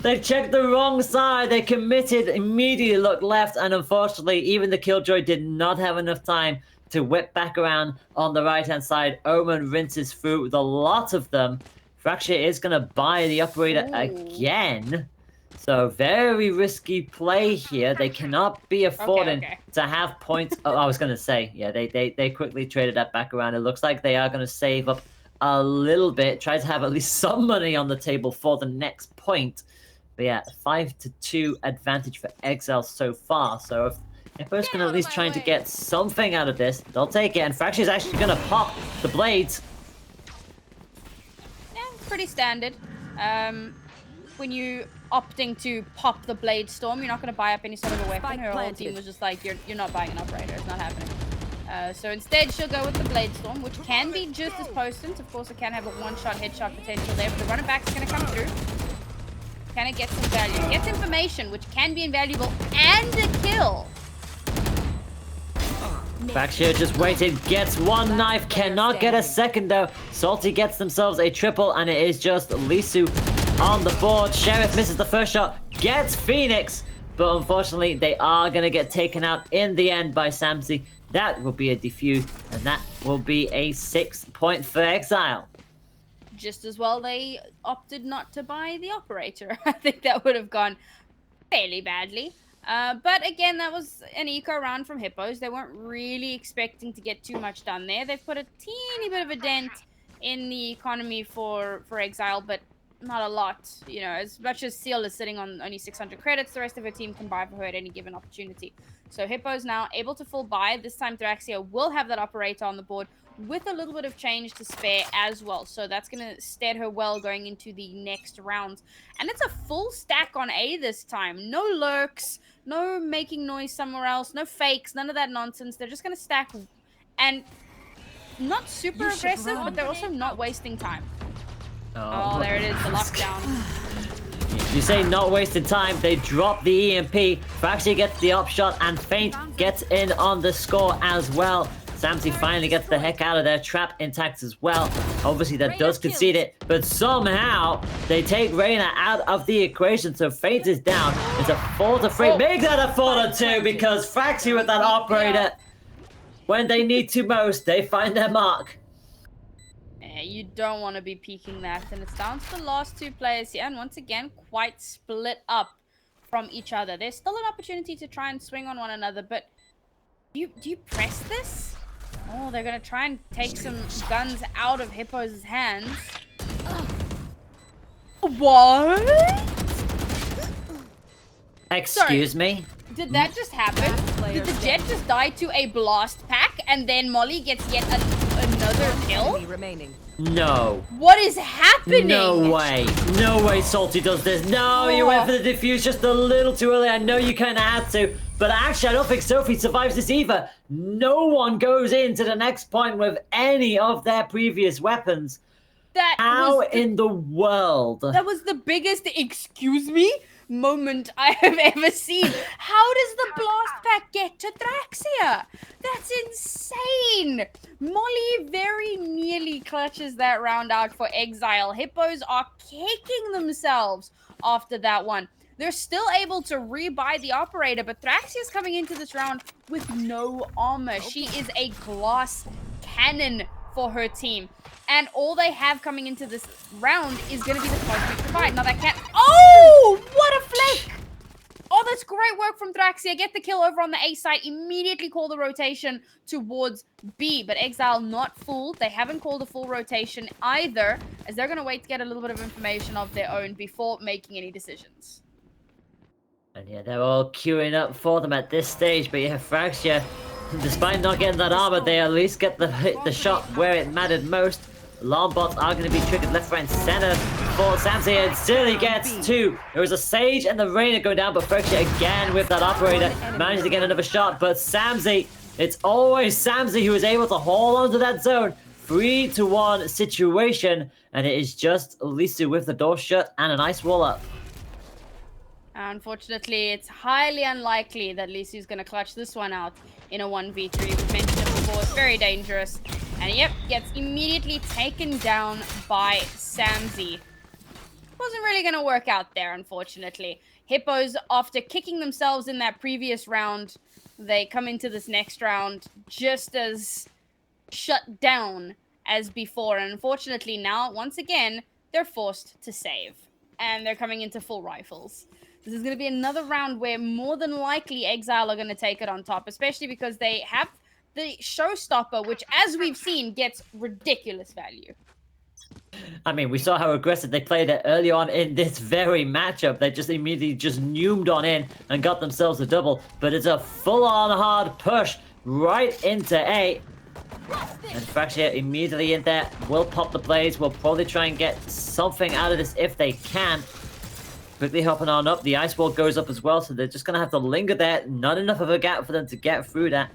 They checked the wrong side. They committed, immediately looked left, and unfortunately, even the Killjoy did not have enough time to whip back around on the right-hand side. Omen rinses through with a lot of them. Fracture is going to buy the operator again. So very risky play here. They cannot be affording to have points. Oh, I was going to say, yeah, they quickly traded that back around. It looks like they are going to save up a little bit, try to have at least some money on the table for the next point. But yeah, 5-2 advantage for Exile so far. So if Hippo's going to at least trying to get something out of this, they'll take it. And Fracture is actually going to pop the blades. Yeah, pretty standard. When you opting to pop the Blade Storm, you're not going to buy up any sort of a weapon. Her whole team was just like, you're not buying an operator. It's not happening. So instead, she'll go with the Blade Storm, which can be just as potent. Of course, it can have a one-shot headshot potential there, but the running back's going to come through. Can it get some value? Gets information, which can be invaluable, and a kill. Fracture just waited, gets one knife, cannot get a second though. Salty gets themselves a triple, and it is just Lisu on the board. Sheriff misses the first shot, gets Phoenix, but unfortunately they are going to get taken out in the end by Samsi. That will be a defuse, and that will be a 6 point for Exile. Just as well they opted not to buy the operator. I think that would have gone fairly badly. But again, that was an eco round from Hippos. They weren't really expecting to get too much done there. They've put a teeny bit of a dent in the economy for Exile, but not a lot. You know, as much as Seal is sitting on only 600 credits, the rest of her team can buy for her at any given opportunity. So Hippos now able to full buy. This time Thraxia will have that operator on the board with a little bit of change to spare as well. So that's going to stead her well going into the next round. And it's a full stack on A this time. No lurks, no making noise somewhere else, no fakes, none of that nonsense. They're just going to stack and not super aggressive, but they're also not wasting time. Oh, there it is, the lockdown. You say not wasting time, they drop the EMP. Fracture gets the up shot, and Feint gets in on the score as well. Samsi finally gets the heck out of their trap intact as well. Obviously, that does concede it, but somehow they take Reyna out of the equation, so Feint is down. It's a 4-3. Make that a 4-2 because Fracture with that operator, when they need to most, they find their mark. You don't want to be peeking that, and it's down to the last two players here, and once again quite split up from each other. There's still an opportunity to try and swing on one another, but do you press this? Oh, they're gonna try and take some guns out of Hippo's hands. What? Excuse me? Did that just happen? Did the Jet just die to a blast pack, and then Molly gets yet another kill? Remaining. No. What is happening? No way. No way Salty does this. No, you went for the defuse just a little too early. I know you kind of had to. But actually, I don't think Sophie survives this either. No one goes into the next point with any of their previous weapons. How in the world? That was the biggest, excuse me? moment I have ever seen. How does the blast pack get to Thraxia? That's insane. Molly very nearly clutches that round out for Exile. Hippos are kicking themselves after that one. They're still able to rebuy the operator, but Thraxia's coming into this round with no armor. She is a glass cannon for her team. And all they have coming into this round is going to be the Cosmic Divide. Now that can't... Oh! What a flick! Oh, that's great work from Thraxia. Get the kill over on the A side. Immediately call the rotation towards B. But Exile not fooled. They haven't called a full rotation either, as they're going to wait to get a little bit of information of their own before making any decisions. And yeah, they're all queuing up for them at this stage. But yeah, Thraxia, despite not getting that armor, they at least get the shot where it mattered most. Alarm bots are going to be triggered left, right, and center for Samsey, and still he gets two. There was a Sage and the Rainer going down, but Thraxia again with that operator managed to get another shot. But Samsey, it's always Samsey who is able to hold onto that zone. 3-1 situation, and it is just Lisu with the door shut and an ice wall up. Unfortunately, it's highly unlikely that Lisu's going to clutch this one out in a 1v3. We've mentioned it before, it's very dangerous. And yep, gets immediately taken down by Samsey. Wasn't really going to work out there, unfortunately. Hippos, after kicking themselves in that previous round, they come into this next round just as shut down as before. And unfortunately now, once again, they're forced to save. And they're coming into full rifles. This is going to be another round where more than likely Exile are going to take it on top, especially because they have the showstopper, which, as we've seen, gets ridiculous value. I mean, we saw how aggressive they played it early on in this very matchup. They just immediately numed on in and got themselves a double. But it's a full-on hard push right into A. And Thraxia immediately in there will pop the blaze. Will probably try and get something out of this if they can. Quickly hopping on up. The ice wall goes up as well, so they're just going to have to linger there. Not enough of a gap for them to get through that.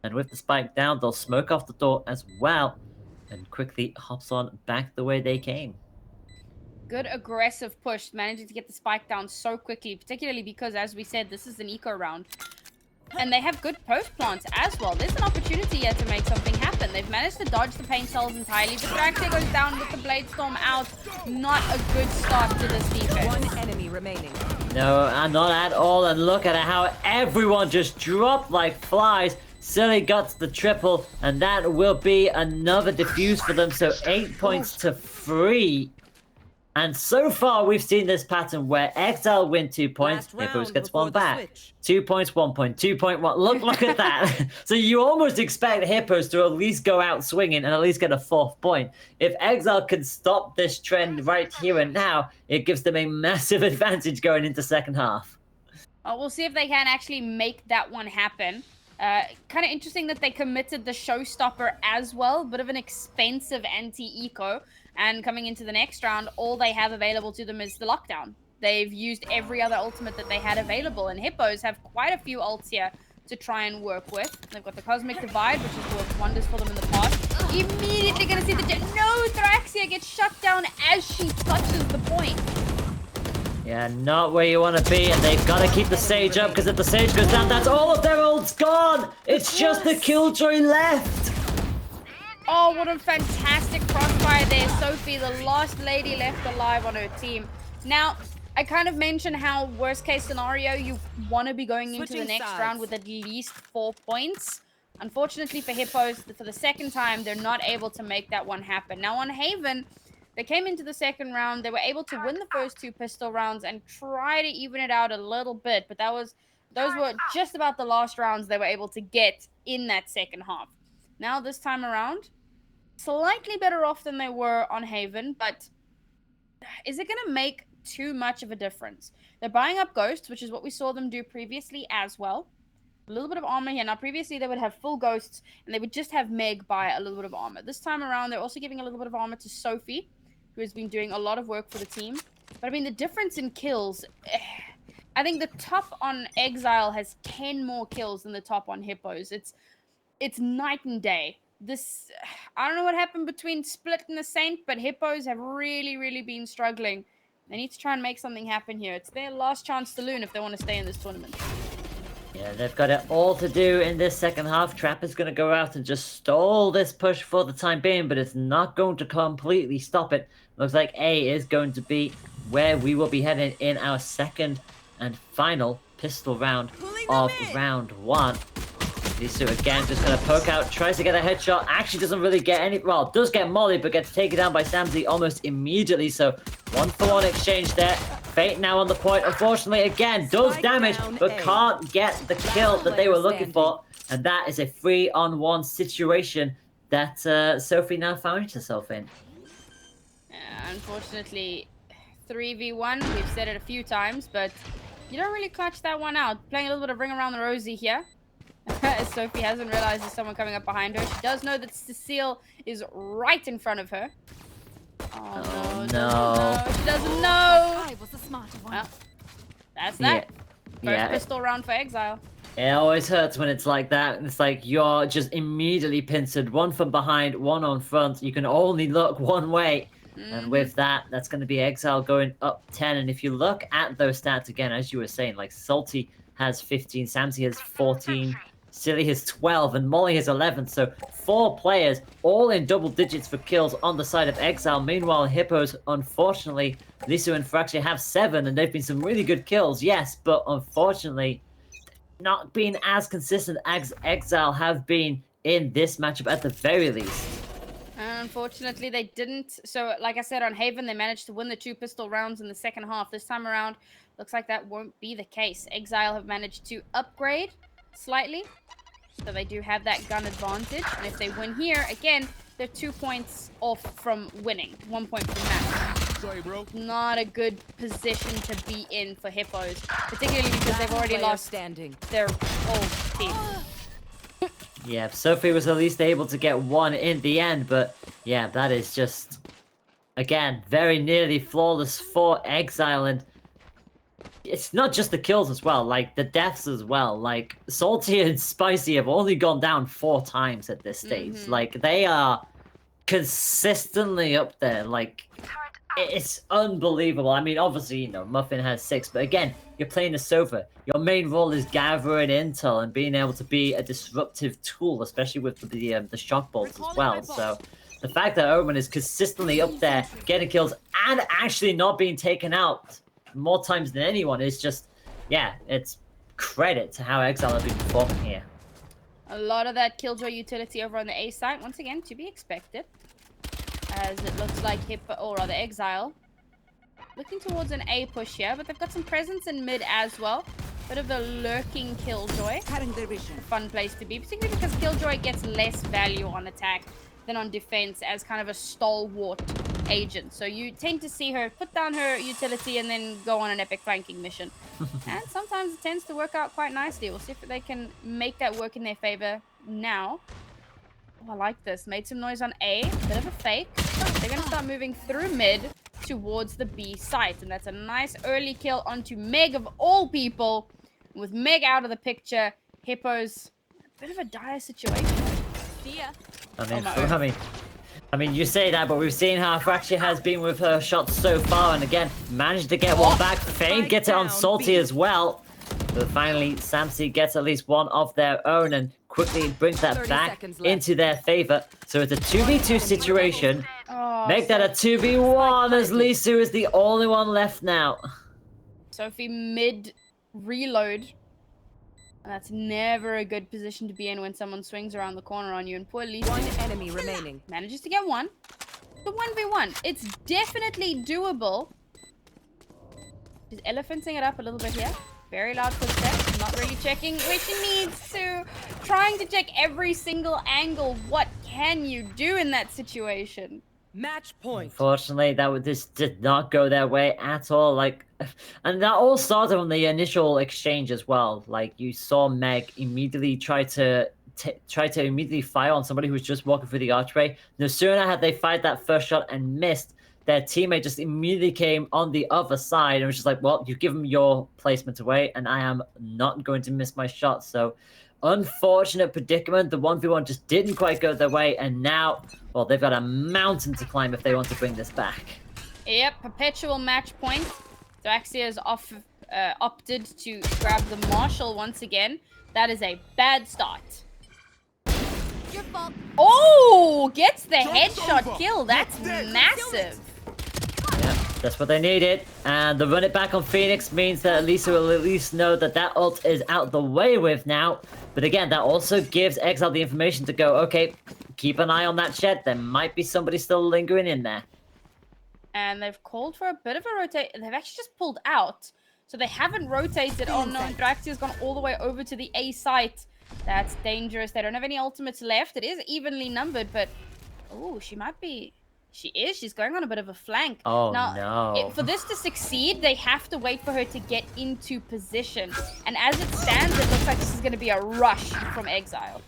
And with the spike down, they'll smoke off the door as well. And quickly hops on back the way they came. Good aggressive push, managing to get the spike down so quickly, particularly because, as we said, this is an eco round. And they have good post plants as well. There's an opportunity here to make something happen. They've managed to dodge the paint cells entirely, but Thraxia goes down with the Blade Storm out. Not a good start to this defense. One enemy remaining. No, not at all. And look at how everyone just dropped like flies. Silly got the triple, and that will be another defuse for them. So 8 points to 3. And so far, we've seen this pattern where Exile win 2 points, Hippos gets one back. 2 points, 1 point, 2 point, 1. Look at that. So you almost expect Hippos to at least go out swinging and at least get a 4th point. If Exile can stop this trend right here and now, it gives them a massive advantage going into second half. We'll see if they can actually make that one happen. Kind of interesting that they committed the showstopper as well. Bit of an expensive anti-eco. And coming into the next round, all they have available to them is the lockdown. They've used every other ultimate that they had available. And Hippos have quite a few ults here to try and work with. They've got the Cosmic Divide, which has worked wonders for them in the past. Immediately going to see the... No! Thraxia gets shut down as she touches the point. Yeah, not where you want to be, and they've got to keep the Sage up, because if the Sage goes down, that's all of their ults gone! It's just the Killjoy left! Oh, what a fantastic crossfire there, Sophie, the last lady left alive on her team. Now, I kind of mentioned how worst case scenario, you want to be going into the next round with at least 4 points. Unfortunately for Hippos, for the second time, they're not able to make that one happen. Now on Haven, they came into the second round. They were able to win the first 2 pistol rounds and try to even it out a little bit. But those were just about the last rounds they were able to get in that second half. Now this time around, slightly better off than they were on Haven. But is it going to make too much of a difference? They're buying up Ghosts, which is what we saw them do previously as well. A little bit of armor here. Now, previously, they would have full Ghosts, and they would just have Meg buy a little bit of armor. This time around, they're also giving a little bit of armor to Sophie, who has been doing a lot of work for the team. But, I mean, the difference in kills... I think the top on Exile has 10 more kills than the top on Hippos. It's night and day. This... I don't know what happened between Split and the Saint, but Hippos have really, really been struggling. They need to try and make something happen here. It's their last chance to loon if they want to stay in this tournament. Yeah, they've got it all to do in this second half. Trap is going to go out and just stall this push for the time being, but it's not going to completely stop it. Looks like A is going to be where we will be heading in our second and final pistol round of round 1. Lisu again just going to poke out, tries to get a headshot, actually doesn't really get any, well, does get molly, but gets taken down by Samsey almost immediately, so 1-for-1 exchange there. Fate now on the point, unfortunately, again, does damage, but can't get the kill that they were looking for, and that is a 3-on-1 situation that Sophie now found herself in. Unfortunately, 3v1, we've said it a few times, but you don't really clutch that one out. Playing a little bit of ring around the rosy here. Sophie hasn't realized there's someone coming up behind her. She does know that Cecile is right in front of her. Oh, no. She doesn't know. I was the smarter one. Well, that's that. Yeah. First pistol round for Exile. It always hurts when it's like that. It's like you're just immediately pincered. One from behind, one on front. You can only look one way. And with that, that's going to be Exile going up 10. And if you look at those stats again, as you were saying, like Salty has 15, Samsey has 14, Silly has 12, and Molly has 11. So 4 players, all in double digits for kills on the side of Exile. Meanwhile, Hippos, unfortunately, Lisu and Fraxia have 7, and they've been some really good kills, yes, but unfortunately, not being as consistent as Exile have been in this matchup at the very least. Unfortunately, they didn't. So, like I said, on Haven, they managed to win the 2 pistol rounds in the second half. This time around, looks like that won't be the case. Exile have managed to upgrade slightly, so they do have that gun advantage. And if they win here, again, they're 2 points off from winning. 1 point from match. Sorry, bro. Not a good position to be in for Hippos, particularly because they've already lost their whole team. Yeah, Sophie was at least able to get 1 in the end, but yeah, that is just, again, very nearly flawless for Exile, and it's not just the kills as well, like the deaths as well. Like Salty and Spicy have only gone down 4 times at this stage. Like they are consistently up there. Like it's unbelievable. I mean, obviously, you know, Muffin has 6, but again, you're playing a Sova. Your main role is gathering intel and being able to be a disruptive tool, especially with the shock bolts as well. So the fact that Omen is consistently up there, getting kills and actually not being taken out more times than anyone is just, yeah, it's credit to how Exile have been performing here. A lot of that Killjoy utility over on the A side, once again, to be expected. As it looks like Exile looking towards an A push here, but they've got some presence in mid as well. Bit of a lurking Killjoy. A fun place to be, particularly because Killjoy gets less value on attack than on defense as kind of a stalwart agent. So you tend to see her put down her utility and then go on an epic flanking mission. And sometimes it tends to work out quite nicely. We'll see if they can make that work in their favor now. Oh, I like this. Made some noise on A. Bit of a fake. They're going to start moving through mid towards the B site. And that's a nice early kill onto Meg of all people. With Meg out of the picture, Hippos, a bit of a dire situation. See ya. I mean, you say that, but we've seen how Fraxia has been with her shots so far. And again, managed to get one back. Fame gets it on Salty as well. But finally, Samsey gets at least one of their own and quickly brings that back into their favor. So it's a 2v2 situation. Make that a 2v1 as Lisu is the only one left now. Sophie mid reload. That's never a good position to be in when someone swings around the corner on you. And poor Lisu 1 enemy remaining. manages to get 1. The 1v1. It's definitely doable. She's elephanting it up a little bit here. Very loud footsteps. Not really checking where she needs to. Trying to check every single angle. What can you do in that situation? Match point. Unfortunately, this did not go their way at all. Like, and that all started from the initial exchange as well. Like, you saw Meg immediately try to immediately fire on somebody who was just walking through the archway. No sooner had they fired that first shot and missed, their teammate just immediately came on the other side and was just like, well, you've given your placement away, and I am not going to miss my shot. So, unfortunate predicament. The 1v1 just didn't quite go their way, and now, well, they've got a mountain to climb if they want to bring this back. Yep, perpetual match point. So Axia has opted to grab the Marshall once again. That is a bad start. Your fault. Oh, gets the Joke's headshot over. kill. That's You're dead. massive. Yeah, that's what they needed. And the run it back on Phoenix means that at least we'll at least know that that ult is out the way with now. But again, that also gives Exile the information to go, okay, keep an eye on that shed. There might be somebody still lingering in there. And they've called for a bit of a rotate. They've actually just pulled out. So they haven't rotated. Oh no, and Draxia's gone all the way over to the A site. That's dangerous. They don't have any ultimates left. It is evenly numbered, but... Oh, she might be... She is. She's going on a bit of a flank. Oh, now, no. for this to succeed, they have to wait for her to get into position. And as it stands, it looks like this is going to be a rush from Exile.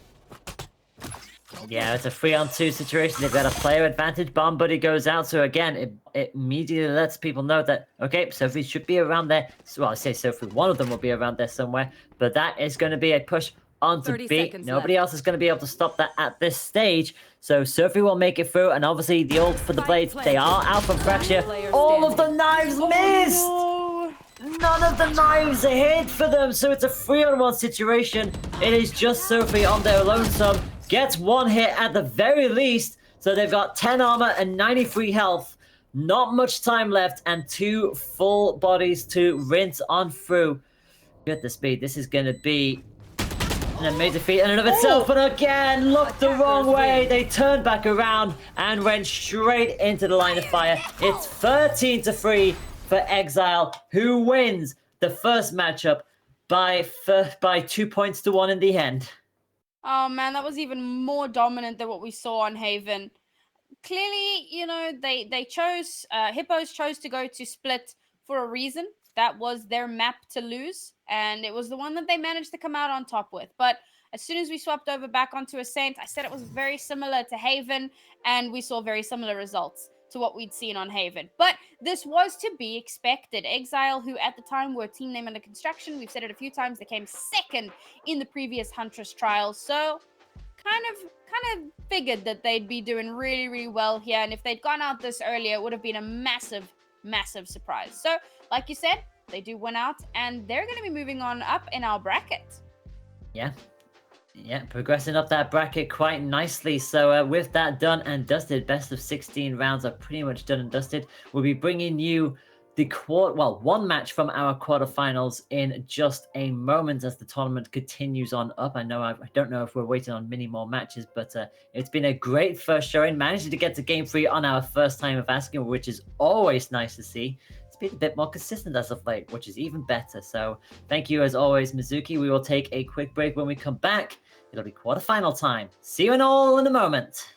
Yeah, it's a 3-on-2 situation. They've got a player advantage. Bomb Buddy goes out. So again, it immediately lets people know that, okay, Sophie should be around there. So, well, I say Sophie, one of them will be around there somewhere. But that is going to be a push onto 30 B. seconds Nobody left. else is going to be able to stop that at this stage. So Sophie will make it through. And obviously the ult for the blades, they are out from Fracture. Player All of the standing. knives missed! Oh, None of the knives are hit for them, so it's a 3-on-1 situation. It is just Sophie on their lonesome. Gets one hit at the very least, so they've got 10 armor and 93 health. Not much time left, and 2 full bodies to rinse on through. At the speed, this is going to be an amazing feat in and of itself, but again, looked the wrong way. They turned back around and went straight into the line of fire. It's 13-3 for Exile, who wins the first matchup by 2 points to 1 in the end. Oh man, that was even more dominant than what we saw on Haven. Clearly, you know, they chose, Hippos chose to go to Split for a reason. That was their map to lose, and it was the one that they managed to come out on top with. But as soon as we swapped over back onto Ascent, I said it was very similar to Haven, and we saw very similar results to what we'd seen on Haven. But this was to be expected. Exile, who at the time were a team name under construction, we've said it a few times, they came second in the previous Huntress trials, so kind of figured that they'd be doing really, really well here, and if they'd gone out this earlier, it would have been a massive, massive surprise. So, like you said, they do win out, and they're going to be moving on up in our bracket. Yeah, progressing up that bracket quite nicely. So with that done and dusted, best of 16 rounds are pretty much done and dusted. We'll be bringing you the one match from our quarterfinals in just a moment as the tournament continues on up. I don't know if we're waiting on many more matches, but it's been a great first showing. Managing to get to game 3 on our first time of asking, which is always nice to see. It's been a bit more consistent as of late, which is even better. So thank you as always, Mizuki. We will take a quick break. When we come back, it'll be quarterfinal time. See you in all in a moment.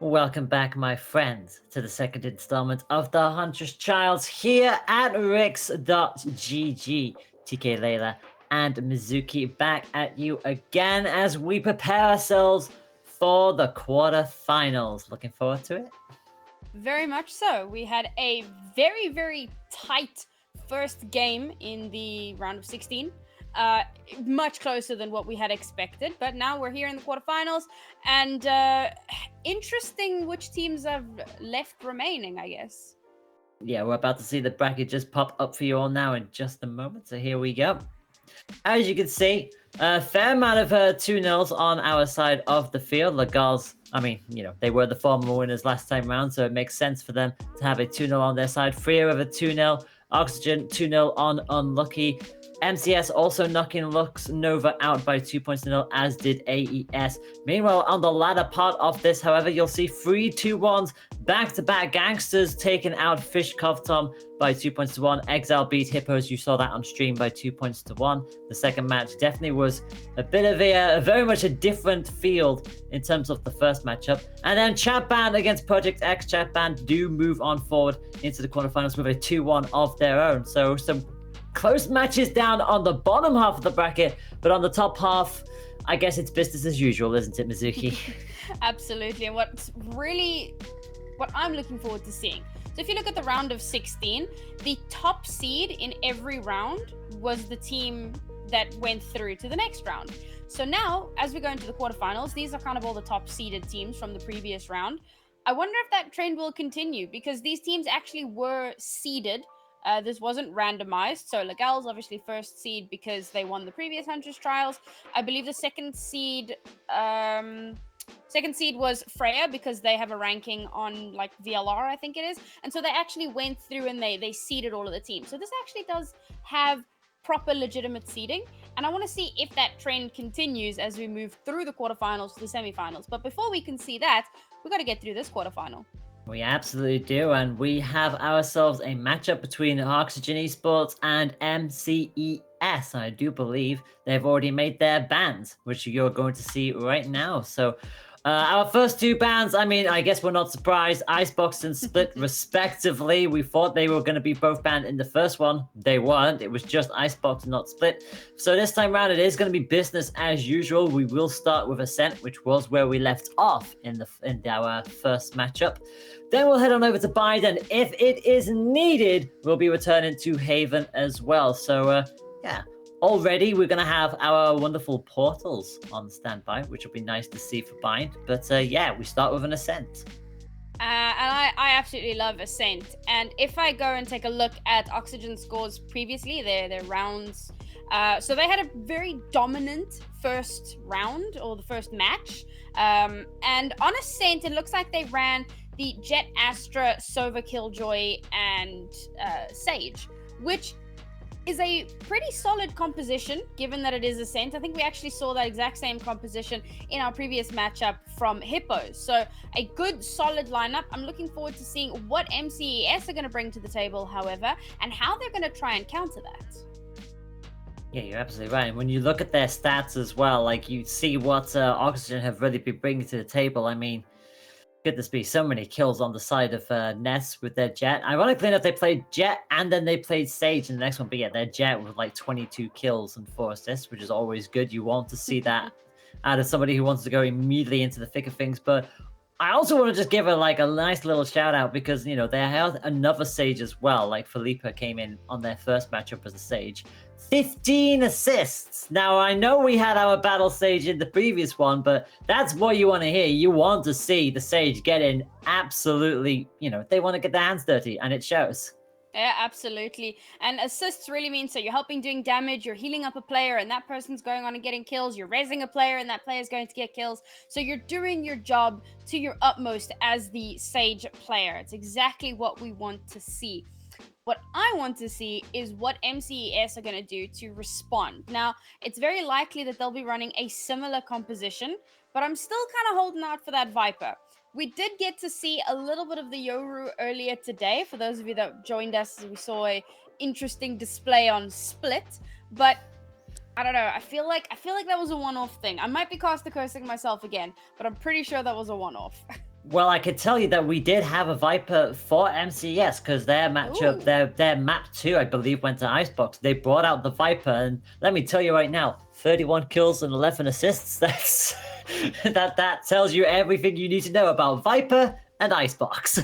Welcome back, my friends, to the second installment of the Huntress Trials here at Rix.gg. TK Layla and Mizuki back at you again as we prepare ourselves for the quarterfinals. Looking forward to it? Very much so. We had a very, very tight first game in the round of 16. Much closer than what we had expected, but now we're here in the quarterfinals, and interesting which teams have left remaining, I guess. Yeah, we're about to see the bracket just pop up for you all now in just a moment, so here we go. As you can see, a fair amount of 2-0s on our side of the field. The Gauls, I mean, they were the former winners last time round, so it makes sense for them to have a 2-0 on their side. Freya with a 2-0, Oxygen 2-0 on Unlucky. MCS also knocking Lux Nova out by 2 points to 0, as did AES. Meanwhile, on the latter part of this, however, you'll see 3 2-1s back-to-back. Gangsters taking out Fish Tom by 2 points to 1. Exile beat Hippos. You saw that on stream by 2 points to 1. The second match definitely was a bit of a very much a different field in terms of the first matchup. And then Chat Band against Project X. Chat Band do move on forward into the quarterfinals with a 2-1 of their own. So some close matches down on the bottom half of the bracket, but on the top half, I guess it's business as usual, isn't it, Mizuki? Absolutely. And what I'm looking forward to seeing. So if you look at the round of 16, the top seed in every round was the team that went through to the next round. So now, as we go into the quarterfinals, these are kind of all the top seeded teams from the previous round. I wonder if that trend will continue, because these teams actually were seeded. This wasn't randomized. So Legal's obviously first seed because they won the previous Huntress Trials. I believe the second seed was Freya, because they have a ranking on like VLR, I think it is. And so they actually went through and they seeded all of the teams. So this actually does have proper legitimate seeding. And I want to see if that trend continues as we move through the quarterfinals to the semifinals. But before we can see that, we got to get through this quarterfinal. We absolutely do, and we have ourselves a matchup between Oxygen Esports and MCES. I do believe they've already made their bans, which you're going to see right now. So our first two bans, I mean, I guess we're not surprised. Icebox and Split, respectively. We thought they were going to be both banned in the first one. They weren't. It was just Icebox, not Split. So this time around, it is going to be business as usual. We will start with Ascent, which was where we left off in our first matchup. Then we'll head on over to Biden. If it is needed, we'll be returning to Haven as well. So, yeah. Already, we're going to have our wonderful portals on standby, which will be nice to see for Bind. But yeah, we start with an Ascent. And I absolutely love Ascent. And if I go and take a look at Oxygen scores previously, their rounds, so they had a very dominant first round, or the first match. And on Ascent, it looks like they ran the Jet, Astra, Sova, Killjoy, and Sage, which is a pretty solid composition, given that it is Ascent. I think we actually saw that exact same composition in our previous matchup from Hippos. So a good, solid lineup. I'm looking forward to seeing what MCES are going to bring to the table, however, and how they're going to try and counter that. Yeah, you're absolutely right. And when you look at their stats as well, like you see what Oxygen have really been bringing to the table. I mean, goodness me, so many kills on the side of Ness with their Jet. Ironically enough, they played Jet and then they played Sage in the next one. But yeah, their Jet with like 22 kills and 4 assists, which is always good. You want to see that out of somebody who wants to go immediately into the thick of things. But I also want to just give her like a nice little shout out, because, they had another Sage as well. Like Felipe came in on their first matchup as a Sage. 15 assists. Now, I know we had our battle Sage in the previous one, but that's what you want to hear. You want to see the Sage get in absolutely, they want to get their hands dirty, and it shows. Yeah, absolutely. And assists really means so you're helping doing damage, you're healing up a player, and that person's going on and getting kills. You're raising a player, and that player's going to get kills. So you're doing your job to your utmost as the Sage player. It's exactly what we want to see. What I want to see is what MCES are going to do to respond. Now, it's very likely that they'll be running a similar composition, but I'm still kind of holding out for that Viper. We did get to see a little bit of the Yoru earlier today. For those of you that joined us, we saw a interesting display on Split, but I don't know. I feel like that was a one-off thing. I might be cursing myself again, but I'm pretty sure that was a one-off. Well, I could tell you that we did have a Viper for MCES because their matchup, their map 2, I believe, went to Icebox. They brought out the Viper, and let me tell you right now, 31 kills and 11 assists. That's that tells you everything you need to know about Viper and Icebox.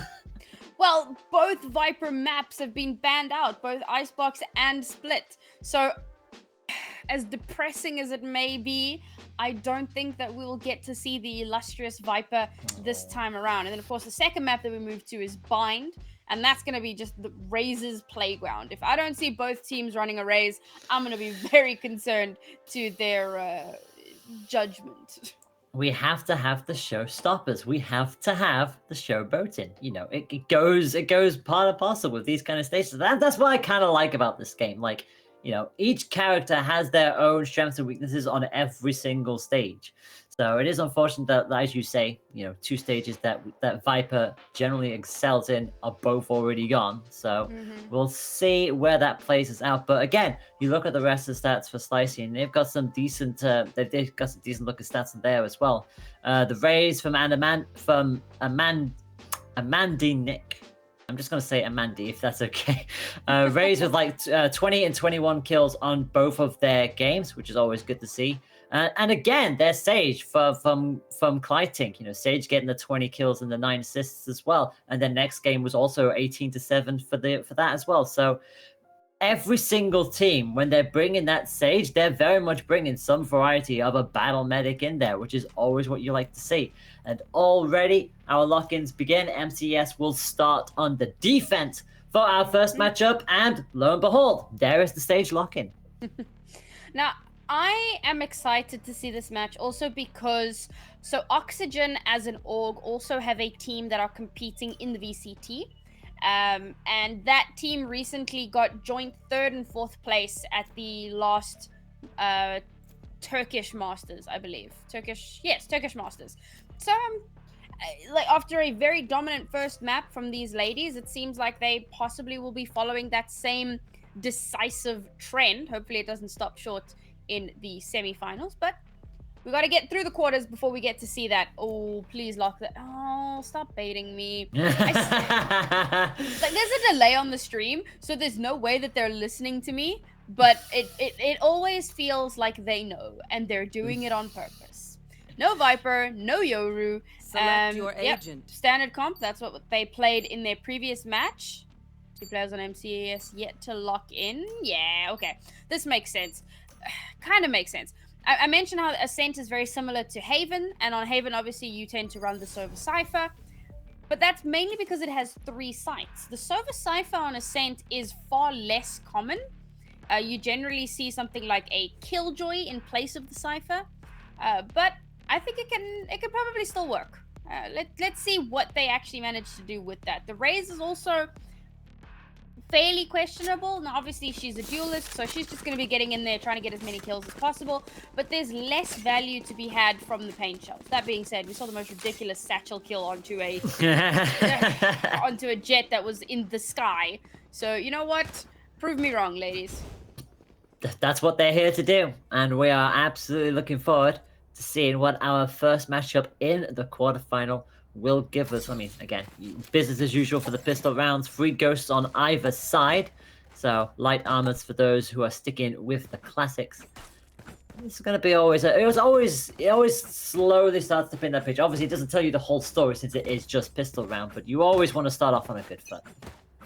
Well, both Viper maps have been banned out, both Icebox and Split. So, as depressing as it may be, I don't think that we'll get to see the illustrious Viper this time around. And then, of course, the second map that we move to is Bind, and that's going to be just the Raze's playground. If I don't see both teams running a Raze, I'm going to be very concerned to their judgment. We have to have the showstoppers. We have to have the showboating. You know, it goes part and parcel with these kind of stages. That's what I kind of like about this game. Like, you know, each character has their own strengths and weaknesses on every single stage. So it is unfortunate that, as you say, you know, 2 stages that Viper generally excels in are both already gone. So we'll see where that plays us out. But again, you look at the rest of the stats for Slicey, and they've got some decent looking stats in there as well. The Raze from Amandi Nick. I'm just going to say Amandi, if that's okay. Raze with like 20 and 21 kills on both of their games, which is always good to see. And again, there's Sage from Clytink. You know, Sage getting the 20 kills and the 9 assists as well. And their next game was also 18-7 for that as well. So every single team, when they're bringing that Sage, they're very much bringing some variety of a battle medic in there, which is always what you like to see. And already our lock-ins begin. MCS will start on the defense for our first matchup, and lo and behold, there is the Sage lock-in. Now, I am excited to see this match also because Oxygen as an org also have a team that are competing in the VCT. And that team recently got joint 3rd and 4th place at the last Turkish Masters, I believe. Turkish Masters. So, like, after a very dominant first map from these ladies, it seems like they possibly will be following that same decisive trend. Hopefully it doesn't stop short in the semi-finals, but we got to get through the quarters before we get to see that. Oh, please lock that. Oh, stop baiting me. Like, there's a delay on the stream, so there's no way that they're listening to me, but it always feels like they know, and they're doing it on purpose. No Viper, no Yoru. Select your agent. Standard comp, that's what they played in their previous match. 2 players on MCES yet to lock in. Yeah, okay. This makes sense. Kind of makes sense. I mentioned how Ascent is very similar to Haven, and on Haven, obviously, you tend to run the Sova Cypher, but that's mainly because it has 3 sites. The Sova Cypher on Ascent is far less common. You generally see something like a Killjoy in place of the Cypher, but I think it can probably still work. Let's see what they actually managed to do with that. The Raze is also fairly questionable. Now, obviously, she's a duelist, so she's just going to be getting in there, trying to get as many kills as possible. But there's less value to be had from the paint shells. That being said, we saw the most ridiculous satchel kill onto a onto a jet that was in the sky. So, you know what? Prove me wrong, ladies. That's what they're here to do, and we are absolutely looking forward to seeing what our first matchup in the quarterfinal will give us. I mean, again, business as usual for the pistol rounds. 3 ghosts on either side. So, light armors for those who are sticking with the classics. This is going to be always... It always slowly starts to pin that pitch. Obviously, it doesn't tell you the whole story since it is just pistol round, but you always want to start off on a good foot.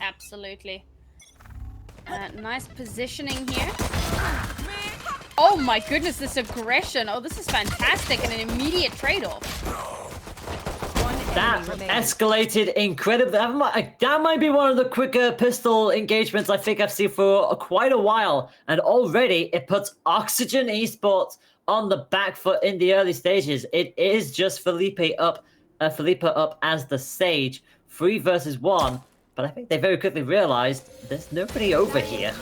Absolutely. Nice positioning here. Oh my goodness, this aggression. Oh, this is fantastic, and an immediate trade-off. That escalated incredibly. That might be one of the quicker pistol engagements I think I've seen for quite a while. And already it puts Oxygen Esports on the back foot in the early stages. It is just Felipe up as the Sage. 3 versus 1. But I think they very quickly realized there's nobody over here.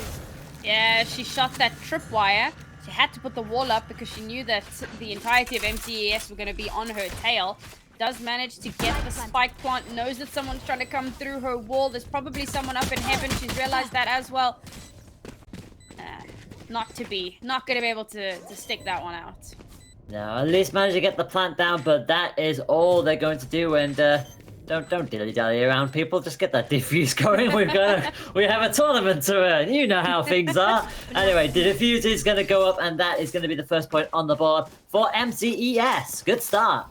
Yeah, she shot that tripwire. She had to put the wall up because she knew that the entirety of MCES were going to be on her tail. Does manage to get the spike plant, knows that someone's trying to come through her wall. There's probably someone up in heaven. She's realized that as well. Not going to be able to stick that one out. No, at least managed to get the plant down, but that is all they're going to do. And don't dilly-dally around, people. Just get that defuse going. We have a tournament to earn. You know how things are. Anyway, the defuse is going to go up, and that is going to be the first point on the board for MCES. Good start.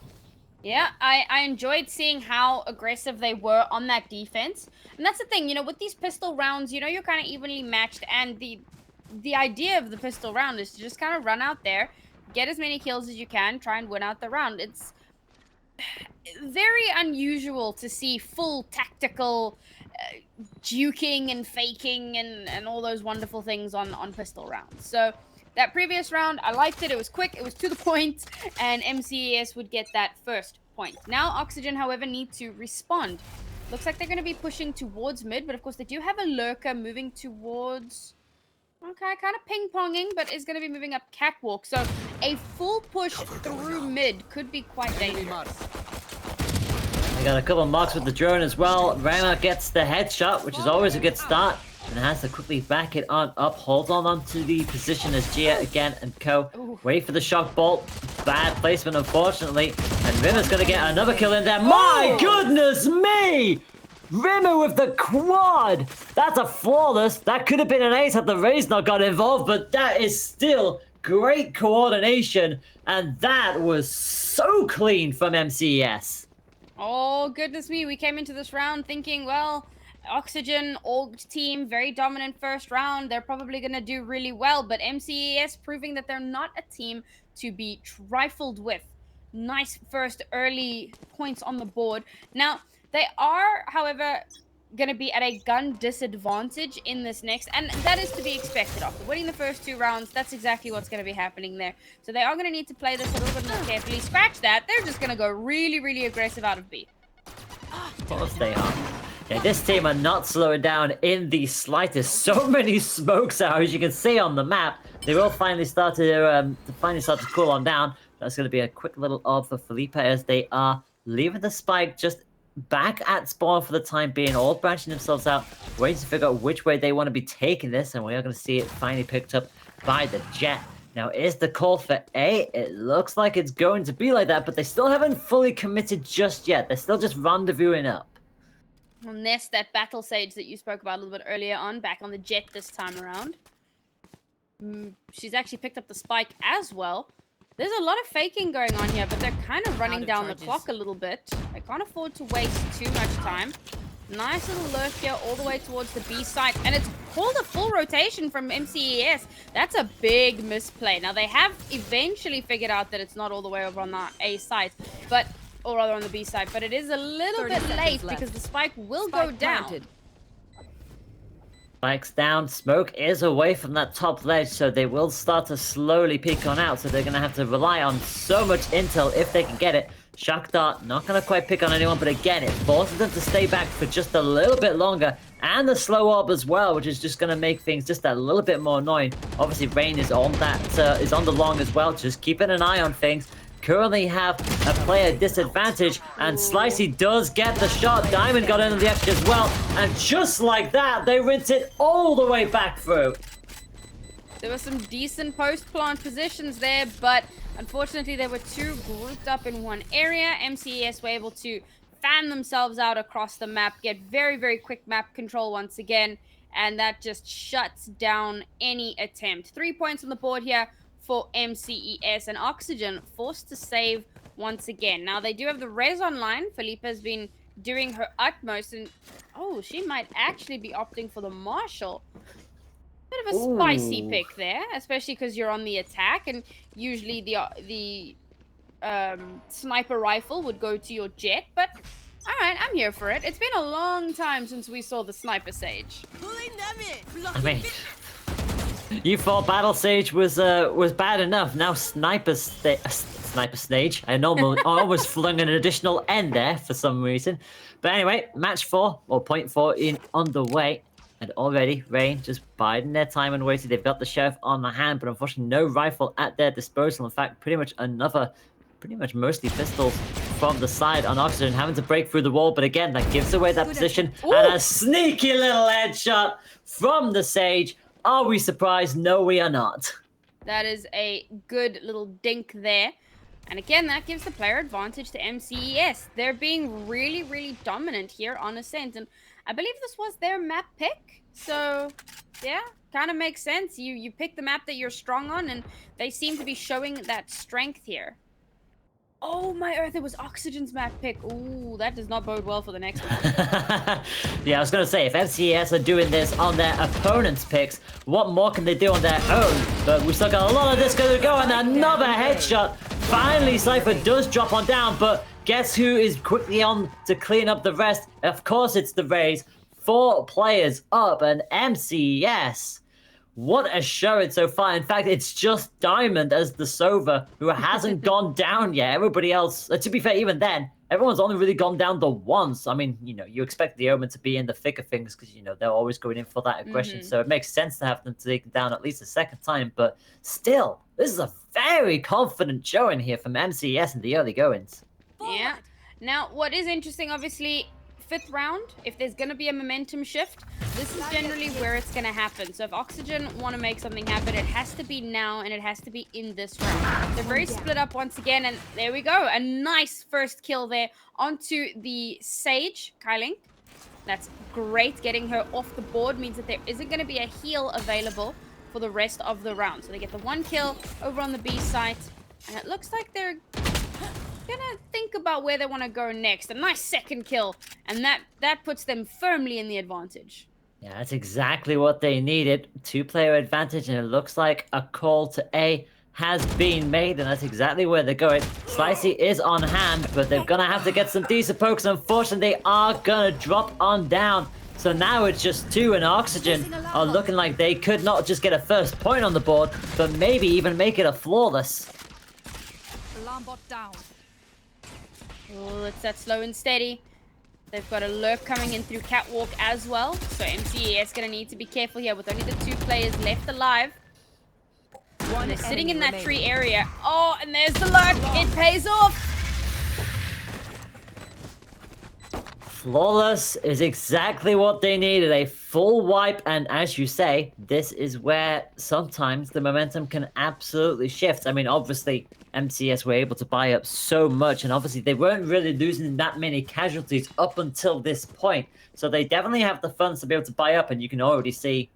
Yeah, I enjoyed seeing how aggressive they were on that defense. And that's the thing, you know, with these pistol rounds, you know, you're kind of evenly matched. And the idea of the pistol round is to just kind of run out there, get as many kills as you can, try and win out the round. It's very unusual to see full tactical juking and faking and all those wonderful things on pistol rounds. So that previous round, I liked it. It was quick, it was to the point, and MCES would get that first point. Now Oxygen, however, need to respond. Looks like they're going to be pushing towards mid, but of course they do have a lurker moving towards... Okay, kind of ping-ponging, but is going to be moving up catwalk. So a full push through mid could be quite dangerous. I got a couple of marks with the drone as well. Rama gets the headshot, which is always a good start. And has to quickly back it on up. Hold on onto the position as Gia again and co. Ooh. Wait for the shock bolt. Bad placement, unfortunately. And Rimmer's going to get another kill in there. My goodness me! Rimmer with the quad! That's a flawless. That could have been an ace had the raise not got involved, but that is still great coordination. And that was so clean from MCES. Oh, goodness me. We came into this round thinking, well, Oxygen, Org team, very dominant first round. They're probably going to do really well. But MCES proving that they're not a team to be trifled with. Nice first early points on the board. Now, they are, however, going to be at a gun disadvantage in this next. And that is to be expected after winning the first two rounds. That's exactly what's going to be happening there. So they are going to need to play this a little bit more carefully. Scratch that. They're just going to go really, really aggressive out of B. Of course they are. Yeah, this team are not slowing down in the slightest. So many smokes out, as you can see on the map. They will finally start to cool on down. That's going to be a quick little orb for Felipe as they are leaving the spike just back at spawn for the time being, all branching themselves out, waiting to figure out which way they want to be taking this, and we are going to see it finally picked up by the Jet. Now, is the call for A? It looks like it's going to be like that, but they still haven't fully committed just yet. They're still just rendezvousing up. Well, Ness, that battle sage that you spoke about a little bit earlier on, back on the Jet this time around. She's actually picked up the spike as well. There's a lot of faking going on here, but they're kind of running down the clock a little bit. They can't afford to waste too much time. Nice little lurk here all the way towards the B site. And it's called a full rotation from MCES. That's a big misplay. Now, they have eventually figured out that it's not all the way over on the A site, but, or rather on the B site, but it is a little bit late because the spike will go down. Spikes down, smoke is away from that top ledge, so they will start to slowly peek on out, so they're going to have to rely on so much intel if they can get it. Shock Dart, not going to quite pick on anyone, but again, it forces them to stay back for just a little bit longer, and the slow orb as well, which is just going to make things just a little bit more annoying. Obviously, Rain is on that, is on the long as well, just keeping an eye on things. Currently have a player disadvantage, and Slicey does get the shot. Diamond got into the extra as well, and just like that, they rinse it all the way back through. There were some decent post-plant positions there, but unfortunately they were too grouped up in one area. MCES were able to fan themselves out across the map, get very, very quick map control once again, and that just shuts down any attempt. 3 points on the board here for MCES, and Oxygen forced to save once again. Now, they do have the res online. Felipe has been doing her utmost, and oh, she might actually be opting for the Marshall. Bit of a spicy pick there, especially because you're on the attack, and usually the sniper rifle would go to your Jet, but all right, I'm here for it. It's been a long time since we saw the sniper sage. I mean, you thought Battle Sage was bad enough. Now Sniper Sage. I almost flung an additional N there for some reason. But anyway, match 4 or point 4 in underway. And already, Rain just biding their time and waiting. They've got the Sheriff on the hand, but unfortunately no rifle at their disposal. In fact, pretty much mostly pistols from the side on Oxygen, having to break through the wall. But again, that gives away that position. Ooh. And a sneaky little headshot from the Sage. Are we surprised? No, we are not. That is a good little dink there. And again, that gives the player advantage to MCES. They're being really, really dominant here on Ascent. And I believe this was their map pick. So, yeah, kind of makes sense. You pick the map that you're strong on, and they seem to be showing that strength here. Oh, my earth, it was Oxygen's map pick. Ooh, that does not bode well for the next one. Yeah, I was going to say, if MCES are doing this on their opponent's picks, what more can they do on their own? But we still got a lot of this going to go, and another headshot. Finally, Cypher does drop on down, but guess who is quickly on to clean up the rest? Of course, it's the Rays. 4 players up, and MCES. What a showing so far. In fact, it's just Diamond as the Sova who hasn't gone down yet. Everybody else, to be fair, even then, everyone's only really gone down the once. I mean, you know, you expect the Omen to be in the thick of things because, you know, they're always going in for that aggression. So it makes sense to have them taken down at least a second time. But still, this is a very confident showing here from MCES in the early goings. Yeah. Now, what is interesting, obviously, 5th round, if there's going to be a momentum shift, this is generally where it's going to happen. So if Oxygen want to make something happen, it has to be now, and it has to be in this round. They're very split up once again, and there we go. A nice first kill there onto the Sage, Kyling. That's great. Getting her off the board means that there isn't going to be a heal available for the rest of the round. So they get the 1 kill over on the B site, and it looks like they're gonna think about where they want to go next. A nice second kill, and that puts them firmly in the advantage. Yeah, that's exactly what they needed. 2-player advantage, and it looks like a call to A has been made, and that's exactly where they're going. Slicey is on hand, but they're gonna have to get some decent pokes. Unfortunately, they are gonna drop on down. So now it's just 2, and Oxygen are looking like they could not just get a first point on the board, but maybe even make it a flawless. Alarm bot down. Oh, it's that slow and steady. They've got a lurk coming in through Catwalk as well. So MCES going to need to be careful here with only the 2 players left alive. And they're sitting in that tree area. Oh, and there's the lurk. It pays off. Flawless is exactly what they needed. A full wipe, and as you say, this is where sometimes the momentum can absolutely shift. I mean, obviously, MCS were able to buy up so much, and obviously they weren't really losing that many casualties up until this point. So they definitely have the funds to be able to buy up, and you can already see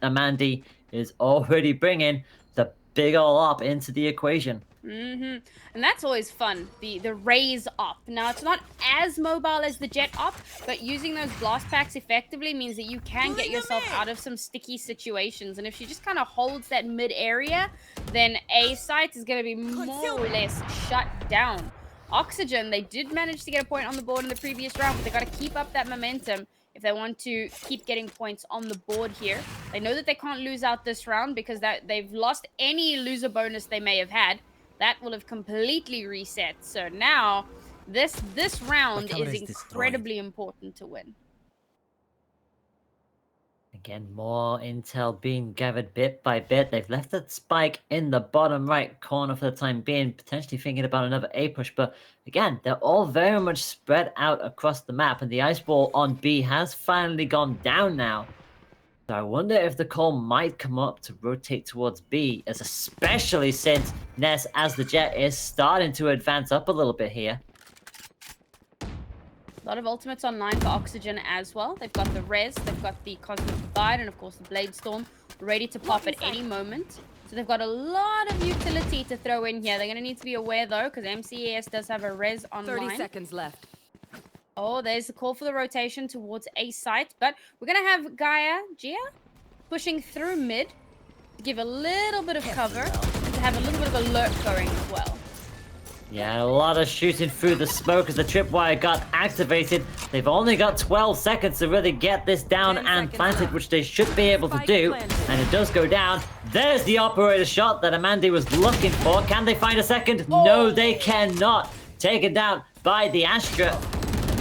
Amandi is already bringing the big ol' op into the equation. And that's always fun, the raise op. Now, it's not as mobile as the jet op, but using those blast packs effectively means that you can get yourself out of some sticky situations. And if she just kind of holds that mid area, then A site is going to be more or less shut down. Oxygen, they did manage to get a point on the board in the previous round, but they got to keep up that momentum if they want to keep getting points on the board here. They know that they can't lose out this round because they've lost any loser bonus they may have had. That will have completely reset. So now, this round is incredibly important to win. Again, more intel being gathered bit by bit. They've left that spike in the bottom right corner for the time being, potentially thinking about another A push. But again, they're all very much spread out across the map, and the ice ball on B has finally gone down now. So I wonder if the call might come up to rotate towards B, as especially since Ness, as the jet, is starting to advance up a little bit here. A lot of ultimates online for Oxygen as well. They've got the Res, they've got the Cosmic Divide, and of course the Blade Storm ready to pop at any moment. So they've got a lot of utility to throw in here. They're going to need to be aware though, because MCES does have a Res online. 30 seconds left. Oh, there's the call for the rotation towards A site, but we're going to have Gia pushing through mid to give a little bit of cover and to have a little bit of a lurk going as well. Yeah, a lot of shooting through the smoke as the tripwire got activated. They've only got 12 seconds to really get this down and planted, which they should be able to do. And it does go down. There's the operator shot that Amandi was looking for. Can they find a second? Oh. No, they cannot. Taken down by the Astra.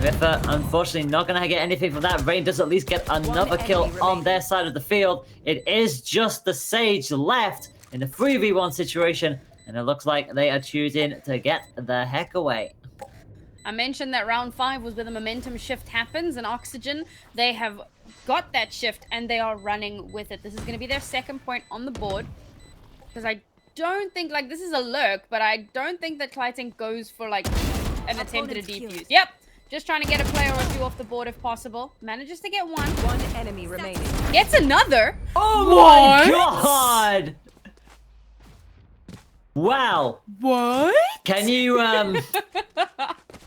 Ripper, unfortunately, not going to get anything from that. Rain does at least get another kill on their side of the field. It is just the Sage left in the 3v1 situation, and it looks like they are choosing to get the heck away. I mentioned that round 5 was where the momentum shift happens, and Oxygen, they have got that shift, and they are running with it. This is going to be their second point on the board, because I don't think, like, this is a lurk, but I don't think that Clyting goes for, like, an attempt at a defuse. killed. Yep. Just trying to get a player or two off the board if possible. Manages to get one. One enemy remaining. Gets another. Oh What? my god! Wow. What? Can you,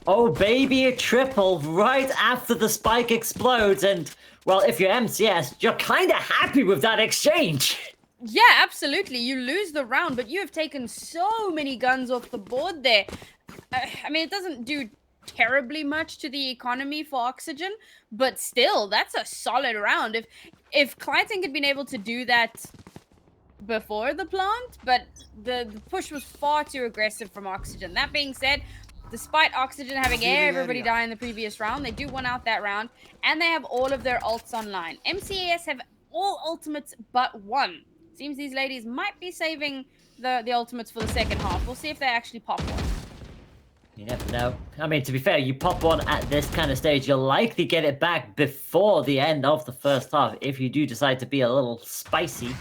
oh, baby, a triple right after the spike explodes. And, well, if you're MCS, you're kind of happy with that exchange. Yeah, absolutely. You lose the round, but you have taken so many guns off the board there. I mean, it doesn't do terribly much to the economy for Oxygen, but still, that's a solid round. If Clyting had been able to do that before the plant, but the push was far too aggressive from Oxygen. That being said, despite Oxygen having everybody die in the previous round, they do win out that round, and they have all of their ults online. MCAS have all ultimates but one. Seems these ladies might be saving the ultimates for the second half. We'll see if they actually pop one. You never know. I mean, to be fair, you pop one at this kind of stage, you'll likely get it back before the end of the first half if you do decide to be a little spicy.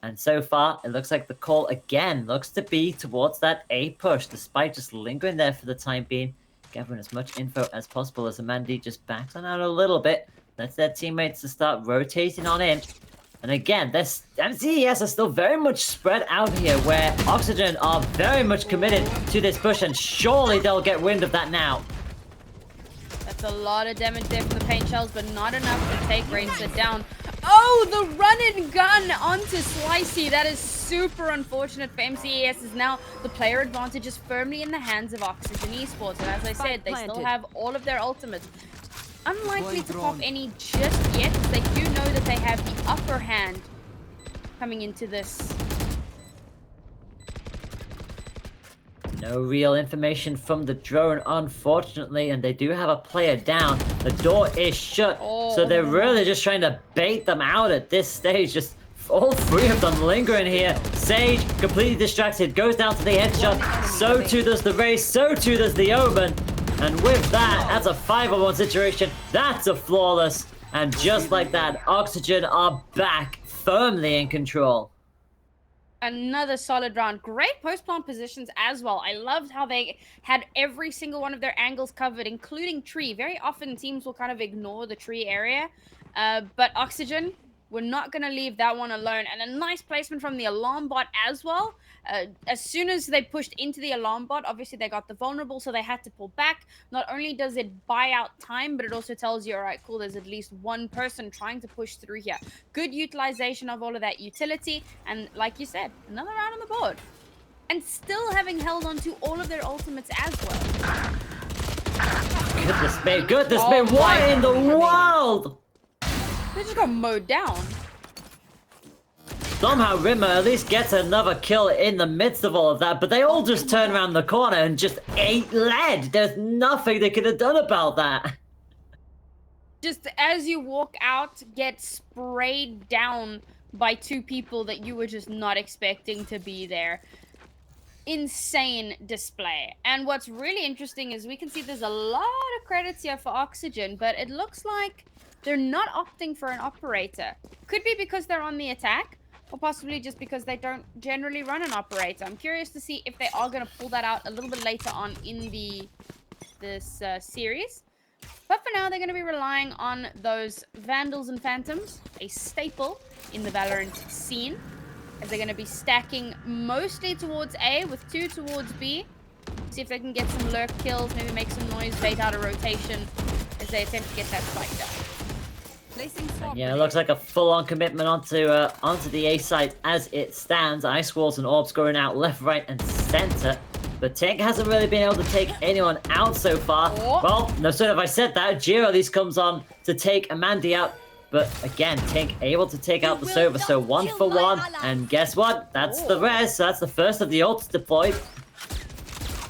And so far, it looks like the call again looks to be towards that A push, despite just lingering there for the time being, gathering as much info as possible as Amandi just backs on out a little bit, lets their teammates to start rotating on in. And again, this MCES are still very much spread out here, where Oxygen are very much committed to this push, and surely they'll get wind of that now. That's a lot of damage there from the paint shells, but not enough to take Rainset down. Oh, the run and gun onto Slicey. That is super unfortunate for MCES, as now the player advantage is firmly in the hands of Oxygen Esports. And as I said, they still have all of their ultimates. Unlikely to pop any just yet, as they do know that they have the upper hand coming into this. No real information from the drone, unfortunately, and they do have a player down. The door is shut, so they're really just trying to bait them out at this stage. Just all three of them lingering here. Sage, completely distracted, goes down to the headshot. So too does the Race, so too does the Omen. And with that, that's a 5-on-1 situation. That's a flawless. And just like that, Oxygen are back firmly in control. Another solid round. Great post-plant positions as well. I loved how they had every single one of their angles covered, including tree. Very often teams will kind of ignore the tree area. But Oxygen, we're not going to leave that one alone. And a nice placement from the alarm bot as well. As soon as they pushed into the alarm bot, obviously they got the vulnerable, so they had to pull back. Not only does it buy out time, but it also tells you, all right, cool, there's at least one person trying to push through here. Good utilization of all of that utility, and like you said, another round on the board. And still having held on to all of their ultimates as well. Goodness me, goodness me, what in the world? They just got mowed down. Somehow Rimmer at least gets another kill in the midst of all of that, but they all just turn around the corner and just ate lead. There's nothing they could have done about that. Just as you walk out, get sprayed down by two people that you were just not expecting to be there. Insane display. And what's really interesting is we can see there's a lot of credits here for Oxygen, but it looks like they're not opting for an operator. Could be because they're on the attack, or possibly just because they don't generally run an operator. I'm curious to see if they are going to pull that out a little bit later on in this series. But for now, they're going to be relying on those Vandals and Phantoms, a staple in the Valorant scene, as they're going to be stacking mostly towards A with 2 towards B. See if they can get some lurk kills, maybe make some noise, bait out a rotation as they attempt to get that spike down. Yeah, it looks like a full-on commitment onto the A site as it stands. Ice walls and orbs going out left, right, and center. But Tink hasn't really been able to take anyone out so far. Well, no sooner have I said that, Jiro at least comes on to take Amandi out. But again, Tink able to take out the Sova, so 1 for 1. And guess what? That's the res, so that's the first of the ults deployed.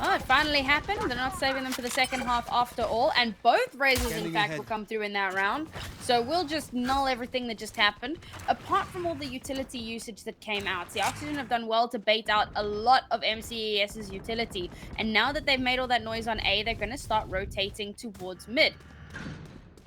Oh, it finally happened. They're not saving them for the second half after all. And both raises, in fact, will come through in that round. So we'll just null everything that just happened. Apart from all the utility usage that came out. See, Oxygen have done well to bait out a lot of MCES's utility. And now that they've made all that noise on A, they're going to start rotating towards mid.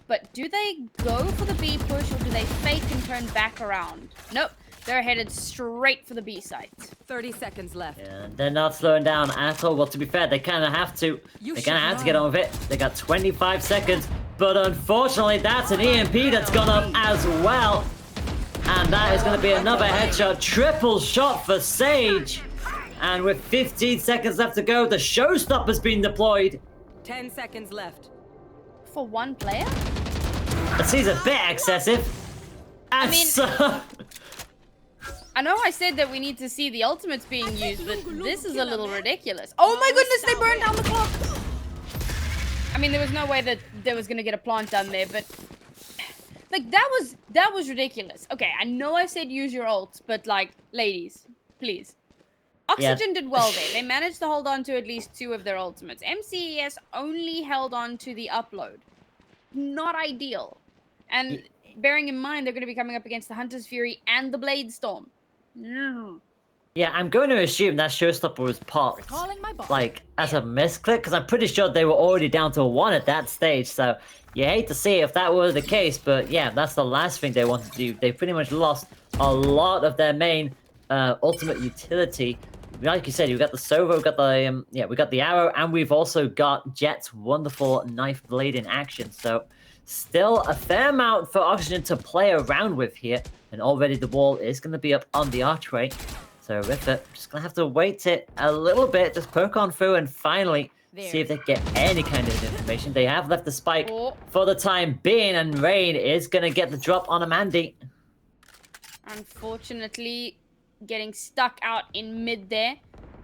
But do they go for the B push, or do they fake and turn back around? Nope. They're headed straight for the B site. 30 seconds left. And they're not slowing down at all. Well, to be fair, they kind of have to. They kind of have to get on with it. They got 25 seconds. But unfortunately, that's an EMP that's gone up as well. And that is going to be another headshot. Triple shot for Sage. And with 15 seconds left to go, the showstopper's been deployed. 10 seconds left. For one player? That seems a bit excessive. And mean- so... I know I said that we need to see the ultimates being used, but this is a little ridiculous. Oh my goodness, they burned down the clock! I mean, there was no way that there was gonna get a plant done there, but... Like, that was ridiculous. Okay, I know I said use your ult, but like, ladies, please. Oxygen did well there. They managed to hold on to at least 2 of their ultimates. MCES only held on to the upload. Not ideal. And bearing in mind, they're going to be coming up against the Hunter's Fury and the Blade Storm. Yeah, I'm going to assume that showstopper was popped, Calling my bot. like, as a misclick, because I'm pretty sure they were already down to 1 at that stage, so you hate to see if that were the case, but yeah, that's the last thing they wanted to do. They pretty much lost a lot of their main ultimate utility. Like you said, we've got the Sova, we've got the, we got the arrow, and we've also got Jet's wonderful knife blade in action, so still a fair amount for Oxygen to play around with here, and already the wall is going to be up on the archway. So Ripper just going to have to wait it a little bit, just poke on through and finally see if they get any kind of information. They have left the spike for the time being, and Rain is going to get the drop on Amandi. Unfortunately, getting stuck out in mid there.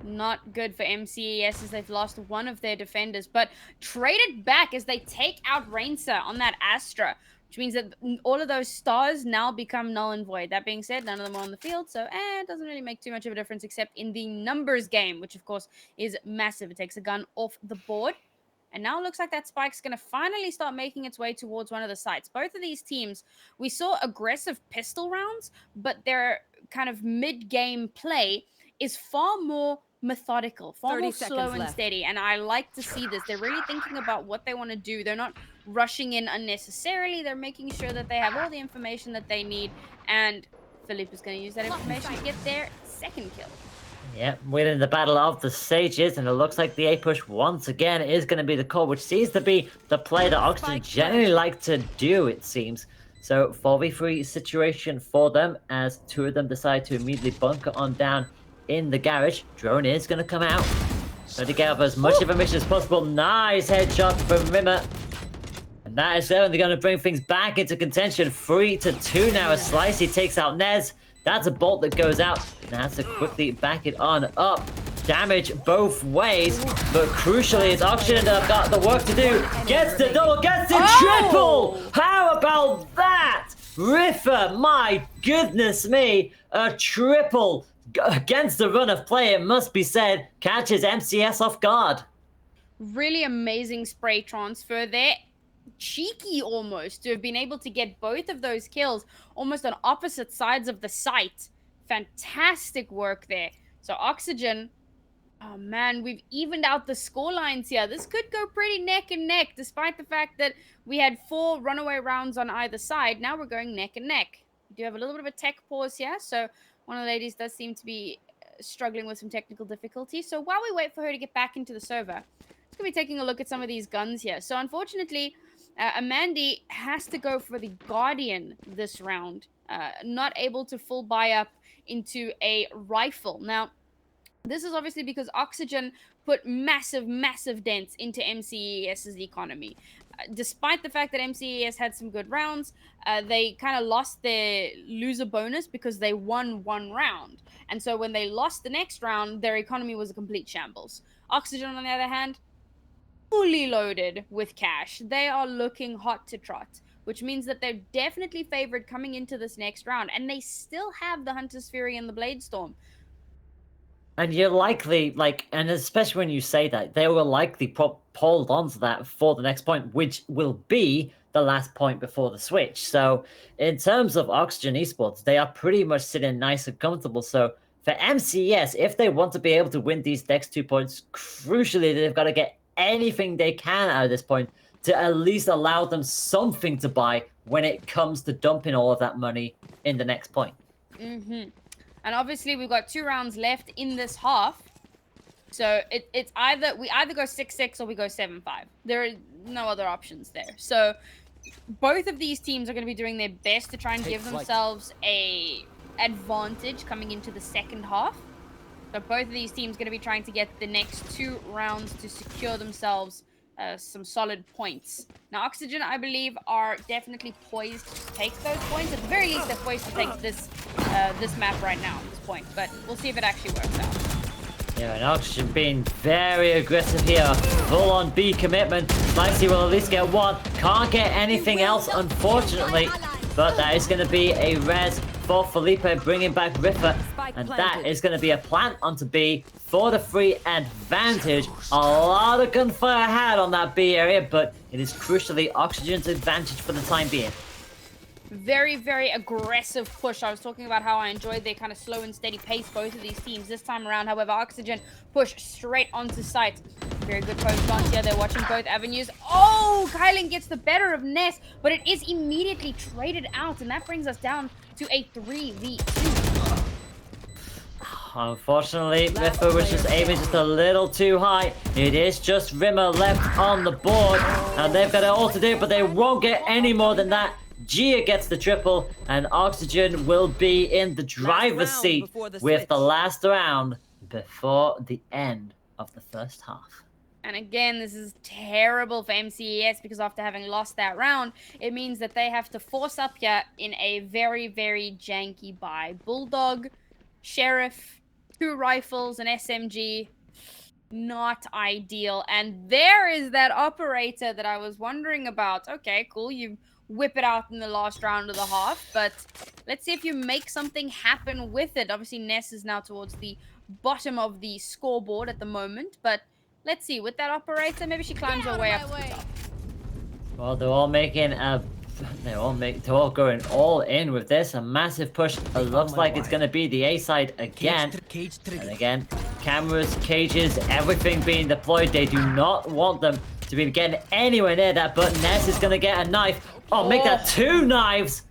Not good for MCES as they've lost one of their defenders, but traded back as they take out Rainsa on that Astra, which means that all of those stars now become null and void. That being said, none of them are on the field, so it doesn't really make too much of a difference except in the numbers game, which of course is massive. It takes a gun off the board. And now it looks like that spike's going to finally start making its way towards one of the sites. Both of these teams, we saw aggressive pistol rounds, but their kind of mid-game play is far more methodical, far more slow and steady. And I like to see this. They're really thinking about what they want to do. They're not rushing in unnecessarily. They're making sure that they have all the information that they need. And Philippe is going to use that information to get their second kill. Yeah, winning the battle of the stages, and it looks like the A-push once again is going to be the call, which seems to be the play that Oxygen generally like to do, it seems. So 4v3 situation for them as 2 of them decide to immediately bunker on down in the garage. Drone is going to come out. Try to get up as much information as possible. Nice headshot from Rimmer. And that is certainly going to bring things back into contention. 3-2 now as Slicey takes out Nez. That's a bolt that goes out. And has to quickly back it on up. Damage both ways. But crucially, it's Oxygen that have got the work to do. Gets the double, gets the triple! How about that? Riffer, my goodness me. A triple against the run of play, it must be said, catches MCS off guard. Really amazing spray transfer there. Cheeky almost to have been able to get both of those kills almost on opposite sides of the site. Fantastic work there. So Oxygen, oh man, we've evened out the score lines here. This could go pretty neck and neck, despite the fact that we had 4 runaway rounds on either side. Now we're going neck and neck. We do have a little bit of a tech pause here, so one of the ladies does seem to be struggling with some technical difficulty. So while we wait for her to get back into the server, let's going to be taking a look at some of these guns here. So unfortunately, Amandi has to go for the Guardian this round. Not able to full buy up into a rifle. Now, this is obviously because Oxygen put massive, massive dents into MCES's economy. Despite the fact that MCES had some good rounds, they kind of lost their loser bonus because they won 1 round. And so when they lost the next round, their economy was a complete shambles. Oxygen, on the other hand, fully loaded with cash. They are looking hot to trot, which means that they're definitely favored coming into this next round. And they still have the Hunter's Fury and the Blade Storm. And you're likely, and especially when you say that, they will likely hold on to that for the next point, which will be the last point before the switch. So in terms of Oxygen Esports, they are pretty much sitting nice and comfortable. So for MCES, if they want to be able to win these next 2 points, crucially, they've got to get anything they can out of this point to at least allow them something to buy when it comes to dumping all of that money in the next point. And obviously we've got 2 rounds left in this half. So it's either we go 6-6 or we go 7-5. There are no other options there. So both of these teams are going to be doing their best to try and give themselves a advantage coming into the second half. So both of these teams are going to be trying to get the next 2 rounds to secure themselves some solid points. Now, Oxygen, I believe, are definitely poised to take those points. At the very least, they're poised to take this map right now at this point. But we'll see if it actually works out. Yeah, and Oxygen being very aggressive here. Full-on B commitment. Slicey will at least get 1. Can't get anything else, unfortunately. But that is going to be a res for Felipe, bringing back Riffa. And that is going to be a plant onto B for the free advantage. A lot of gunfire had on that B area, but it is crucially Oxygen's advantage for the time being. Very, very aggressive push. I was talking about how I enjoyed their kind of slow and steady pace, both of these teams. This time around, however, Oxygen push straight onto site. Very good post launch here. They're watching both avenues. Oh, Kylan gets the better of Ness, but it is immediately traded out, and that brings us down to a 3v2. Unfortunately, Riffa was just aiming just a little too high. It is just Rimmer left on the board, and they've got it all to do, but they won't get any more than that. Gia gets the triple, and Oxygen will be in the driver's seat with the last round before the end of the first half. And again, this is terrible for MCES because after having lost that round, it means that they have to force up here in a very, very janky buy. Bulldog, Sheriff, 2 rifles, an SMG. Not ideal. And there is that operator that I was wondering about. Okay, cool. You whip it out in the last round of the half, but let's see if you make something happen with it. Obviously, Ness is now towards the bottom of the scoreboard at the moment, but let's see. With that operator, maybe she climbs her way up to the top. Well, they're all making they're all going all in with this. A massive push. It looks like it's going to be the A side again. And again, cameras, cages, everything being deployed. They do not want them to be getting anywhere near that, but Ness is going to get a knife. Oh, make that 2 knives.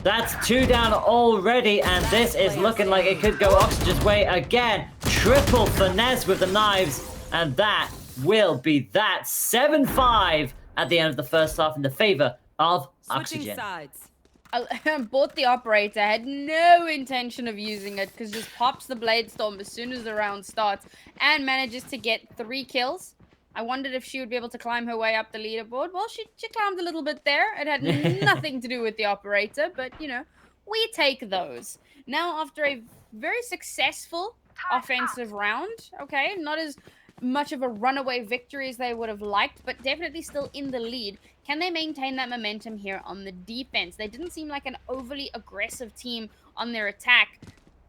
That's 2 down already, and this is looking like it could go Oxygen's way again. Triple for Ness with the knives, and that will be that. 7-5 at the end of the first half in the favor of Oxygen. Sides. I bought the operator, had no intention of using it because just pops the blade storm as soon as the round starts and manages to get 3 kills. I wondered if she would be able to climb her way up the leaderboard. Well, she climbed a little bit there. It had nothing to do with the operator, but, you know, we take those. Now, after a very successful offensive round, okay, not as much of a runaway victory as they would have liked, but definitely still in the lead. Can they maintain that momentum here on the defense? They didn't seem like an overly aggressive team on their attack.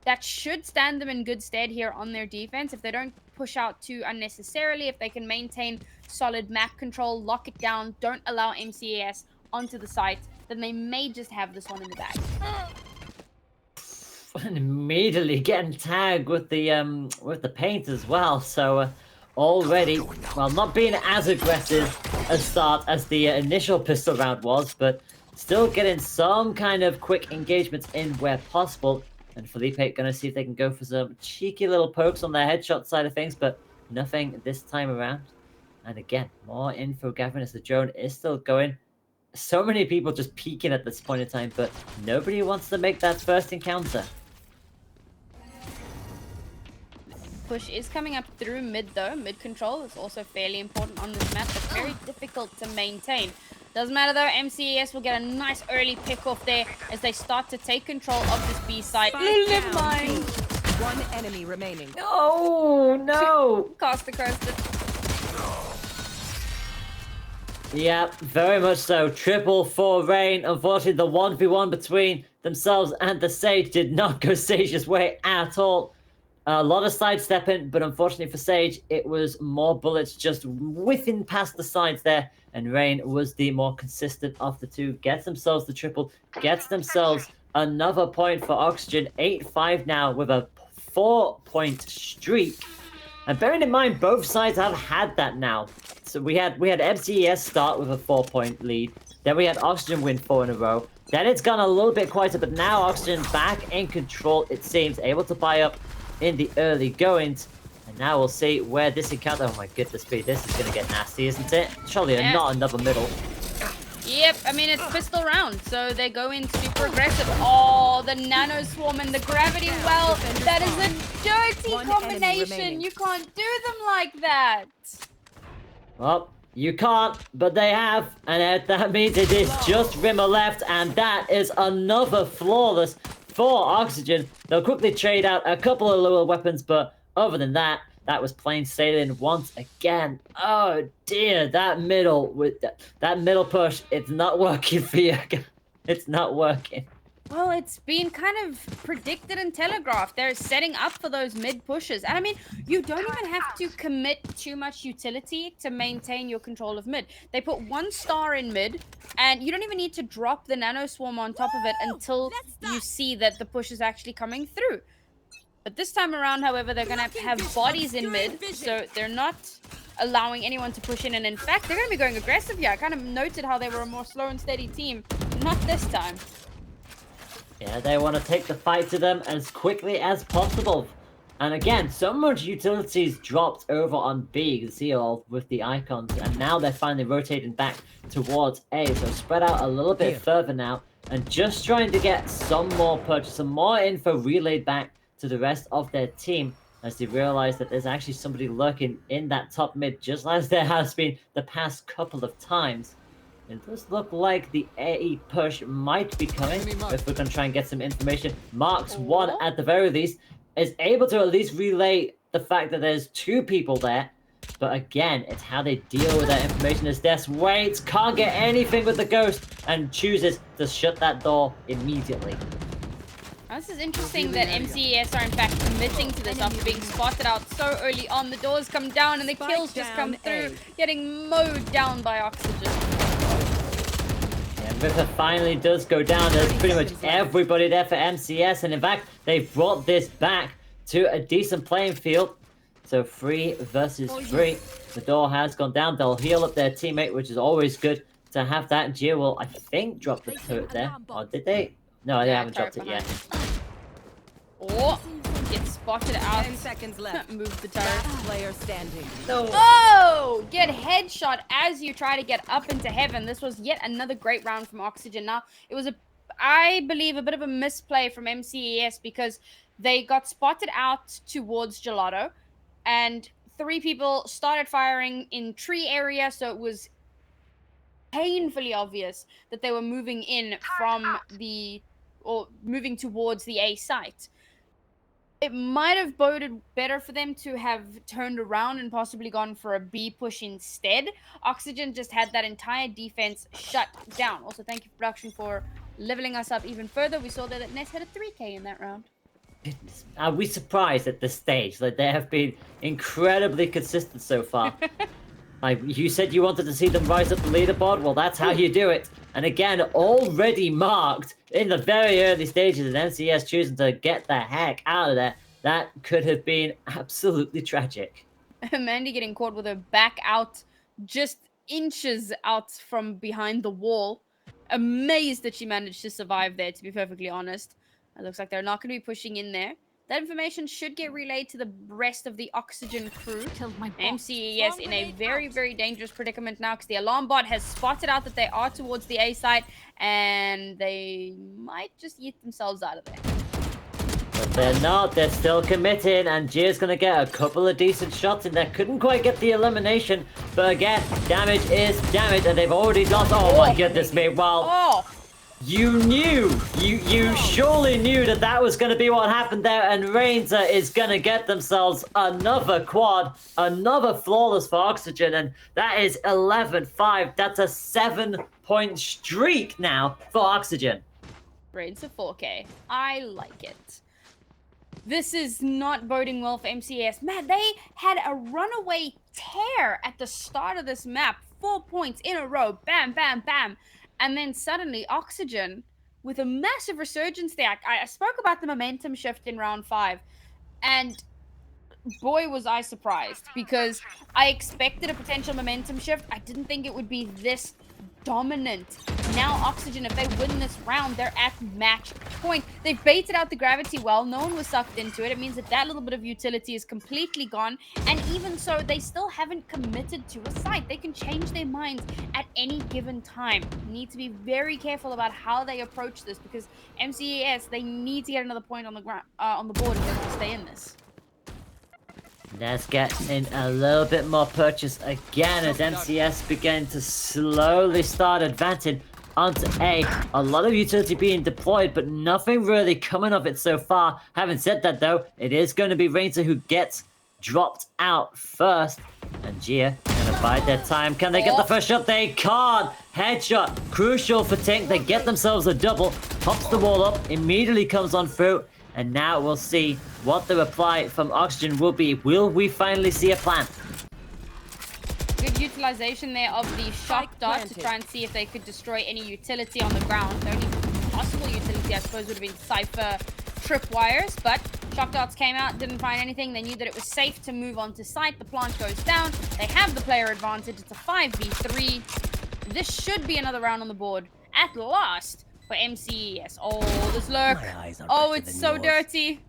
That should stand them in good stead here on their defense. If they don't push out too unnecessarily, if they can maintain solid map control, lock it down, don't allow MCAS onto the site, then they may just have this one in the bag. And immediately getting tagged with the paint as well. So already, well, not being as aggressive a start as the initial pistol round was, but still getting some kind of quick engagements in where possible. And Felipe gonna see if they can go for some cheeky little pokes on their headshot side of things, but nothing this time around. And again, more info gathering as the drone is still going. So many people just peeking at this point in time, but nobody wants to make that first encounter. Push is coming up through mid though. Mid control is also fairly important on this map, but very difficult to maintain. Doesn't matter though, MCES will get a nice early pick off there as they start to take control of this B side. Never mind. 1 enemy remaining. Oh no! Costa. Yeah, very much so. Triple for Rain. Unfortunately, the 1v1 between themselves and the Sage did not go Sage's way at all. A lot of sidestepping, but unfortunately for Sage, it was more bullets just whiffing past the sides there. And Rain was the more consistent of the two. Gets themselves the triple, gets themselves another point for Oxygen. 8-5 now with a 4-point streak. And bearing in mind, both sides have had that now. So we had MCES start with a 4-point lead. Then we had Oxygen win 4 in a row. Then it's gone a little bit quieter, but now Oxygen back in control, it seems, able to buy up in the early goings. And now we'll see where this encounter... Oh my goodness me, this is going to get nasty, isn't it? Surely Yeah. not another middle. Yep, I mean, it's pistol round, so they go in super aggressive. Oh, the nano swarm and the gravity well. That is a dirty One enemy combination. remaining. You can't do them like that. Well, you can't, but they have. And that means it is just Rimmer left, and that is another flawless for Oxygen. They'll quickly trade out a couple of lower weapons, but other than that, that was plain sailing once again. Oh dear, that middle with that middle push, it's not working for you. It's not working. Well, it's been kind of predicted and telegraphed. They're setting up for those mid pushes. And I mean, you don't even have to commit too much utility to maintain your control of mid. They put 1 star in mid, and you don't even need to drop the nano swarm on top of it until you see that the push is actually coming through. But this time around, however, they're going to have bodies in mid, so they're not allowing anyone to push in. And in fact, they're going to be going aggressive here. I kind of noted how they were a more slow and steady team. Not this time. Yeah, they want to take the fight to them as quickly as possible. And again, so much utilities dropped over on B. You can see all with the icons. And now they're finally rotating back towards A. So spread out a little bit further now. And just trying to get some more purchase, some more info relayed back to the rest of their team. As they realize that there's actually somebody lurking in that top mid. Just as there has been the past couple of times. It does look like the A push might be coming. If we're going to try and get some information. Marks 1 at the very least is able to at least relay the fact that there's 2 people there. But again, it's how they deal with that information as Des waits, can't get anything with the ghost, and chooses to shut that door immediately. Now, this is interesting that MCES are in fact committing to this after being spotted out so early on. The doors come down and the kills just come through, getting mowed down by Oxygen. And Ripper finally does go down. There's pretty much everybody there for MCS. And in fact, they've brought this back to a decent playing field. So 3 versus 3. The door has gone down. They'll heal up their teammate, which is always good to have that. Gia will, I think, drop the turret there. Or did they? No, they haven't dropped it yet. Oh, get spotted out. 10 seconds left. Move the turret. Last player standing. No. Oh! Get headshot as you try to get up into heaven. This was yet another great round from Oxygen. Now, it was, I believe, a bit of a misplay from MCES because they got spotted out towards Gelato, and 3 people started firing in tree area, so it was painfully obvious that they were moving in from the, or moving towards the A site. It might have boded better for them to have turned around and possibly gone for a B push instead. Oxygen just had that entire defense shut down. Also, thank you, production, for leveling us up even further. We saw that Ness had a 3K in that round. Are we surprised at this stage? Like, they have been incredibly consistent so far. Like, you said you wanted to see them rise up the leaderboard. Well, that's how you do it. And again, already marked in the very early stages, and MCS choosing to get the heck out of there. That could have been absolutely tragic. Mandy getting caught with her back out, just inches out from behind the wall. Amazed that she managed to survive there, to be perfectly honest. It looks like they're not going to be pushing in there. That information should get relayed to the rest of the Oxygen crew. MCES in a very, very dangerous predicament now because the alarm bot has spotted out that they are towards the A site and they might just yeet themselves out of there. But they're not. They're still committed, and Gia's going to get a couple of decent shots in there. Couldn't quite get the elimination, but again, damage is damage, and they've already lost. Oh my goodness me. Well, you knew. You surely knew that that was going to be what happened there, and Rainza is going to get themselves another quad, another flawless for Oxygen, and that is 11-5. That's a 7-point streak now for Oxygen. Raids of 4K. I like it. This is not boding well for MCS. Man, they had a runaway tear at the start of this map. 4 points in a row. Bam, bam, bam. And then suddenly Oxygen, with a massive resurgence there. I spoke about the momentum shift in round 5. And boy, was I surprised, because I expected a potential momentum shift. I didn't think it would be this dominant. Now Oxygen, if they win this round, they're at match point. They've baited out the gravity well. No one was sucked into it. It means that that little bit of utility is completely gone. And even so, they still haven't committed to a site. They can change their minds at any given time. Need to be very careful about how they approach this, because MCES, they need to get another point on the ground, on the board if they want to stay in this. Let's get in a little bit more purchase again as MCS begin to slowly start advancing onto A. A lot of utility being deployed, but nothing really coming of it so far. Having said that, though, it is going to be Ranger who gets dropped out first. And Gia gonna bide their time. Can they get the first shot? They can't. Headshot, crucial for Tink. They get themselves a double. Pops the wall up, immediately comes on through. And now we'll see what the reply from Oxygen will be. Will we finally see a plan? Good utilization there of the shock dart to try and see if they could destroy any utility on the ground. The only possible utility, I suppose, would have been Cypher tripwires, but shock darts came out, didn't find anything. They knew that it was safe to move on to site. The plant goes down. They have the player advantage. It's a 5v3. This should be another round on the board at last for MCES. Oh, this lurk. Oh, it's so dirty.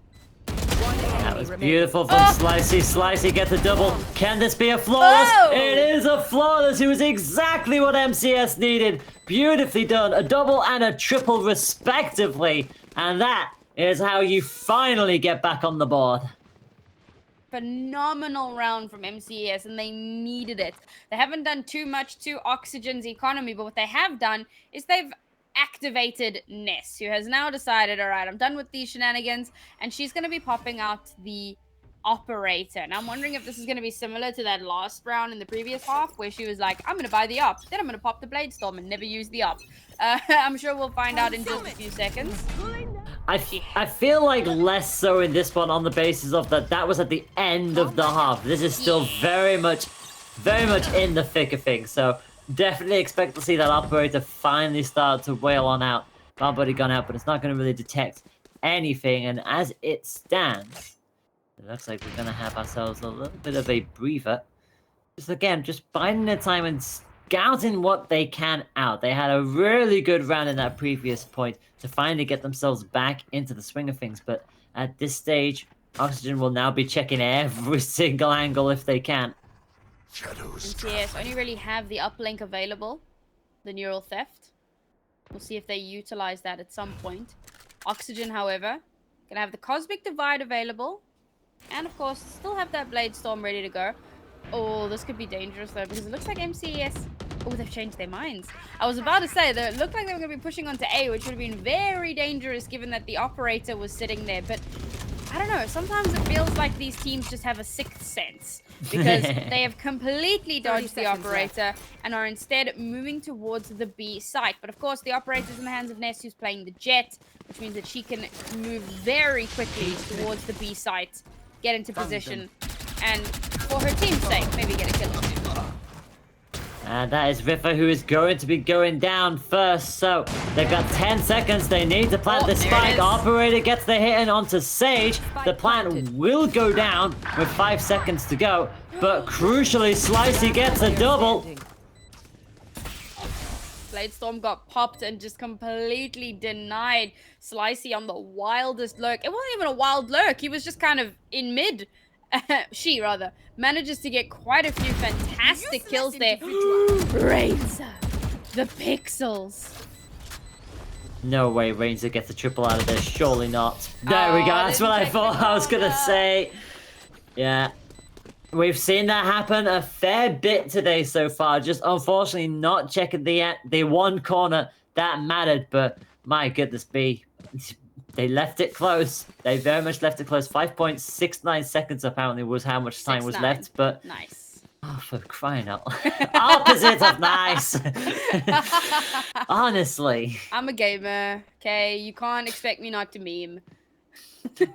That was beautiful from Slicey. Slicey gets a double. Can this be a flawless? Oh! It is a flawless. It was exactly what MCS needed. Beautifully done. A double and a triple respectively. And that is how you finally get back on the board. Phenomenal round from MCES, and they needed it. They haven't done too much to Oxygen's economy, but what they have done is they've activated Ness, who has now decided, all right, I'm done with these shenanigans, and she's going to be popping out the operator. Now, I'm wondering if this is going to be similar to that last round in the previous half, where she was like, I'm going to buy the op, then I'm going to pop the Blade Storm and never use the op. I'm sure we'll find out in just a few seconds. I feel like less so in this one on the basis of that was at the end of the half. This is still very much in the thick of things, so definitely expect to see that operator finally start to wail on out. Bomb already gone out, but it's not going to really detect anything. And as it stands, it looks like we're going to have ourselves a little bit of a breather. Just biding their time and scouting what they can out. They had a really good round in that previous point to finally get themselves back into the swing of things. But at this stage, Oxygen will now be checking every single angle if they can. Shadows. Yes, only really have the uplink available, the neural theft. We'll see if they utilize that at some point. Oxygen, however, gonna have the cosmic divide available, and of course, still have that blade storm ready to go. Oh, this could be dangerous though, because it looks like MCES. Oh, they've changed their minds. I was about to say that it looked like they were gonna be pushing onto A, which would have been very dangerous given that the operator was sitting there. But I don't know. Sometimes it feels like these teams just have a sixth sense, because they have completely dodged the operator and are instead moving towards the B site. But of course, the operator's in the hands of Ness, who's playing the jet, which means that she can move very quickly towards the B site, get into position, and for her team's sake, maybe get a kill on him. And that is Riffa, who is going to be going down first. So they've got 10 seconds. They need to plant the spike. Operator gets the hit in onto Sage. The plant will go down with 5 seconds to go. But crucially, Slicey gets a double. Blade Storm got popped and just completely denied Slicey on the wildest lurk. It wasn't even a wild lurk. He was just kind of in mid. She, rather, manages to get quite a few fantastic kills there. Ranger, the pixels. No way Ranger gets a triple out of this. Surely not. There we go. That's what I thought I was going to say. Yeah. We've seen that happen a fair bit today so far. Just unfortunately not checking the one corner that mattered. But my goodness me. They left it close. They very much left it close. 5.69 seconds apparently was how much time was left. But nice. Oh, for crying out loud. Opposite of nice. Honestly. I'm a gamer, okay? You can't expect me not to meme.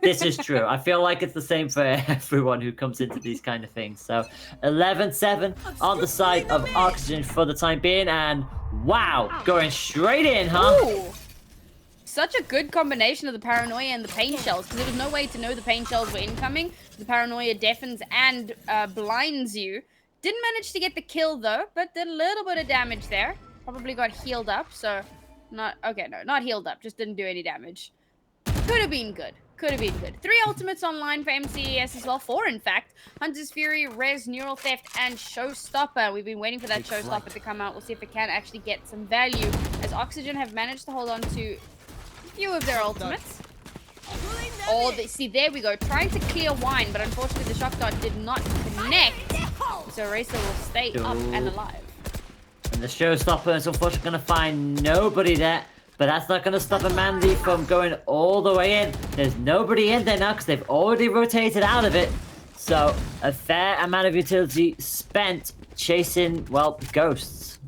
This is true. I feel like it's the same for everyone who comes into these kind of things. So 11-7 on the side of Oxygen for the time being. And wow, going straight in, huh? Ooh. such a good combination of the paranoia and the pain shells, because there was no way to know the pain shells were incoming. The paranoia deafens and blinds you. Didn't manage to get the kill though, but did a little bit of damage there. Probably got healed up, so not healed up, just didn't do any damage. Could have been good. Could have been good. 3 ultimates online for MCES as well. 4, in fact. Hunter's Fury, Res, Neural Theft, and Showstopper. We've been waiting for that Showstopper to come out. We'll see if it can actually get some value, as Oxygen have managed to hold on to a few of their ultimates. Oh, see, there we go. Trying to clear wine, but unfortunately the shock dart did not connect. So Racer will stay up and alive. And the Showstopper is unfortunately going to find nobody there. But that's not going to stop Amanda from going all the way in. There's nobody in there now because they've already rotated out of it. So a fair amount of utility spent chasing, well, ghosts.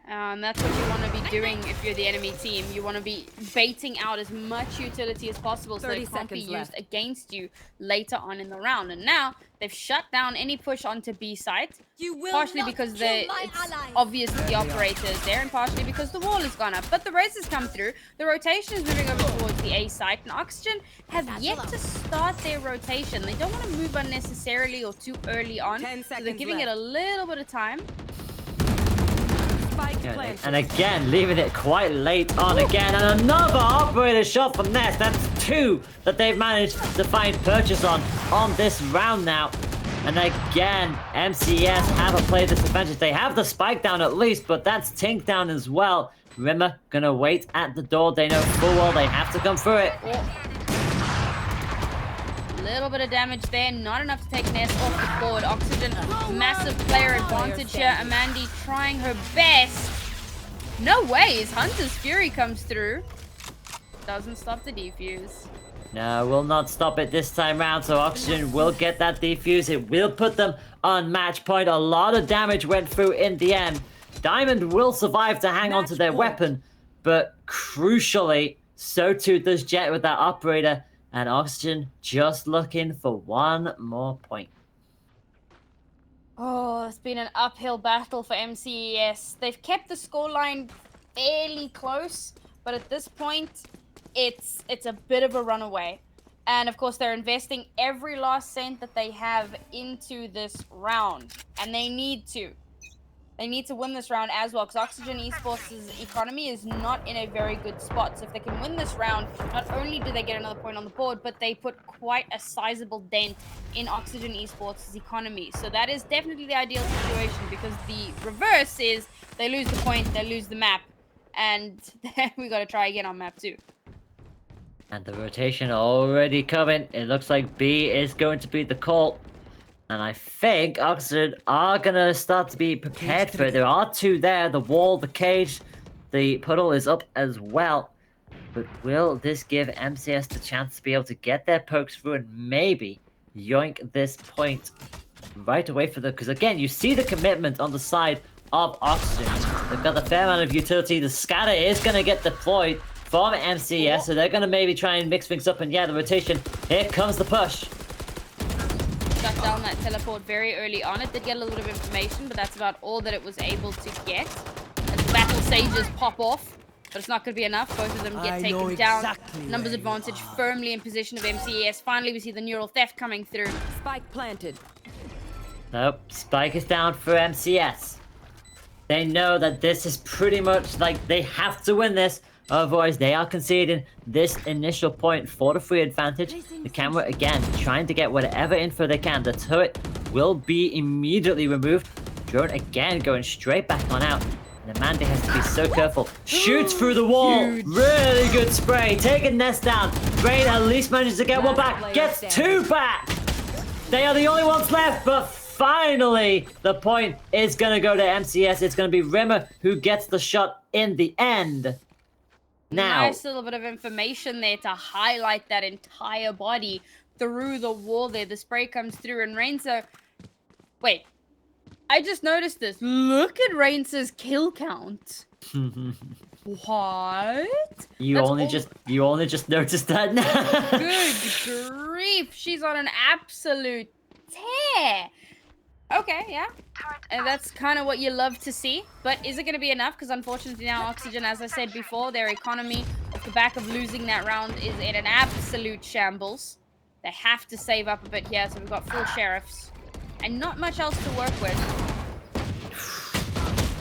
That's what you want to be doing if you're the enemy team. You want to be baiting out as much utility as possible so it can't be used against you later on in the round. And now they've shut down any push onto B site, partially because it's obvious that the operator is there, and partially because the wall has gone up. But the race has come through. The rotation is moving over towards the A site, and Oxygen have yet to start their rotation. They don't want to move unnecessarily or too early on, so they're giving it a little bit of time. And again, leaving it quite late on again. And another operator shot from Nest. That's 2 that they've managed to find purchase on this round now. And again, MCS haven't played this advantage. They have the spike down at least, but that's Tink down as well. Rimmer gonna wait at the door. They know full well they have to come through it. Little bit of damage there, not enough to take Ness off the board. Oxygen, massive player advantage here. Amanda trying her best. No ways, Hunter's Fury comes through. Doesn't stop the defuse. No, will not stop it this time round, so Oxygen will get that defuse. It will put them on match point. A lot of damage went through in the end. Diamond will survive to hang on to their weapon, but crucially, so too does Jet with that operator. And Oxygen just looking for one more point. Oh, it's been an uphill battle for MCES. They've kept the scoreline fairly close, but at this point, it's a bit of a runaway. And of course, they're investing every last cent that they have into this round. And they need to. They need to win this round as well, because Oxygen Esports' economy is not in a very good spot. So if they can win this round, not only do they get another point on the board, but they put quite a sizable dent in Oxygen Esports' economy. So that is definitely the ideal situation, because the reverse is they lose the point, they lose the map, and then we got to try again on map 2. And the rotation already coming. It looks like B is going to be the call. And I think Oxygen are going to start to be prepared for it. There are 2 there. The wall, the cage, the puddle is up as well. But will this give MCS the chance to be able to get their pokes through and maybe yoink this point right away for them? Because again, you see the commitment on the side of Oxygen. They've got a fair amount of utility. The scatter is going to get deployed from MCS. So they're going to maybe try and mix things up. And yeah, the rotation. Here comes the push. Shut down that teleport very early on. It did get a little bit of information, but that's about all that it was able to get. As the battle sages pop off, but it's not going to be enough. Both of them get taken down. Numbers advantage firmly in position of MCES. Finally, we see the neural theft coming through. Spike planted. Nope, spike is down for MCS. They know that this is pretty much like they have to win this. Otherwise, they are conceding this initial point for the free advantage. The camera, again, trying to get whatever info they can. The turret will be immediately removed. Drone, again, going straight back on out. And Amanda has to be so careful. Shoots through the wall. Huge. Really good spray. Taking Nest down. Brain at least manages to get one back. Gets 2 back. They are the only ones left, but finally, the point is going to go to MCS. It's going to be Rimmer who gets the shot in the end. Now, nice little bit of information there to highlight that entire body through the wall there. The spray comes through and Rainsa... Wait. I just noticed this. Look at Rainsa's kill count. What? You only just noticed that now. Good grief. She's on an absolute tear. Okay, yeah. And that's kind of what you love to see. But is it going to be enough? Because unfortunately now Oxygen, as I said before, their economy off the back of losing that round is in an absolute shambles. They have to save up a bit here. So we've got full sheriffs. And not much else to work with.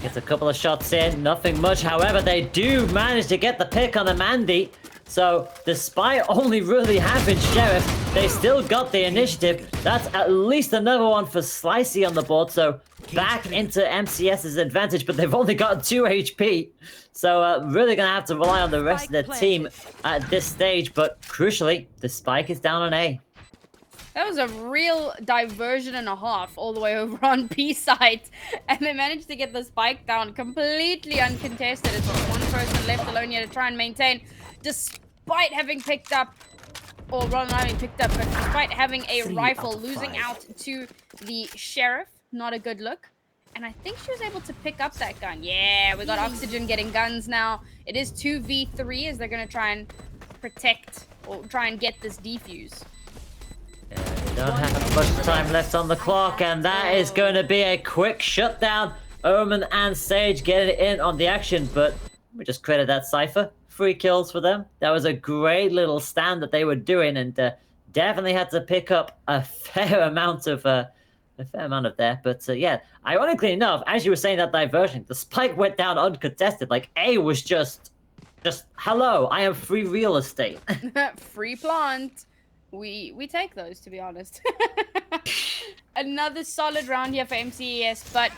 Gets a couple of shots in, nothing much. However, they do manage to get the pick on Amandi. So, despite only really having Sheriff, they still got the initiative. That's at least another one for Slicey on the board. So, back into MCS's advantage, but they've only got 2 HP. So, really going to have to rely on the rest of the team at this stage. But, crucially, the spike is down on A. That was a real diversion and a half all the way over on B side. And they managed to get the spike down completely uncontested. It's got one person left alone here to try and maintain. Despite having picked up, or rather not having picked up, but despite having a rifle, losing out to the sheriff. Not a good look. And I think she was able to pick up that gun. Yeah, we got Oxygen getting guns now. It is 2v3 as they're going to try and protect or try and get this defuse. Yeah, we don't have much time left on the clock, and that is going to be a quick shutdown. Omen and Sage getting in on the action, but we just credit that Cypher. 3 kills for them. That was a great little stand that they were doing, and definitely had to pick up a fair amount of there. But yeah, ironically enough, as you were saying that diversion, the spike went down uncontested. Like A was just hello, I am free real estate. Free plant. We take those, to be honest. Another solid round here for MCES, but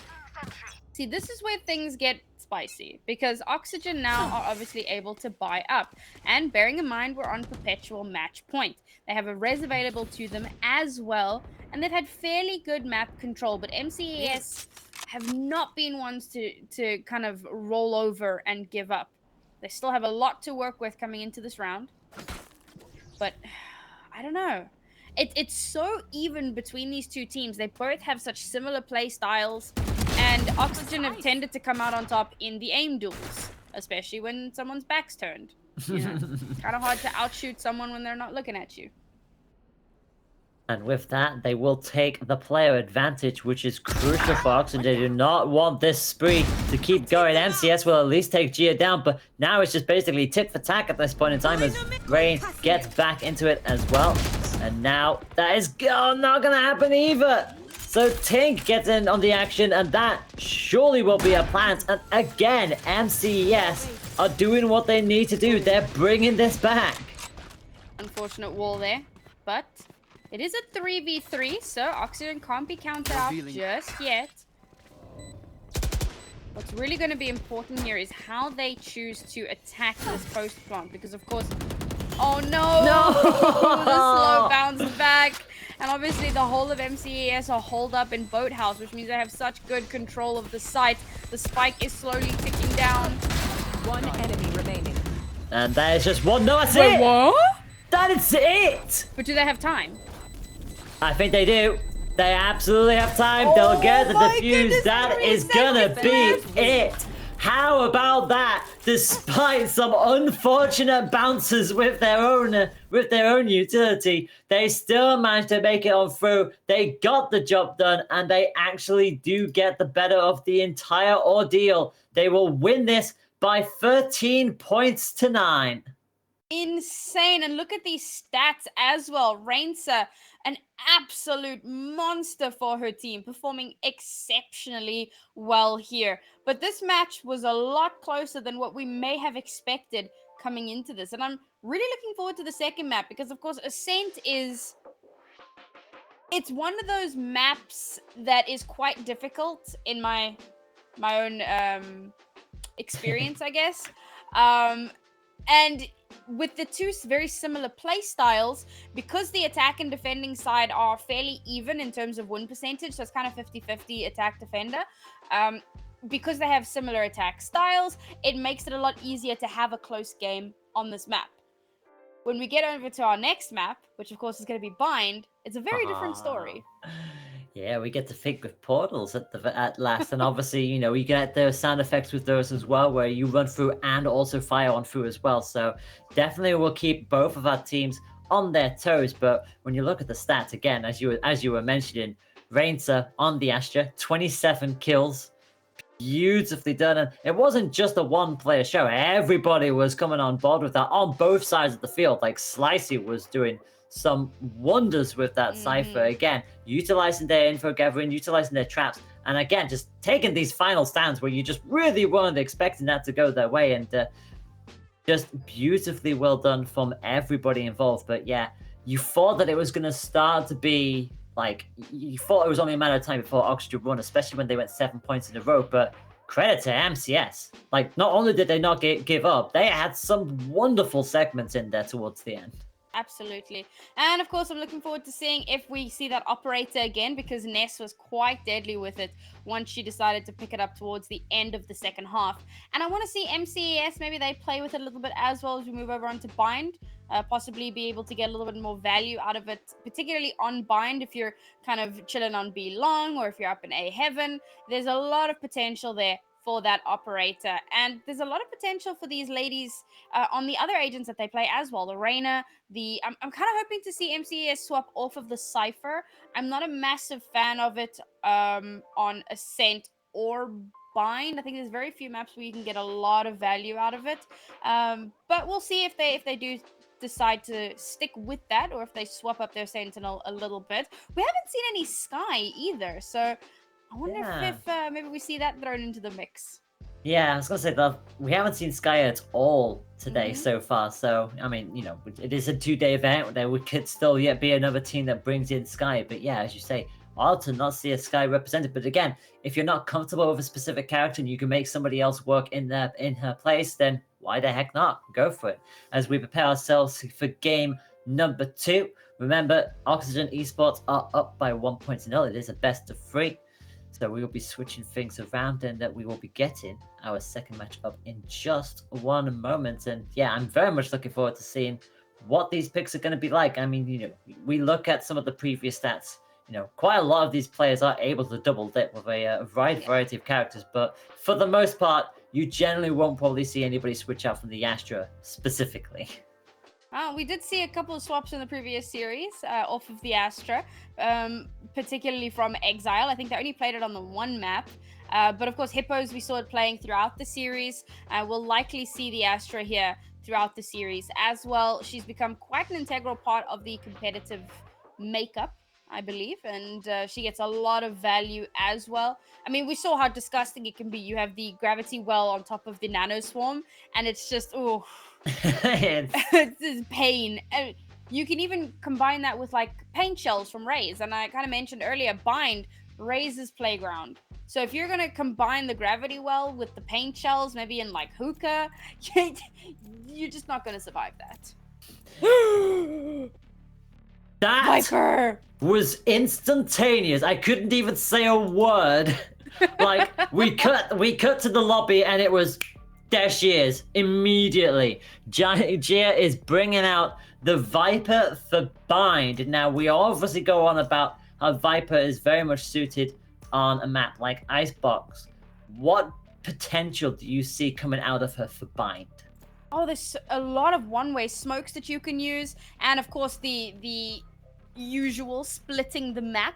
see, this is where things get spicy, because Oxygen now are obviously able to buy up, and bearing in mind we're on perpetual match point, they have a res available to them as well, and they've had fairly good map control, but MCES have not been ones to kind of roll over and give up. They still have a lot to work with coming into this round, but I don't know. It's so even between these two teams. They both have such similar play styles, and Oxygen have tended to come out on top in the aim duels, especially when someone's back's turned. You know, it's kind of hard to outshoot someone when they're not looking at you. And with that, they will take the player advantage, which is crucial for Oxygen. They do not want this spree to keep going. MCS will at least take Gia down, but now it's just basically tit for tat at this point in time as Rain gets back into it as well. And now that is not going to happen either. So Tink gets in on the action, and that surely will be a plant. And again, MCES are doing what they need to do. They're bringing this back. Unfortunate wall there, but it is a 3v3, so Oxygen can't be counted out just yet. What's really going to be important here is how they choose to attack this post plant, because of course... Oh no! No! The slow bounce back. And obviously the whole of MCES are holed up in Boathouse, which means they have such good control of the site. The spike is slowly ticking down. One enemy remaining. And that is just one. No, that's Wait, it! what? That is it! But do they have time? I think they do. They absolutely have time. They'll get the defuse. That is gonna be it. How about that? Despite some unfortunate bounces with their own utility, they still managed to make it on through. They got the job done, and they actually do get the better of the entire ordeal. They will win this by 13 points to 9. Insane. And look at these stats as well. Rainsa, an absolute monster for her team, performing exceptionally well here. But this match was a lot closer than what we may have expected coming into this. And I'm really looking forward to the second map, because of course Ascent is... It's one of those maps that is quite difficult in my own experience, I guess. And with the two very similar play styles, because the attack and defending side are fairly even in terms of win percentage, so it's kind of 50-50 attack defender, because they have similar attack styles, it makes it a lot easier to have a close game on this map. When we get over to our next map, which of course is going to be Bind, it's a very different story. Yeah, we get to think with portals at last, and obviously, you know, you get those sound effects with those as well, where you run through and also fire on through as well. So definitely we'll keep both of our teams on their toes. But when you look at the stats again, as you were mentioning, Rainter on the Astra, 27 kills. Beautifully done. And it wasn't just a one-player show. Everybody was coming on board with that on both sides of the field. Like Slicey was doing some wonders with that Cypher. Again, utilizing their info gathering, utilizing their traps, and again, just taking these final stands where you just really weren't expecting that to go their way. And just beautifully well done from everybody involved. But yeah, you thought that it was going to start to be like, you thought it was only a matter of time before Oxygen won, especially when they went 7 points in a row. But credit to MCS. Like, not only did they not give up, they had some wonderful segments in there towards the end. Absolutely. And of course, I'm looking forward to seeing if we see that operator again, because Ness was quite deadly with it once she decided to pick it up towards the end of the second half. And I want to see MCES, maybe they play with it a little bit as well as we move over onto Bind, possibly be able to get a little bit more value out of it, particularly on Bind if you're kind of chilling on B long or if you're up in A heaven. There's a lot of potential there for that operator, and there's a lot of potential for these ladies on the other agents that they play as well. The Reyna, I'm kind of hoping to see MCES swap off of the Cypher. I'm not a massive fan of it on Ascent or Bind. I think there's very few maps where you can get a lot of value out of it, but we'll see if they do decide to stick with that, or if they swap up their Sentinel a little bit. We haven't seen any Sky either, so I wonder if maybe we see that thrown into the mix. Yeah, I was going to say that we haven't seen Sky at all today so far. So, I mean, you know, it is a 2-day event. There could still yet be another team that brings in Sky. But yeah, as you say, odd to not see a Sky represented. But again, if you're not comfortable with a specific character and you can make somebody else work in her place, then why the heck not? Go for it. As we prepare ourselves for game number 2. Remember, Oxygen Esports are up by 1-0. It is a best of 3. So we will be switching things around, and that we will be getting our second match up in just one moment. And yeah, I'm very much looking forward to seeing what these picks are going to be like. I mean, you know, we look at some of the previous stats. You know, quite a lot of these players are able to double dip with a wide variety of characters, but for the most part, you generally won't probably see anybody switch out from the Astra specifically. We did see a couple of swaps in the previous series off of the Astra, particularly from Exile. I think they only played it on the one map. But of course, Hippos, we saw it playing throughout the series. We'll likely see the Astra here throughout the series as well. She's become quite an integral part of the competitive makeup, I believe, and she gets a lot of value as well. I mean, we saw how disgusting it can be. You have the gravity well on top of the nano swarm, and it's just, oh, it's pain. And you can even combine that with like paint shells from Raze, and I kind of mentioned earlier, Bind, Raze's playground. So if you're gonna combine the gravity well with the paint shells, maybe in like hookah, you're just not gonna survive that. That Viper was instantaneous. I couldn't even say a word. Like, we cut to the lobby, and it was, there she is immediately. Gia is bringing out the Viper for Bind. Now, we obviously go on about how Viper is very much suited on a map like Icebox. What potential do you see coming out of her for Bind? Oh, there's a lot of one-way smokes that you can use, and of course the usual splitting the map,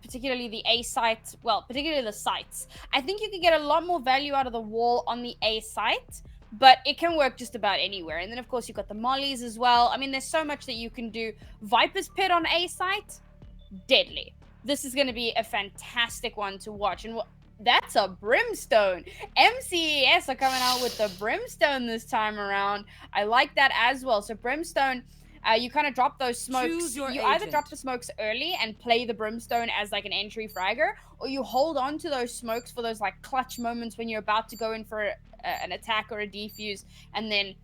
particularly the A site, well, particularly the sites. I think you can get a lot more value out of the wall on the A site, but it can work just about anywhere. And then of course you've got the mollies as well. I mean, there's so much that you can do. Viper's Pit on A site, deadly. This is going to be a fantastic one to watch. And that's a Brimstone. MCES are coming out with the Brimstone this time around. I like that as well. So Brimstone, you kind of drop those smokes. You either drop the smokes early and play the Brimstone as like an entry fragger, or you hold on to those smokes for those like clutch moments when you're about to go in for an attack or a defuse, and then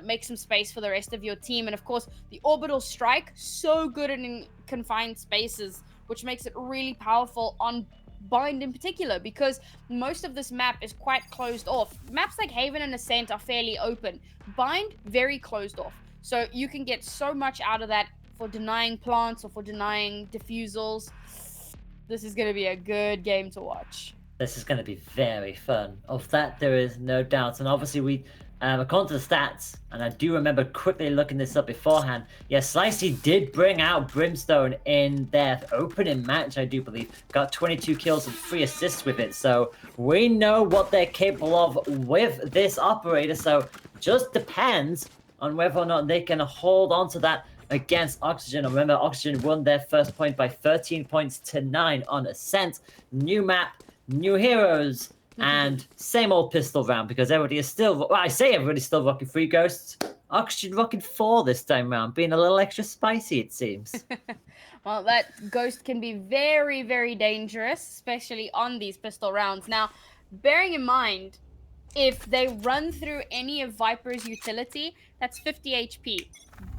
make some space for the rest of your team. And of course, the orbital strike, so good in confined spaces, which makes it really powerful on Bind in particular, because most of this map is quite closed off. Maps like Haven and Ascent are fairly open. Bind, very closed off. So you can get so much out of that for denying plants or for denying diffusals. This is going to be a good game to watch. This is going to be very fun. Of that, there is no doubt. And obviously, we according to the stats, and I do remember quickly looking this up beforehand, yeah, Slicey did bring out Brimstone in their opening match, I do believe. Got 22 kills and 3 assists with it, so we know what they're capable of with this operator, so just depends on whether or not they can hold on to that against Oxygen. And remember, Oxygen won their first point by 13 points to 9 on Ascent. New map, new heroes, and same old pistol round, because everybody is still, well, I say everybody's still rocking 3 ghosts. Oxygen rocking 4 this time round, being a little extra spicy, it seems. Well, that ghost can be very, very dangerous, especially on these pistol rounds. Now, bearing in mind, if they run through any of Viper's utility, that's 50 HP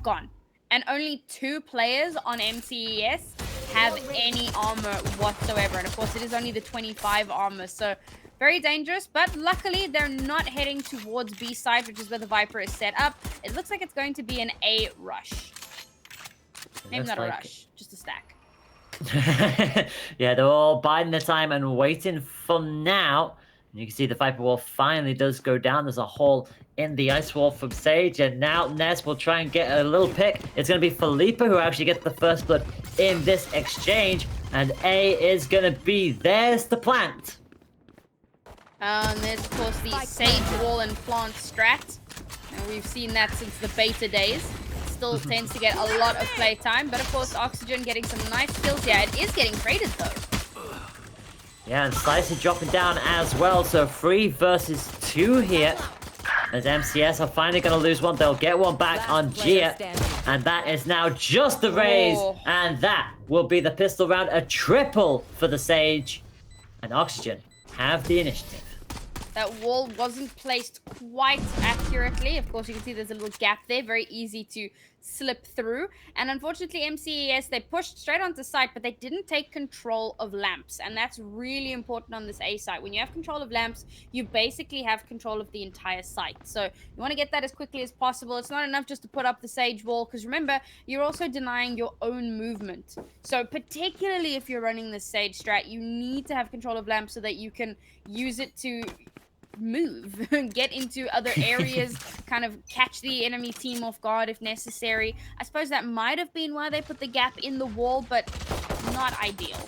gone. And only 2 players on MCES have any armor whatsoever. And of course, it is only the 25 armor, so very dangerous, but luckily they're not heading towards B side, which is where the Viper is set up. It looks like it's going to be an A rush. Maybe not a rush, just a stack. Yeah, they're all biding their time and waiting for now. And you can see the Viper wall finally does go down. There's a hole in the ice wall from Sage, and now Ness will try and get a little pick. It's going to be Felipe who actually gets the first blood in this exchange, and A is going to be theirs to plant. And there's, of course, the Sage Wall and Plant strat. And we've seen that since the beta days. Still tends to get a lot of play time. But, of course, Oxygen getting some nice kills. Yeah, it is getting traded, though. Yeah, and Slicer dropping down as well. So 3 versus 2 here. As MCS are finally going to lose one. They'll get one back on Gia. And that is now just the raise. And that will be the pistol round. A triple for the Sage. And Oxygen have the initiative. That wall wasn't placed quite accurately. Of course, you can see there's a little gap there. Very easy to slip through. And unfortunately, MCES, they pushed straight onto site, but they didn't take control of lamps. And that's really important on this A site. When you have control of lamps, you basically have control of the entire site. So you want to get that as quickly as possible. It's not enough just to put up the Sage wall, because remember, you're also denying your own movement. So particularly if you're running the Sage strat, you need to have control of lamps so that you can use it to move, get into other areas, kind of catch the enemy team off guard if necessary. I suppose that might have been why they put the gap in the wall, but not ideal.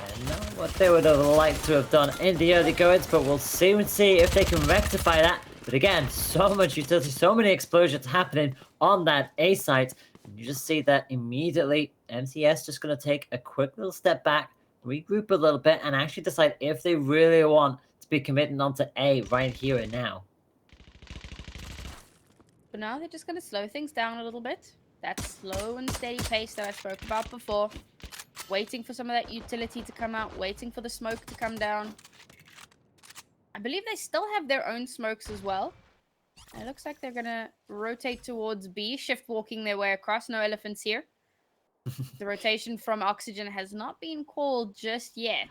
I know what they would have liked to have done in the early goings, but we'll soon see if they can rectify that. But again, so much utility, so many explosions happening on that A site. And you just see that immediately MCS just going to take a quick little step back, regroup a little bit, and actually decide if they really want to be committing onto A right here and now. But now they're just going to slow things down a little bit. That slow and steady pace that I spoke about before. Waiting for some of that utility to come out. Waiting for the smoke to come down. I believe they still have their own smokes as well. And it looks like they're going to rotate towards B. Shift walking their way across. No elephants here. The rotation from Oxygen has not been called just yet.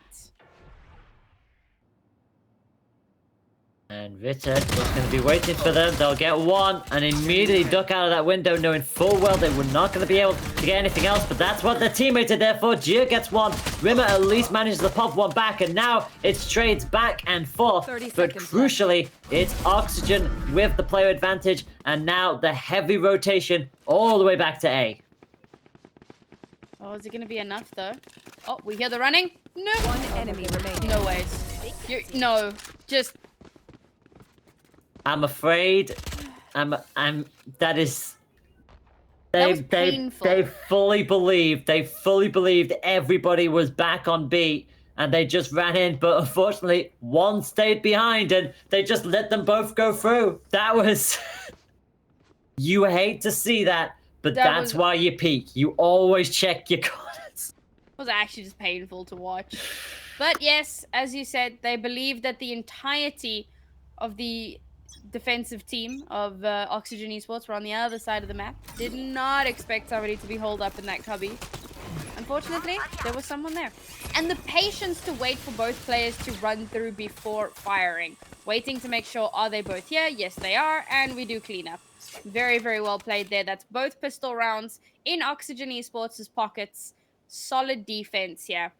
And Richard is going to be waiting for them. They'll get one and immediately duck out of that window, knowing full well they were not going to be able to get anything else. But that's what their teammates are there for. Gia gets one. Rimmer at least manages to pop one back. And now it's trades back and forth. But crucially, it's Oxygen with the player advantage. And now the heavy rotation all the way back to A. Oh, is it going to be enough, though? Oh, we hear the running? No. One enemy remaining. No ways. No, just... I'm afraid, that is, they fully believed everybody was back on B, and they just ran in, but unfortunately, one stayed behind, and they just let them both go through. That was, you hate to see that, but that's why you peek. You always check your corners. It was actually just painful to watch. But yes, as you said, they believed that the entirety of the defensive team of Oxygen Esports were on the other side of the map. Did not expect somebody to be holed up in that cubby. Unfortunately, there was someone there. And the patience to wait for both players to run through before firing. Waiting to make sure, are they both here? Yes, they are. And we do clean up. Very, very well played there. That's both pistol rounds in Oxygen Esports' pockets. Solid defense here.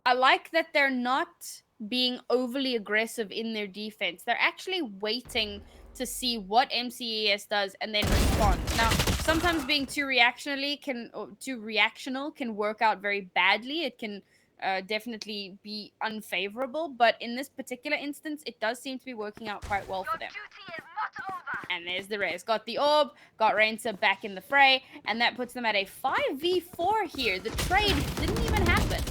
I like that they're not being overly aggressive in their defense. They're actually waiting to see what MCES does and then respond. Now, sometimes being too reactional can work out very badly. It can definitely be unfavorable, but in this particular instance, it does seem to be working out quite well for them. And there's the Rez. Got the orb, got Rainsa back in the fray, and that puts them at a 5v4 here. The trade didn't even happen.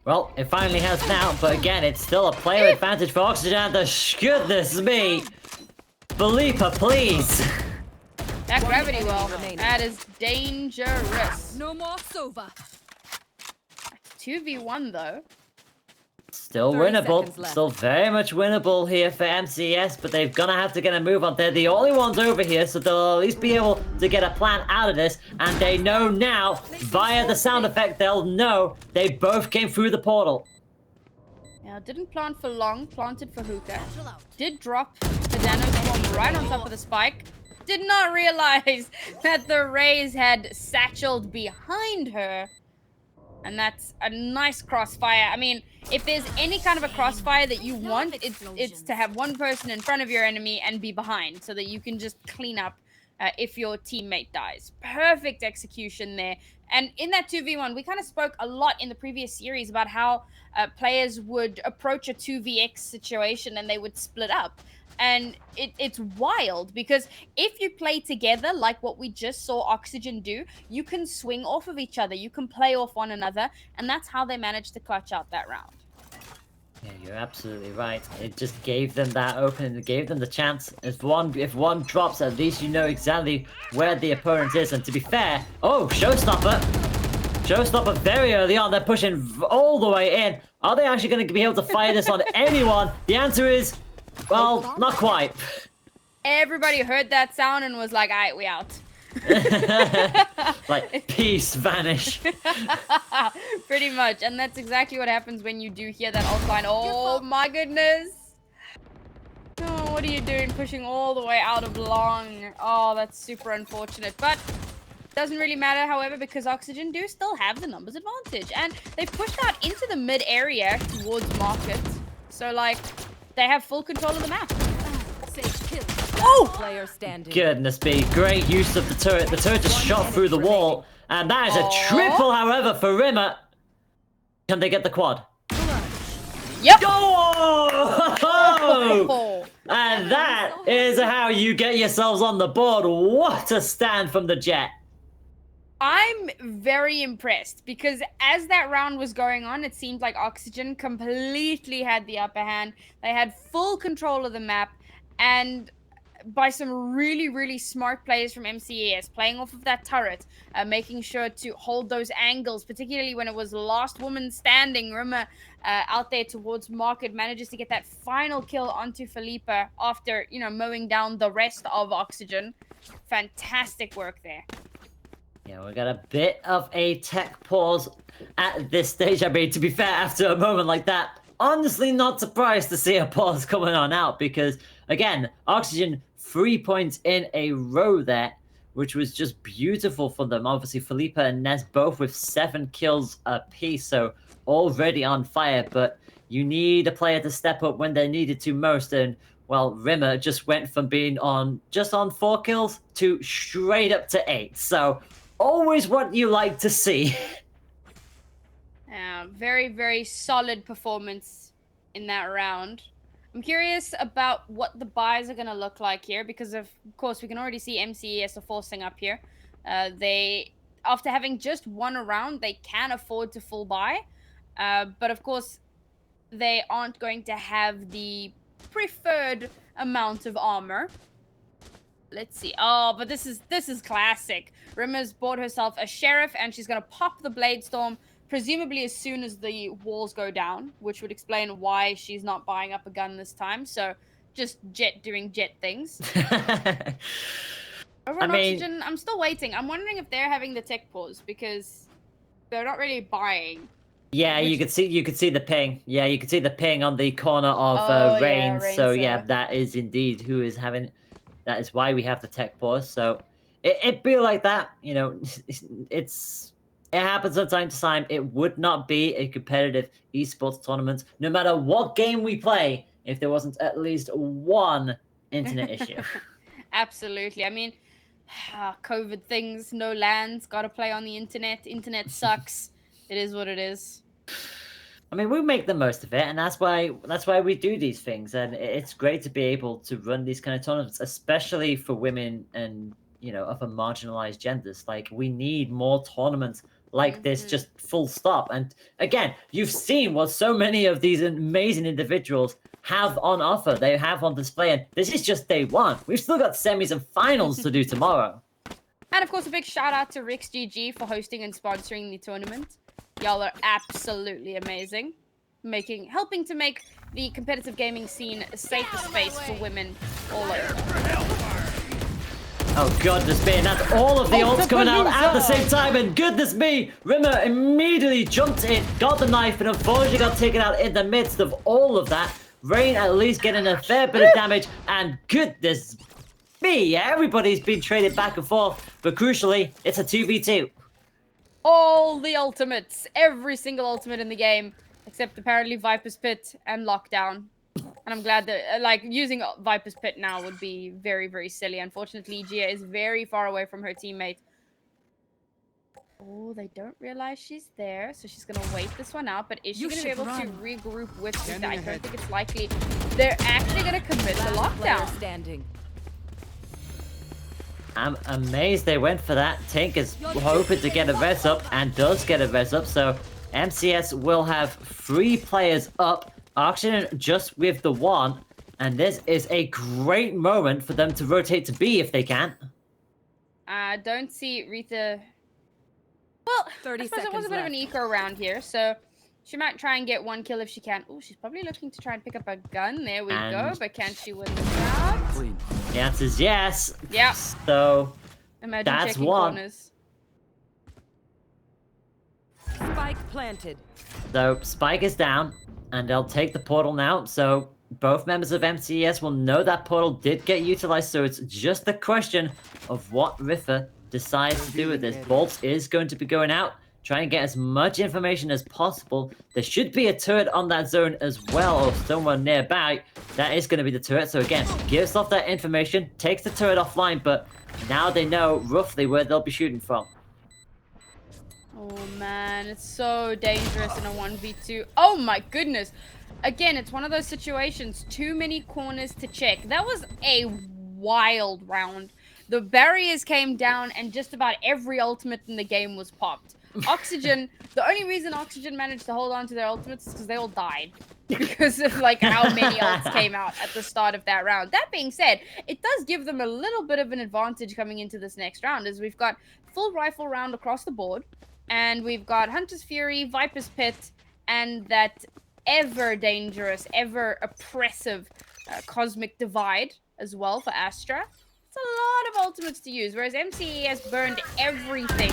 Well, it finally has now, but again, it's still a player advantage for Oxygen, and goodness me! Philippa, please! That gravity well, that is dangerous. No more Sova. 2v1 though. Still 30 winnable. seconds left. Still very much winnable here for MCS, but they're gonna have to get a move on. They're the only ones over here, so they'll at least be able to get a plan out of this. And they know now, via the sound effect, they'll know they both came through the portal. Now, didn't plant for long, planted for hookah. Did drop the Nano Swarm right on top of the spike. Did not realize that the Rays had satcheled behind her. And that's a nice crossfire. I mean, if there's any kind of a crossfire that you want, it's to have one person in front of your enemy and be behind, so that you can just clean up if your teammate dies. Perfect execution there. And in that 2v1, we kind of spoke a lot in the previous series about how players would approach a 2vx situation and they would split up. And it's wild, because if you play together like what we just saw Oxygen do, you can swing off of each other, you can play off one another, and that's how they managed to clutch out that round. Yeah, you're absolutely right. It just gave them that opening, it gave them the chance. If one drops, at least you know exactly where the opponent is. And to be fair, oh, Showstopper! Showstopper very early on, they're pushing all the way in. Are they actually going to be able to fire this on anyone? The answer is, well, not quite. Everybody heard that sound and was like, alright, we out. Like, peace, vanish. Pretty much. And that's exactly what happens when you do hear that ult line. Oh my goodness. Oh, what are you doing pushing all the way out of long? Oh, that's super unfortunate. But doesn't really matter, however, because Oxygen do still have the numbers advantage. And they've pushed out into the mid area towards market. So, like, they have full control of the map. Oh! Player standing. Goodness me, great use of the turret. The turret just shot through the wall. And that is a triple, however, for Rimmer. Can they get the quad? Yep. Oh! And that is how you get yourselves on the board. What a stand from the Jet. I'm very impressed, because as that round was going on, it seemed like Oxygen completely had the upper hand. They had full control of the map, and by some really, really smart players from MCES, playing off of that turret, making sure to hold those angles, particularly when it was last woman standing. Rimmer out there towards market manages to get that final kill onto Philippa after, you know, mowing down the rest of Oxygen. Fantastic work there. Yeah, we got a bit of a tech pause at this stage. I mean, to be fair, after a moment like that, honestly not surprised to see a pause coming on out, because, again, Oxygen 3 points in a row there, which was just beautiful for them. Obviously, Philippa and Nez both with 7 kills apiece, so already on fire, but you need a player to step up when they needed to most, and, well, Rimmer just went from being just on 4 kills to straight up to 8, so always what you like to see. Very, very solid performance in that round. I'm curious about what the buys are going to look like here, because of course we can already see MCES are forcing up here. They, after having just won a round, they can afford to full buy, but of course they aren't going to have the preferred amount of armor. Let's see. Oh, but this is classic. Rimmer's bought herself a sheriff, and she's gonna pop the blade storm, presumably as soon as the walls go down, which would explain why she's not buying up a gun this time. So just Jet doing Jet things. Over on Oxygen, I'm still waiting. I'm wondering if they're having the tech pause, because they're not really buying. Yeah, you could see the ping. Yeah, you could see the ping on the corner of Rain. So yeah, that is indeed who is having. That is why we have the tech pause. So it be like that, you know. It's It happens from time to time. It would not be a competitive esports tournament, no matter what game we play, if there wasn't at least one internet issue. Absolutely. I mean, COVID things, no lands, gotta play on the internet. Internet sucks. It is what it is. I mean, we make the most of it, and that's why we do these things. And it's great to be able to run these kind of tournaments, especially for women and other marginalized genders. Like, we need more tournaments like this, just full stop. And again, you've seen what so many of these amazing individuals have on offer. They have on display, and this is just day one. We've still got semis and finals to do tomorrow. And of course, a big shout out to Rix GG for hosting and sponsoring the tournament. Y'all are absolutely amazing, helping to make the competitive gaming scene a safer space for women all over. Oh, goodness me, and that's all of the ults coming out at the same time, and goodness me, Rimmer immediately jumped in, got the knife, and unfortunately got taken out in the midst of all of that. Rain at least getting a fair bit of damage, and goodness me, everybody's been traded back and forth, but crucially, it's a 2v2. All the ultimates, every single ultimate in the game, except apparently Viper's Pit and Lockdown. And I'm glad that, using Viper's Pit now would be very, very silly. Unfortunately, Gia is very far away from her teammate. Oh, they don't realize she's there, so she's going to wait this one out. But is she going to be able to regroup with Vita? I don't think it's likely. They're actually going to commit the Lockdown. I'm amazed they went for that. Tink is hoping to get a res up and does get a res up. So MCS will have 3 players up. Oxygen just with the 1. And this is a great moment for them to rotate to B if they can. I don't see Rita. Well, 30 I suppose it was a bit of an eco around here. So she might try and get 1 kill if she can. Oh, she's probably looking to try and pick up a gun. There we go. But can she win the round? The answer is yes. Yeah. So imagine that's checking 1. corners. Spike planted. So Spike is down, and they'll take the portal now. So both members of MCES will know that portal did get utilized. So it's just a question of what Riffa decides to do with this. Bolt is going to be going out. Try and get as much information as possible. There should be a turret on that zone as well, or somewhere nearby. That is going to be the turret. So again, gives off that information, takes the turret offline, but now they know roughly where they'll be shooting from. Oh man, it's so dangerous in a 1v2. Oh my goodness. Again, it's one of those situations, too many corners to check. That was a wild round. The barriers came down and just about every ultimate in the game was popped. Oxygen, the only reason Oxygen managed to hold on to their ultimates is because they all died. Because of how many ults came out at the start of that round. That being said, it does give them a little bit of an advantage coming into this next round, as we've got full rifle round across the board. And we've got Hunter's Fury, Viper's Pit, and that ever dangerous, ever oppressive Cosmic Divide as well for Astra. It's a lot of ultimates to use, whereas MCE has burned everything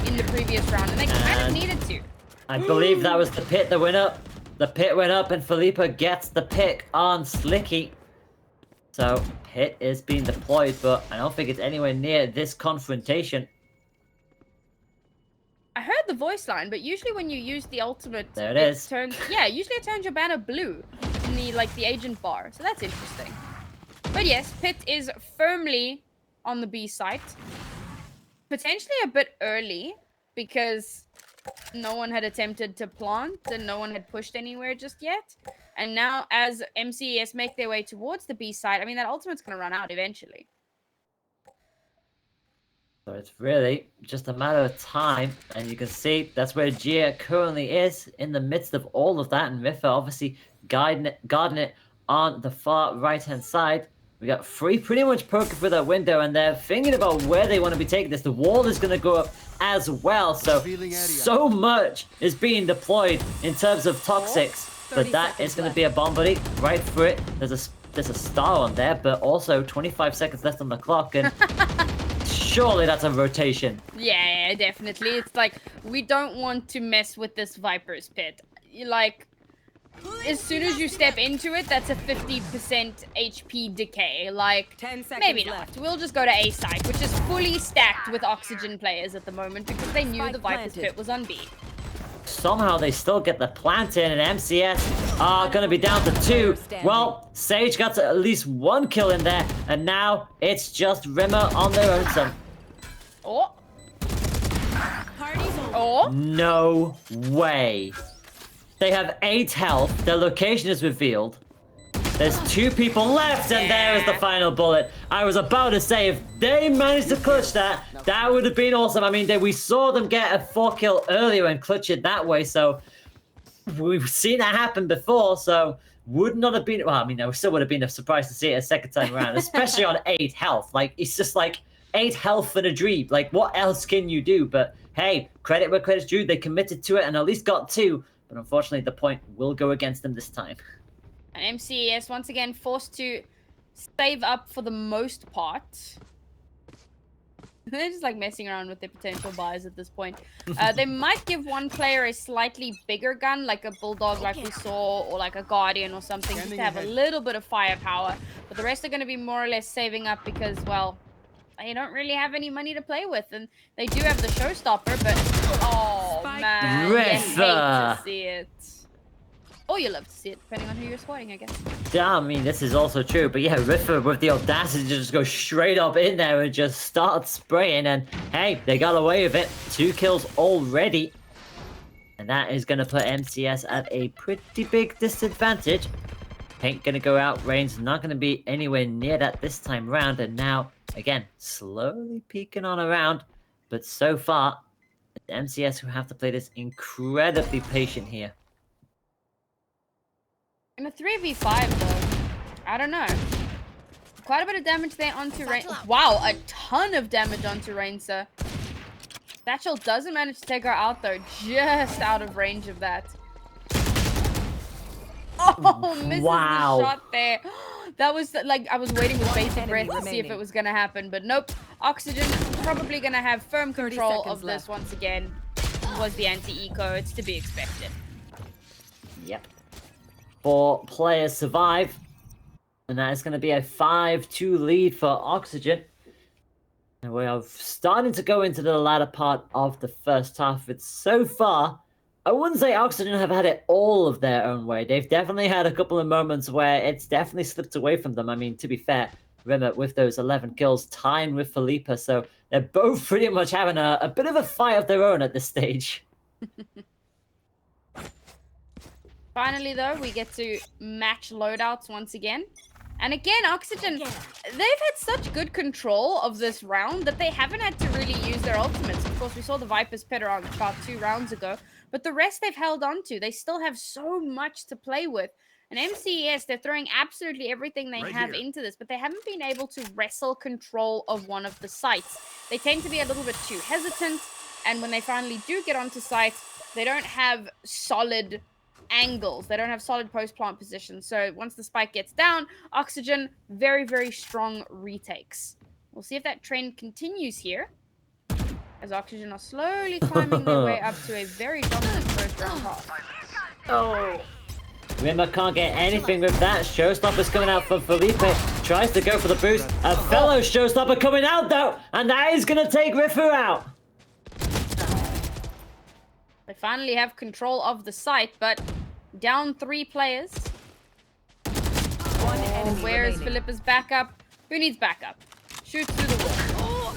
in the previous round, and they kind of needed to. I believe that was the pit that went up. The pit went up, and Felipa gets the pick on Slicky. So, pit is being deployed, but I don't think it's anywhere near this confrontation. I heard the voice line, but usually when you use the ultimate, there it is. Usually it turns your banner blue in the agent bar, so that's interesting. But yes, Pit is firmly on the B site. Potentially a bit early, because no one had attempted to plant and no one had pushed anywhere just yet. And now as MCES make their way towards the B site, I mean, that ultimate's going to run out eventually. So it's really just a matter of time, and you can see that's where Gia currently is in the midst of all of that, and Riffa obviously guarding it on the far right-hand side. We got 3 pretty much poking through that window, and they're thinking about where they want to be taking this. The wall is going to go up as well, so much is being deployed in terms of toxics, but that is going to be a bomb buddy right through it. There's a star on there, but also 25 seconds left on the clock, and surely that's a rotation. Yeah, definitely. It's we don't want to mess with this Viper's Pit. as soon as you step into it, that's a 50% HP decay. Like, 10 seconds maybe not. left. We'll just go to A site, which is fully stacked with Oxygen players at the moment because they knew Spike the Viper's planted. pit was on B. Somehow they still get the plant in, and MCS are going to be down to 2. Well, Sage got at least 1 kill in there, and now it's just Rimmer on their own. So, Oh. Party's over. Oh. no way. They have 8 health. Their location is revealed. There's 2 people left, and there is the final bullet. I was about to say, if they managed to clutch that, that would have been awesome. I mean, we saw them get a 4 kill earlier and clutch it that way, so we've seen that happen before, so would not have been, well, I mean, it still would have been a surprise to see it a second time around, especially on 8 health. Like, it's just like 8 health in a dream. Like, what else can you do? But hey, credit where credit's due. They committed to it and at least got 2, but unfortunately, the point will go against them this time. And MCES once again forced to save up for the most part. They're just like messing around with their potential buys at this point. They might give one player a slightly bigger gun, like a Bulldog like we saw, or like a Guardian or something, just to have a little bit of firepower. But the rest are going to be more or less saving up because, well, they don't really have any money to play with. And they do have the showstopper, but... Oh, Spike man. You hate Riffa. to see it. Or you love to see it, depending on who you're squatting, I guess. Yeah, I mean, this is also true, but yeah, Riffa with the audacity to just go straight up in there and just start spraying, and hey, they got away with it. 2 kills already. And that is going to put MCS at a pretty big disadvantage. Ain't going to go out, Rain's not going to be anywhere near that this time round, and now, again, slowly peeking on around, but so far, it's MCS who have to play this incredibly patient here. In a 3v5 though, I don't know. Quite a bit of damage there onto Rain. Wow, a ton of damage onto Rainsa. Satchel doesn't manage to take her out though, just out of range of that. Oh, misses Wow. the shot there. That was like, I was waiting with bated breath to see if remaining. it was gonna happen, but nope. Oxygen probably gonna have firm 30 control seconds of this left. once again. Was the anti-eco, it's to be expected. Yep. 4 players survive, and that is going to be a 5-2 lead for Oxygen. And we are starting to go into the latter part of the first half. It's so far, I wouldn't say Oxygen have had it all of their own way. They've definitely had a couple of moments where it's definitely slipped away from them. I mean, to be fair, Rimmer with those 11 kills, tying with Felipe, so they're both pretty much having a bit of a fight of their own at this stage. Finally, though, we get to match loadouts once again. And again, Oxygen, they've had such good control of this round that they haven't had to really use their ultimates. Of course, we saw the Viper's pit around about 2 rounds ago, but the rest they've held on to. They still have so much to play with. And MCES, they're throwing absolutely everything they have into this, but they haven't been able to wrestle control of one of the sites. They tend to be a little bit too hesitant, and when they finally do get onto sites, they don't have solid angles. They don't have solid post-plant positions. So once the spike gets down, Oxygen, very, very strong retakes. We'll see if that trend continues here, as Oxygen are slowly climbing their way up to a very dominant first round half. Oh. Rimmer can't get anything with that. Showstopper's coming out for Felipe. Tries to go for the boost. A fellow Showstopper coming out though, and that is going to take Riffa out. They finally have control of the site, but down 3 players. One enemy Where's remaining. Philippa's backup? Who needs backup? Shoots through the wall.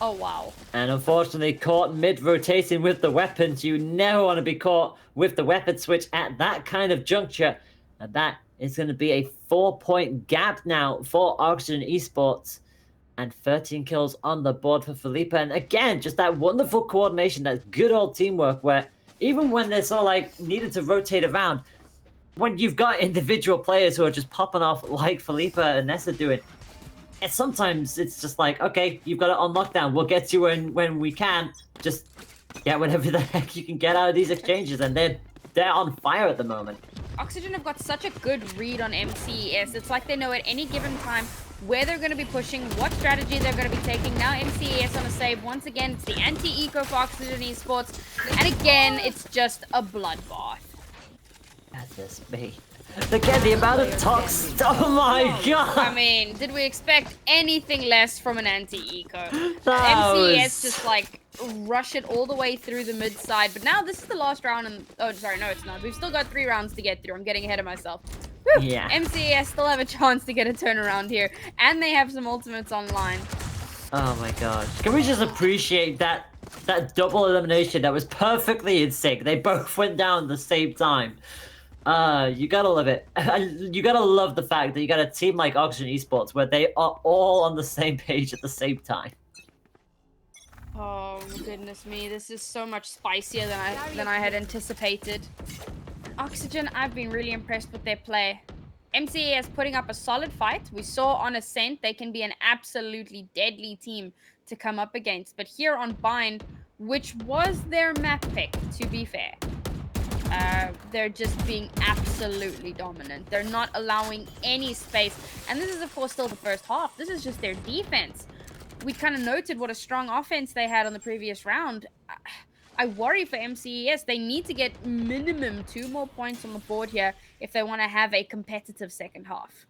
Oh, wow. And unfortunately caught mid-rotating with the weapons. You never want to be caught with the weapon switch at that kind of juncture. And that is going to be a 4-point gap now for Oxygen Esports. And 13 kills on the board for Felipe. And again, just that wonderful coordination, that good old teamwork where even when they're sort of like needed to rotate around, when you've got individual players who are just popping off like Felipe and Nessa doing, and sometimes it's just like, okay, you've got it on lockdown. We'll get you when we can. Just get whatever the heck you can get out of these exchanges. And they're on fire at the moment. Oxygen have got such a good read on MCES. It's like they know at any given time where they're going to be pushing, what strategy they're going to be taking. Now MCES on a save. Once again, it's the anti-eco for Oxygen Esports. And again, it's just a bloodbath. Goodness me. Again, the amount of tox. Oh my god! I mean, did we expect anything less from an anti-eco? That MCES was- just like rush it all the way through the mid side, but now this is the last round and oh sorry, no it's not. We've still got 3 rounds to get through. I'm getting ahead of myself. Whew. Yeah. MCES still have a chance to get a turnaround here, and they have some ultimates online. Oh my gosh. Can we just appreciate that double elimination that was perfectly in sync? They both went down at the same time. You gotta love it. You gotta love the fact that you got a team like Oxygen Esports where they are all on the same page at the same time. Oh goodness me, this is so much spicier than I had anticipated. Oxygen, I've been really impressed with their play. MCES putting up a solid fight. We saw on Ascent they can be an absolutely deadly team to come up against. But here on Bind, which was their map pick, to be fair, they're just being absolutely dominant. They're not allowing any space. And this is, of course, still the first half. This is just their defense. We kind of noted what a strong offense they had on the previous round. I worry for MCES. They need to get minimum 2 more points on the board here if they want to have a competitive second half.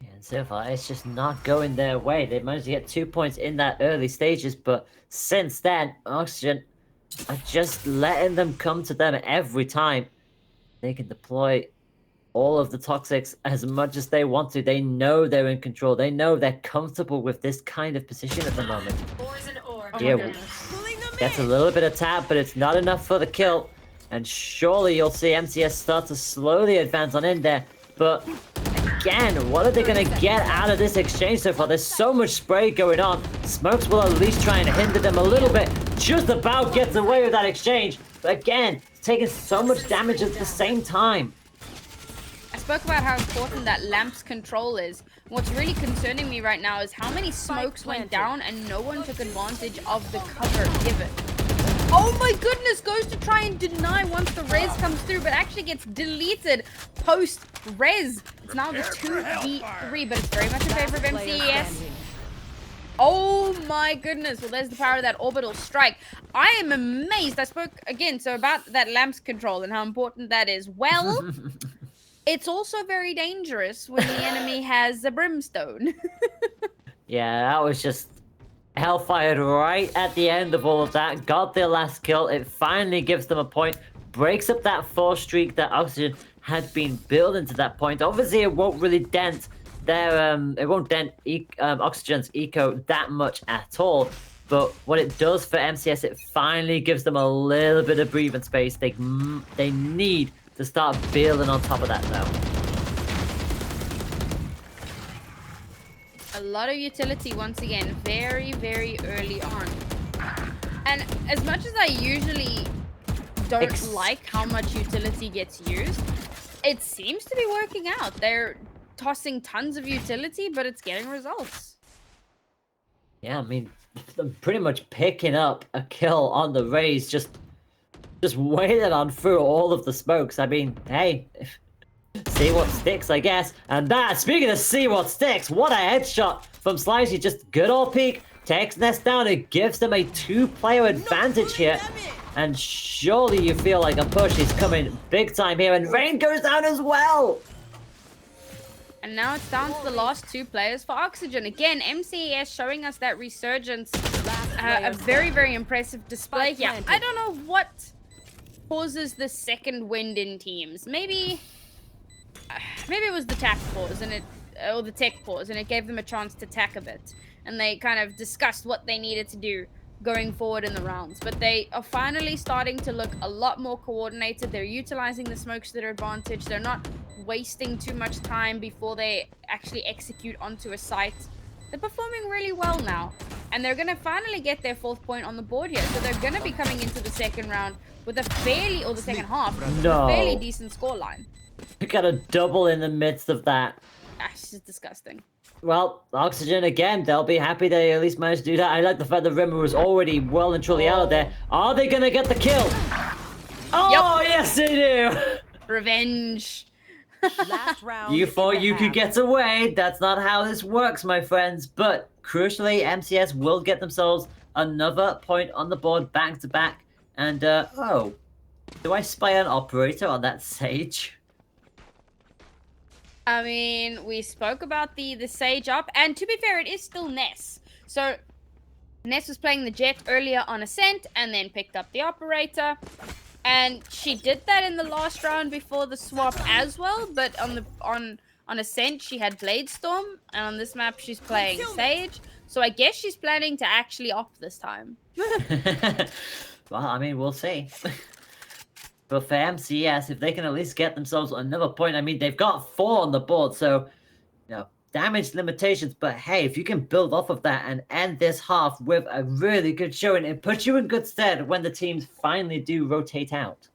Yeah, and so far, it's just not going their way. They managed to get 2 points in that early stages, but since then, Oxygen are just letting them come to them every time. They can deploy all of the toxics as much as they want to. They know they're in control. They know they're comfortable with this kind of position at the moment. Oh Yeah, my goodness. Pulling them gets a in. little bit of tap, but it's not enough for the kill. And surely you'll see MCS start to slowly advance on in there. But again, what are they going to get out of this exchange so far? There's so much spray going on. Smokes will at least try and hinder them a little bit. Just about gets away with that exchange. But again, it's taking so much damage at the same time. I spoke about how important that lamp's control is. What's really concerning me right now is how many smokes went down and no one took advantage of the cover given. Oh my goodness, goes to try and deny once the res comes through, but actually gets deleted post-res. It's now the 2v3, but it's very much in favor of MCES. Oh my goodness. Well, there's the power of that orbital strike. I am amazed. I spoke again, so about that lamp's control and how important that is. Well, it's also very dangerous when the enemy has a brimstone. Yeah, that was just hellfired right at the end of all of that. Got their last kill. It finally gives them a point. Breaks up that 4 streak that Oxygen had been building to that point. Obviously, it won't really dent their it won't dent Oxygen's eco that much at all. But what it does for MCS, it finally gives them a little bit of breathing space. They need to start building on top of that though. A lot of utility once again, very, very early on. And as much as I usually don't like how much utility gets used, it seems to be working out. They're tossing tons of utility, but it's getting results. Yeah, I mean, I'm pretty much picking up a kill on the raise, just waiting on through all of the smokes. I mean, hey, see what sticks, I guess. And that, speaking of see what sticks, what a headshot from Slicey. Just good old peek, takes Nest down. It gives them a 2-player advantage here. And surely you feel like a push is coming big time here. And Rain goes down as well. And now it's down to the last 2 players for Oxygen. Again, MCES showing us that resurgence. A very, very impressive display here. I don't know what causes the second wind in teams. Maybe it was the tack pause and or the tech pause, and it gave them a chance to tack a bit. And they kind of discussed what they needed to do going forward in the rounds. But they are finally starting to look a lot more coordinated. They're utilizing the smokes to their advantage. They're not wasting too much time before they actually execute onto a site. They're performing really well now. And they're going to finally get their 4th point on the board here. So they're going to be coming into the second round with a fairly, or the second half, with a fairly decent scoreline. We got a double in the midst of that. That's just disgusting. Well, Oxygen, again, they'll be happy they at least managed to do that. I like the fact that Rimmer was already well and truly out of there. Are they going to get the kill? Oh, yep. Yes, they do. Revenge. Last round. You thought you could get away. That's not how this works, my friends. But crucially, MCS will get themselves another point on the board back to back. And, oh, Do I spy an operator on that Sage? I mean, we spoke about the Sage up, and to be fair, it is still Ness. So Ness was playing the Jet earlier on Ascent, and then picked up the operator. And she did that in the last round before the swap as well, but on Ascent she had Blade Storm, and on this map she's playing Sage. So I guess she's planning to actually op this time. Well, I mean, we'll see. But for MCS, if they can at least get themselves another point, I mean, they've got 4 on the board, so, you know, damage limitations. But hey, if you can build off of that and end this half with a really good showing, it puts you in good stead when the teams finally do rotate out.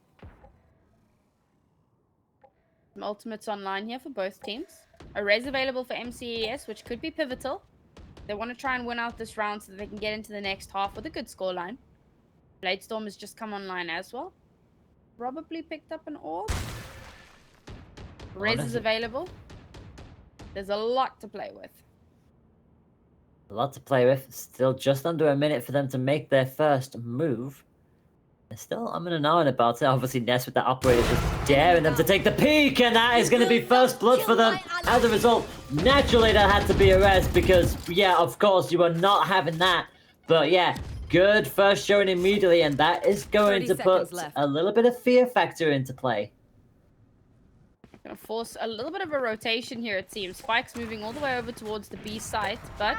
Ultimates online here for both teams. A raise available for MCES, which could be pivotal. They want to try and win out this round so that they can get into the next half with a good scoreline. Bladestorm has just come online as well. Probably picked up an orb. Res is available. There's a lot to play with. A lot to play with. Still just under a minute for them to make their first move. They're still umming and ahhing about it. Obviously, Ness with that operator just daring them to take the peek, and that is going to be first blood for them. As a result, naturally there had to be a res because, yeah, of course, you are not having that. But yeah, good first showing immediately, and that is going to put a little bit of fear factor into play. Gonna force a little bit of a rotation here, it seems. Spike's moving all the way over towards the B site, but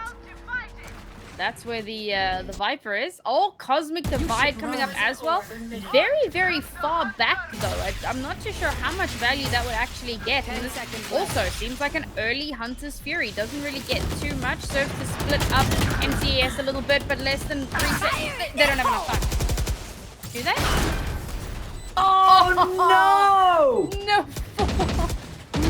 that's where the Viper is. Oh, Cosmic Divide coming up as well. Very, very far back, though. I'm not too sure how much value that would actually get. And this also seems like an early Hunter's Fury. Doesn't really get too much. Serves to split up MCAS a little bit, but less than 3 seconds. They don't have enough time. Do they? Oh, no! No!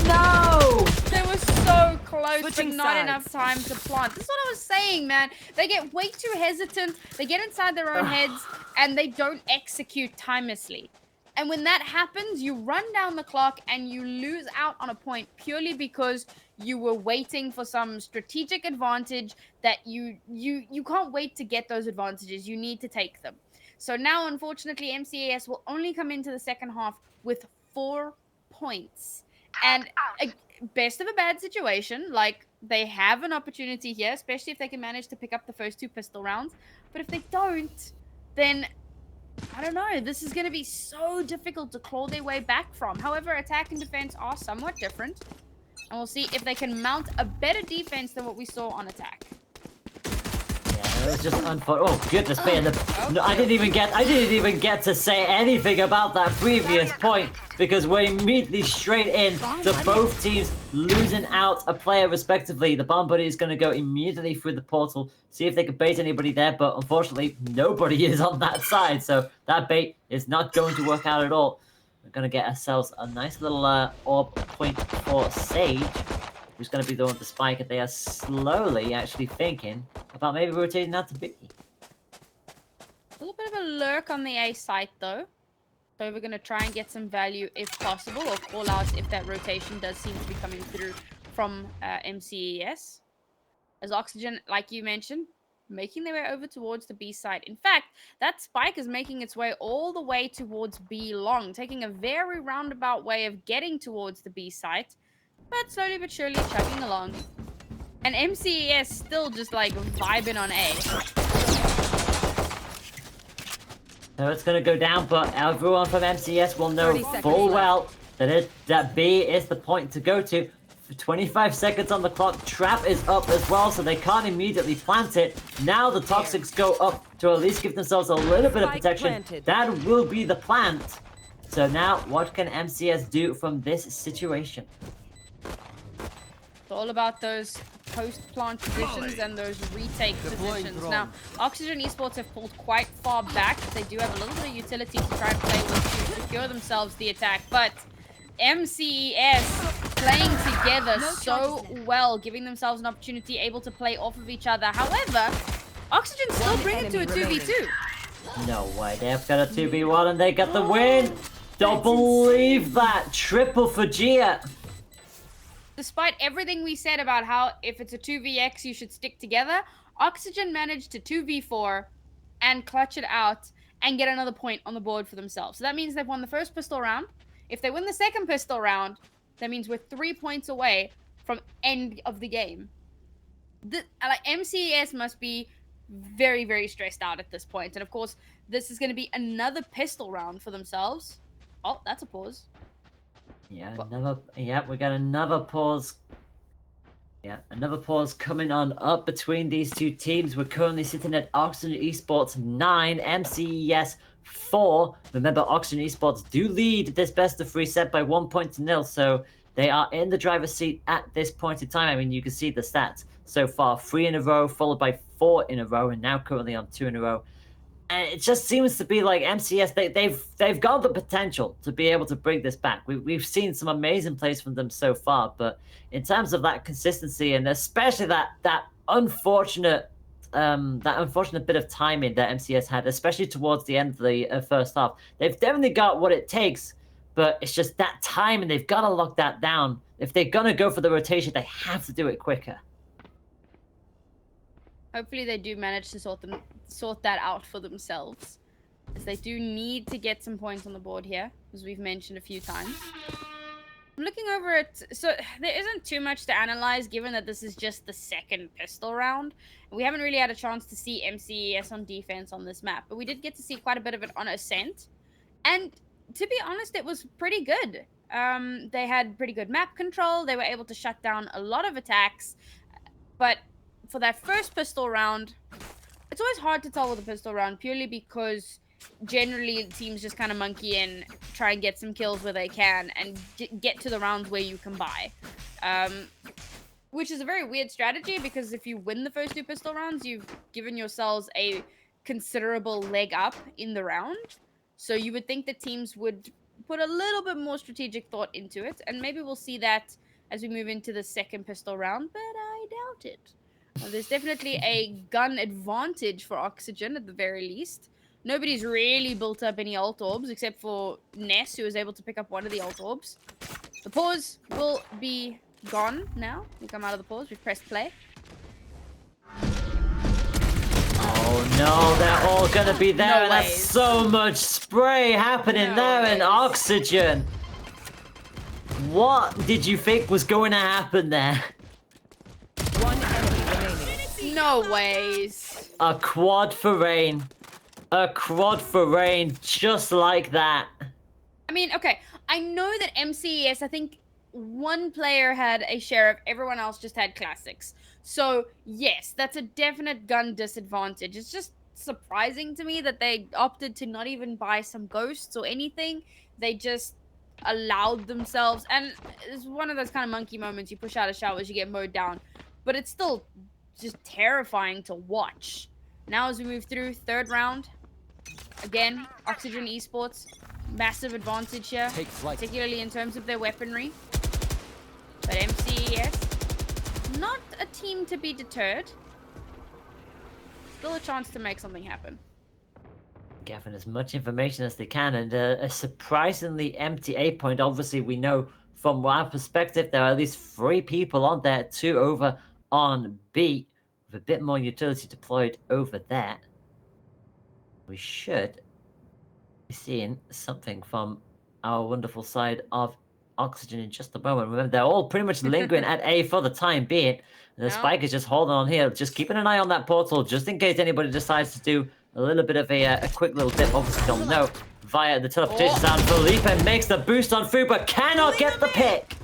No! They were so close, Switching but not sides. enough time to plant. This is what I was saying, man. They get way too hesitant. They get inside their own heads, and they don't execute timelessly. And when that happens, you run down the clock, and you lose out on a point purely because you were waiting for some strategic advantage that you can't wait to get those advantages. You need to take them. So now, unfortunately, MCAS will only come into the second half with 4 points. And best of a bad situation, like, they have an opportunity here, especially if they can manage to pick up the first 2 pistol rounds. But if they don't, then, I don't know, this is going to be so difficult to claw their way back from. However, attack and defense are somewhat different. And we'll see if they can mount a better defense than what we saw on attack. It was just unfortunate. Oh goodness me! No, I didn't even get to say anything about that previous point because we're immediately straight in to both teams losing out a player respectively. The bomb buddy is going to go immediately through the portal, see if they can bait anybody there, but unfortunately nobody is on that side, so that bait is not going to work out at all. We're going to get ourselves a nice little orb point for Sage, who's going to be the one with the spike, and they are slowly actually thinking about maybe rotating out to B. A little bit of a lurk on the A site, though. So we're going to try and get some value if possible, or call out if that rotation does seem to be coming through from MCES. As Oxygen, like you mentioned, making their way over towards the B site. In fact, that spike is making its way all the way towards B long, taking a very roundabout way of getting towards the B site. But slowly but surely chugging along. And MCES still just like vibing on A. So it's going to go down, but everyone from MCS will know full well that B is the point to go to. For 25 seconds on the clock, trap is up as well, so they can't immediately plant it. Now the Toxics go up to at least give themselves a little bit of protection. That will be the plant. So now, what can MCS do from this situation? It's all about those post-plant positions and those retake positions. Now, Oxygen Esports have pulled quite far back. They do have a little bit of utility to try and play with to secure themselves the attack, but MCES playing together so well, giving themselves an opportunity, able to play off of each other. However, Oxygen still bring it to a 2v2. No way, they've got a 2v1 and they got the win! Don't believe that! Triple for Gia! Despite everything we said about how if it's a 2vx you should stick together, Oxygen managed to 2v4 and clutch it out and get another point on the board for themselves. So that means they've won the first pistol round. If they win the second pistol round, that means we're 3 points away from end of the game. Like MCES must be very, very stressed out at this point. And of course, this is going to be another pistol round for themselves. Oh, that's a pause. Yeah, we got another pause. Yeah, another pause coming on up between these two teams. We're currently sitting at Oxygen Esports 9, MCES 4. Remember, Oxygen Esports do lead this best of 3 set by 1-0, so they are in the driver's seat at this point in time. I mean, you can see the stats so far: 3 in a row, followed by 4 in a row, and now currently on 2 in a row. And it just seems to be like MCS, they've got the potential to be able to bring this back. We've seen some amazing plays from them so far, but in terms of that consistency and especially that unfortunate bit of timing that MCS had, especially towards the end of the first half, they've definitely got what it takes, but it's just that time, and they've got to lock that down. If they're gonna go for the rotation, they have to do it quicker. Hopefully they do manage to sort that out for themselves, as they do need to get some points on the board here, as we've mentioned a few times. I'm looking over it, so there isn't too much to analyze given that this is just the second pistol round. We haven't really had a chance to see MCES on defense on this map, but we did get to see quite a bit of it on Ascent, and to be honest, it was pretty good. They had pretty good map control, they were able to shut down a lot of attacks, but for that first pistol round, it's always hard to tell with a pistol round purely because generally teams just kind of monkey in, try and get some kills where they can, and get to the rounds where you can buy. Which is a very weird strategy because if you win the first 2 pistol rounds, you've given yourselves a considerable leg up in the round. So you would think that teams would put a little bit more strategic thought into it, and maybe we'll see that as we move into the second pistol round, but I doubt it. There's definitely a gun advantage for Oxygen at the very least. Nobody's really built up any ult orbs except for Ness, who was able to pick up one of the ult orbs. The pause will be gone now. We come out of the pause. We've pressed play. Oh no, they're all gonna be there. No And that's ways. so much spray happening No there in ways. Oxygen. What did you think was going to happen there? One enemy remaining. No ways. A quad for Rain. A quad for Rain, just like that. I mean, okay, I know that MCES, I think one player had a sheriff, everyone else just had classics. So, yes, that's a definite gun disadvantage. It's just surprising to me that they opted to not even buy some ghosts or anything. They just allowed themselves, and it's one of those kind of monkey moments. You push out of showers, you get mowed down. But it's still just terrifying to watch. Now as we move through, 3rd round, again, Oxygen Esports, massive advantage here, Take flight. particularly in terms of their weaponry. But MCES, not a team to be deterred. Still a chance to make something happen. Gathering as much information as they can, and a surprisingly empty A point. Obviously, we know from our perspective there are at least 3 people on there, 2 over on B, with a bit more utility deployed over there. We should be seeing something from our wonderful side of Oxygen in just a moment. Remember, they're all pretty much lingering at A for the time being. And the Spike is just holding on here, just keeping an eye on that portal, just in case anybody decides to do a little bit of a quick little dip. Obviously, they'll know via the teleportation sound. Felipe makes the boost on through, but cannot get the pick.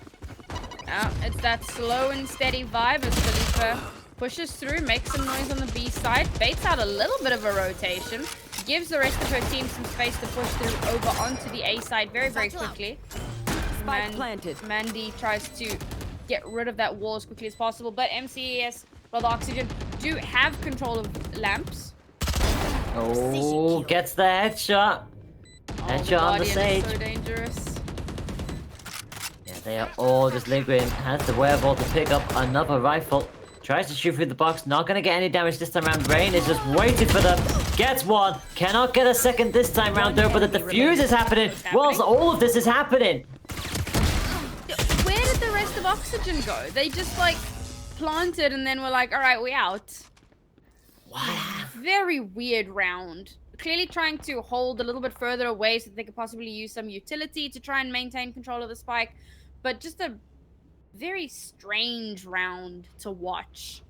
It's that slow and steady vibe as Felipe pushes through, makes some noise on the B side, baits out a little bit of a rotation, gives the rest of her team some space to push through over onto the A side very, very quickly. Spike planted. Mandy tries to get rid of that wall as quickly as possible, but MCES, well, the Oxygen do have control of lamps. Oh, gets the headshot. Headshot on the Guardian Sage. is so dangerous. Yeah, they are all just lingering. Has the wherewithal to pick up another rifle. Tries to shoot through the box. Not going to get any damage this time around. Rain is just waiting for them. Gets one. Cannot get a second this time around though, but the defuse is happening. Whilst all of this is happening. Where did the rest of Oxygen go? They just like planted and then were like, all right, we out. Wow. Very weird round. clearly trying to hold a little bit further away so that they could possibly use some utility to try and maintain control of the spike. But just a very strange round to watch.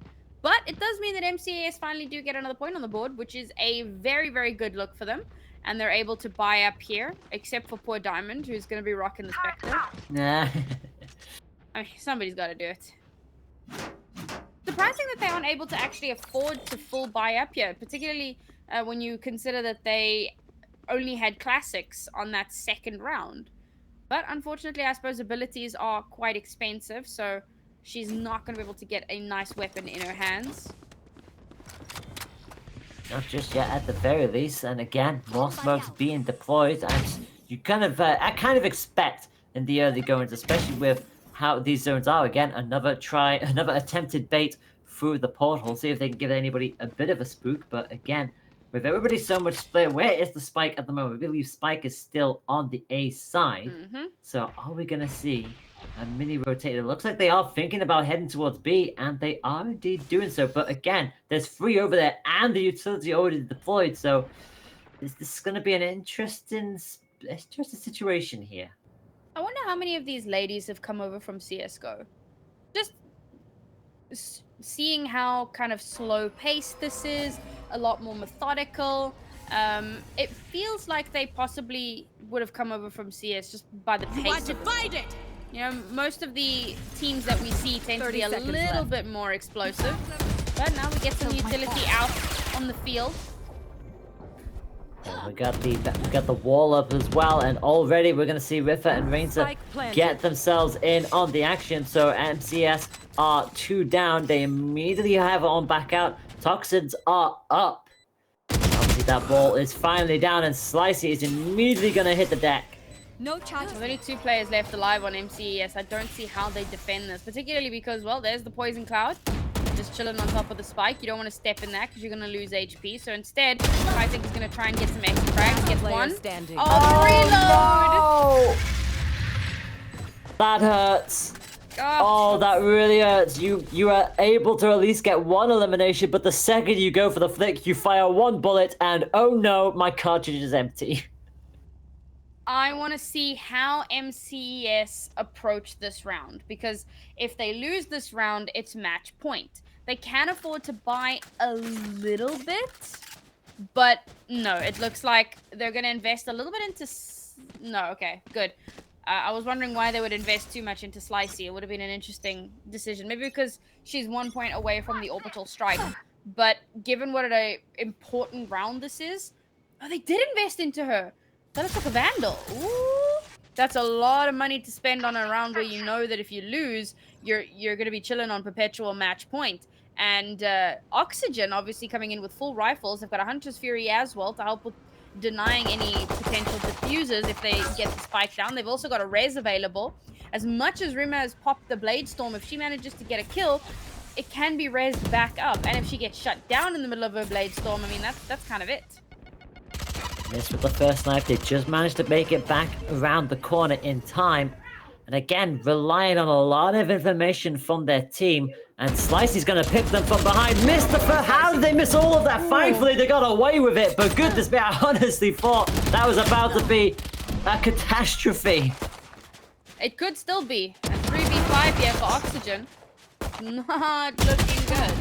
But it does mean that MCAS finally do get another point on the board, which is a very, very good look for them. And they're able to buy up here, except for poor Diamond, who's going to be rocking the Spectre. Nah. I mean, somebody's got to do it. Surprising that they aren't able to actually afford to full buy up here, particularly when you consider that they only had classics on that second round. But unfortunately, I suppose abilities are quite expensive, so she's not going to be able to get a nice weapon in her hands. Not just yet, at the very least. And again, more smokes being deployed, and you kind of, I kind of expect in the early goings, especially with how these zones are. Again, another attempted bait through the portal. See if they can give anybody a bit of a spook. But again, with everybody so much split, where is the Spike at the moment? We believe Spike is still on the A side. So are we going to see a mini rotate? It looks like they are thinking about heading towards B, and they are indeed doing so. But again, there's 3 over there, and the utility already deployed. So this is going to be an interesting situation here. I wonder how many of these ladies have come over from CSGO. Just seeing how kind of slow-paced this is, a lot more methodical. It feels like they possibly would have come over from CS just by the pace of it. You know, most of the teams that we see tend to be a little bit more explosive. But now we get some utility out on the field. And we got the wall up as well, and already we're gonna see Riffa and Rainsa get themselves in on the action. So MCS are 2 down. They immediately have it on back out. Toxins are up. Obviously that ball is finally down, and Slicey is immediately gonna hit the deck. No charge. There's only 2 players left alive on MCES. I don't see how they defend this, particularly because, well, there's the Poison Cloud. Just chilling on top of the spike. You don't want to step in that because you're going to lose HP. So instead, I think he's going to try and get some extra frags. Gets one. Standing. Oh, reload! No! That hurts. Oh, that really hurts. You are able to at least get 1 elimination, but the second you go for the flick, you fire 1 bullet, and oh no, my cartridge is empty. I want to see how MCES approach this round, because if they lose this round, it's match point. They can afford to buy a little bit, but no, it looks like they're going to invest a little bit into... No, okay, good. I was wondering why they would invest too much into Slicey. It would have been an interesting decision. Maybe because she's 1 point away from the orbital strike. But given what an important round this is... Oh, they did invest into her. That looks like a Vandal. Ooh. That's a lot of money to spend on a round where you know that if you lose, you're going to be chilling on perpetual match point. And Oxygen, obviously, coming in with full rifles. They've got a Huntress Fury as well to help with denying any potential diffusers if they get the spike down. They've also got a res available. As much as Rima has popped the Blade Storm, if she manages to get a kill, it can be resed back up. And if she gets shut down in the middle of her Blade Storm, I mean, that's kind of it. Missed with the first knife. They just managed to make it back around the corner in time. And again, relying on a lot of information from their team. And Slicey's going to pick them from behind. Missed the first. How did they miss all of that? Thankfully, they got away with it. But goodness me, I honestly thought that was about to be a catastrophe. It could still be. A 3v5 here for Oxygen. Not looking good.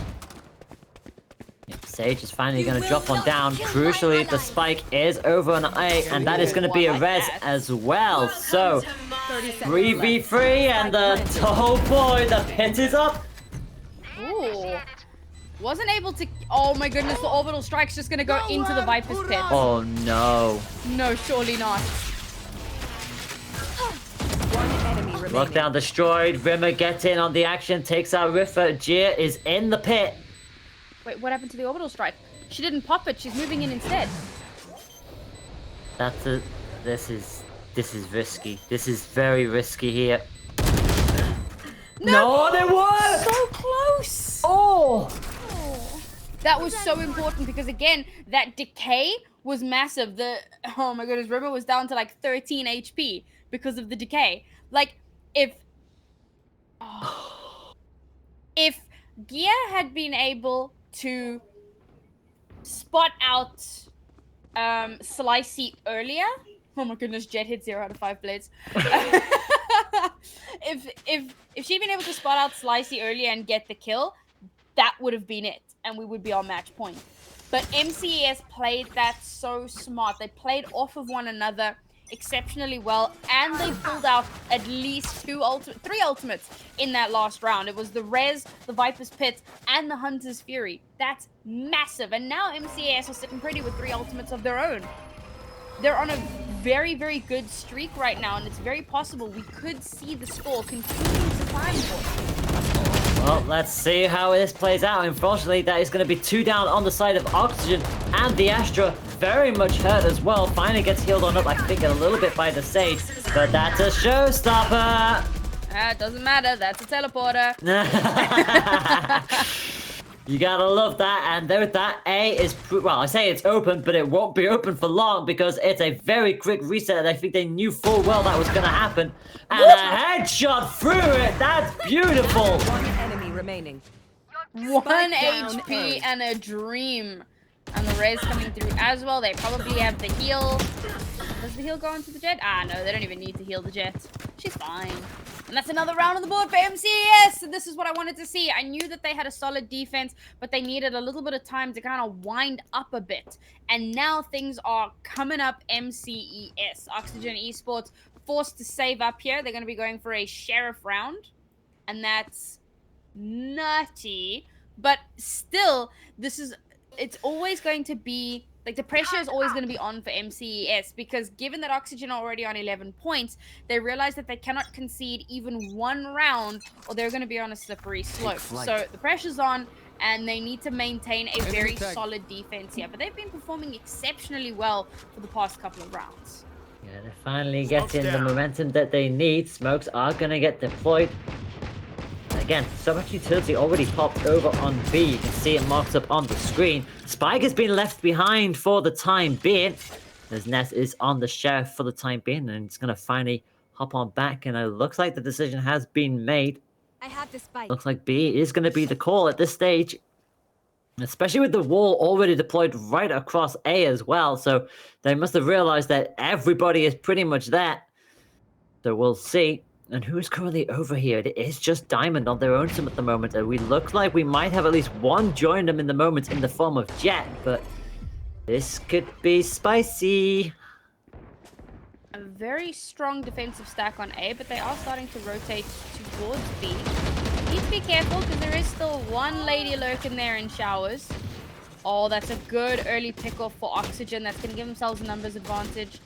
Sage is finally going to drop one down. Crucially, the spike is over on A, and that is going to be a res as well. So, 3v3, and the whole boy, the pit is up. Ooh. Wasn't able to... Oh my goodness, the orbital strike's just going to go into the Viper's pit. Oh no. No, surely not. One enemy remaining. Lockdown destroyed. Rimmer gets in on the action, takes out Riffa. Jia is in the pit. Wait, what happened to the orbital strike? She didn't pop it. She's moving in instead. That's a... This is risky. This is very risky here. No, they were! So close! Oh! That was so important because, again, that decay was massive. Oh my goodness, Rimmer was down to like 13 HP because of the decay. Like, if Gia had been able to spot out Slicey earlier. Oh my goodness, Jet hit 0 out of 5 blades. If she'd been able to spot out Slicey earlier and get the kill, that would have been it, and we would be on match point. But MCES played that so smart. They played off of one another exceptionally well, and they pulled out at least 3 ultimates in that last round. It was the Rez, the Viper's Pit, and the Hunter's Fury. That's massive. And now MCES are sitting pretty with 3 ultimates of their own. They're on a very, very good streak right now, and it's very possible we could see the score continue to climb for. Well, let's see how this plays out. Unfortunately, that is going to be 2 down on the side of Oxygen, and the Astra very much hurt as well. Finally gets healed on up, I think, a little bit by the Sage, but that's a showstopper. It doesn't matter. That's a teleporter. You gotta love that, and with that, A is, well, I say it's open, but it won't be open for long because it's a very quick reset, and I think they knew full well that was gonna happen. And a headshot through it! That's beautiful! One enemy remaining. 1 down HP A. and a dream. And the Rez coming through as well. They probably have the heal. Does the heal go into the Jet? Ah, no, they don't even need to heal the Jet. She's fine. And that's another round on the board for MCES. And this is what I wanted to see. I knew that they had a solid defense, but they needed a little bit of time to kind of wind up a bit. And now things are coming up MCES. Oxygen Esports forced to save up here. They're going to be going for a Sheriff round. And that's nutty. But still, it's always going to be, like, the pressure is always going to be on for MCES, because given that Oxygen are already on 11 points, they realize that they cannot concede even 1 round or they're going to be on a slippery slope. So the pressure's on, and they need to maintain a very solid defense here. But they've been performing exceptionally well for the past couple of rounds. Yeah, they're finally getting the momentum that they need. Smokes are going to get deployed. Again, so much utility already popped over on B. You can see it marked up on the screen. Spike has been left behind for the time being, as Ness is on the Sheriff for the time being, and it's going to finally hop on back, and it looks like the decision has been made. I have the spike. Looks like B is going to be the call at this stage, especially with the wall already deployed right across A as well, so they must have realized that everybody is pretty much there. So we'll see. And who's currently over here? It is just Diamond on their own team at the moment, and we look like we might have at least one join them in the moment in the form of Jet, but this could be spicy. A very strong defensive stack on A, but they are starting to rotate towards B. Need to be careful because there is still one lady lurking there in showers. Oh, that's a good early pick-off for Oxygen. That's going to give themselves a numbers advantage.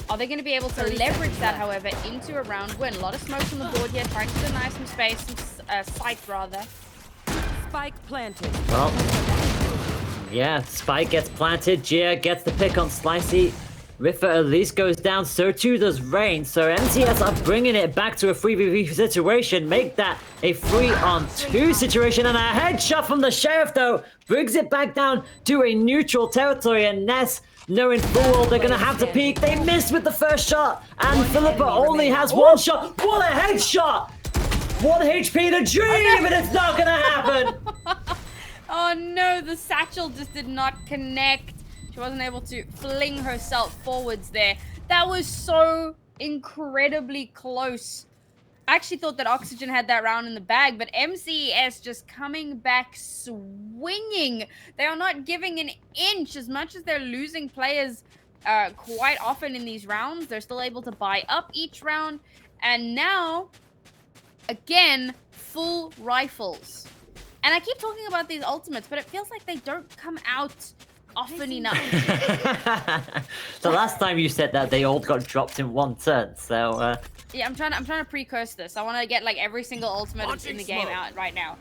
Are they going to be able to leverage that, however, into a round win? A lot of smokes on the board here, trying to deny some space, some sight, rather. Spike planted. Well, yeah, Spike gets planted, Gia gets the pick on Slicey. Riffa at least goes down, so too does Rain. So MCS are bringing it back to a 3v3 situation, make that a 3-on-2 situation, and a headshot from the Sheriff, though, brings it back down to a neutral territory, and Ness, knowing full well they're gonna have to peek, they missed with the first shot, and Philippa only has 1 shot. What a headshot! 1 HP to dream, and it's not gonna happen! Oh no, the satchel just did not connect. She wasn't able to fling herself forwards there. That was so incredibly close. I actually thought that Oxygen had that round in the bag, but MCES just coming back swinging. They are not giving an inch. As much as they're losing players quite often in these rounds, they're still able to buy up each round. And now, again, full rifles. And I keep talking about these ultimates, but it feels like they don't come out often enough. The last time you said that, they all got dropped in 1 turn, so yeah, I'm trying to pre-curse this. I want to get like every single ultimate in the game out right now.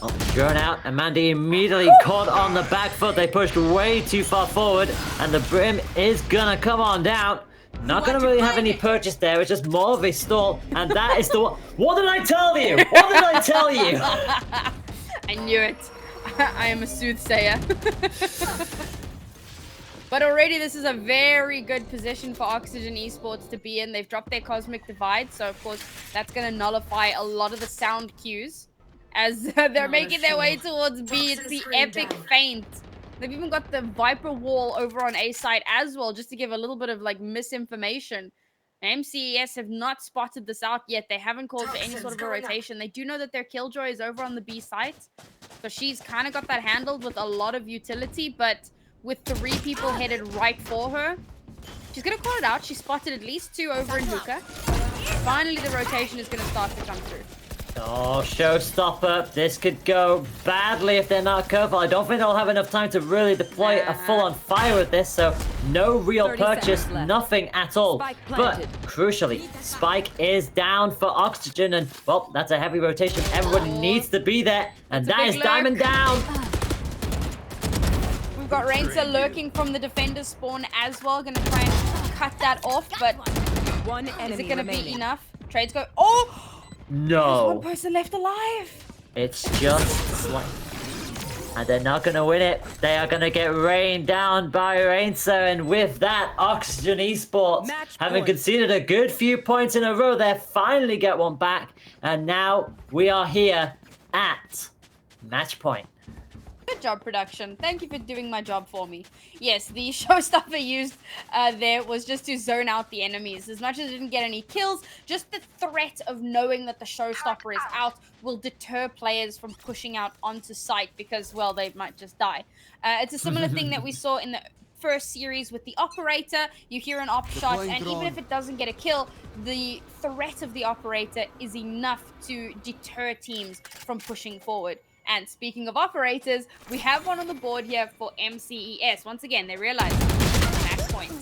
well, drone out, and Mandy immediately caught on the back foot. They pushed way too far forward, and the Brim is gonna come on down. Not gonna really have any purchase there, it's just more of a stall, and that is the one. What did I tell you? What did I tell you? I knew it. I am a soothsayer. But already this is a very good position for Oxygen Esports to be in. They've dropped their Cosmic Divide, so of course that's going to nullify a lot of the sound cues as they're making their way towards B. It's the epic feint They've even got the Viper wall over on A side as well, just to give a little bit of like misinformation. MCES have not spotted this out yet. They haven't called for any sort of a rotation. They do know that their Killjoy is over on the B site. So she's kind of got that handled with a lot of utility, but with 3 people headed right for her, she's going to call it out. She spotted at least 2 over in hookah. Finally, the rotation is going to start to come through. Oh, showstopper. This could go badly if they're not careful. I don't think they'll have enough time to really deploy a full-on fire with this, so no real 30 purchase, seconds left. nothing at all. Spike But planted. crucially, Spike is down for Oxygen, and, well, that's a heavy rotation. Everybody needs to be there, and That's a that big is Diamond lurk. down. We've got Rainsa lurking from the defender's spawn as well. Going to try and cut that off, but One enemy is it going to remaining. be enough? Trades go. Oh! There's No. one person left alive. It's just like... And they're not going to win it. They are going to get rained down by Rainsa. And with that, Oxygen Esports, Match having point. conceded a good few points in a row, they finally get one back. And now we are here at match point. Good job, production. Thank you for doing my job for me. Yes, the showstopper used there was just to zone out the enemies. As much as it didn't get any kills, just the threat of knowing that the showstopper is out will deter players from pushing out onto site because, well, they might just die. It's a similar thing that we saw in the first series with the operator. You hear an op shot, and even if it doesn't get a kill, the threat of the operator is enough to deter teams from pushing forward. And speaking of operators, we have one on the board here for MCES. Once again, they realize match point.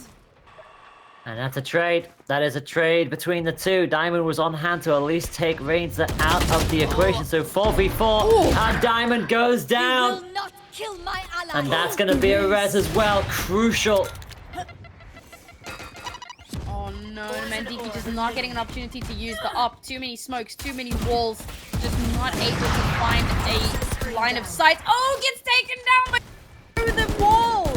And that's a trade. That is a trade between the two. Diamond was on hand to at least take Rainsa out of the equation. So 4v4, and Diamond goes down. Will not kill my ally. And that's going to be a res as well. Crucial. Oh no, Mandiki just not getting an opportunity to use the op. Too many smokes, too many walls. Just not able to find a line of sight. Oh, gets taken down by through the wall.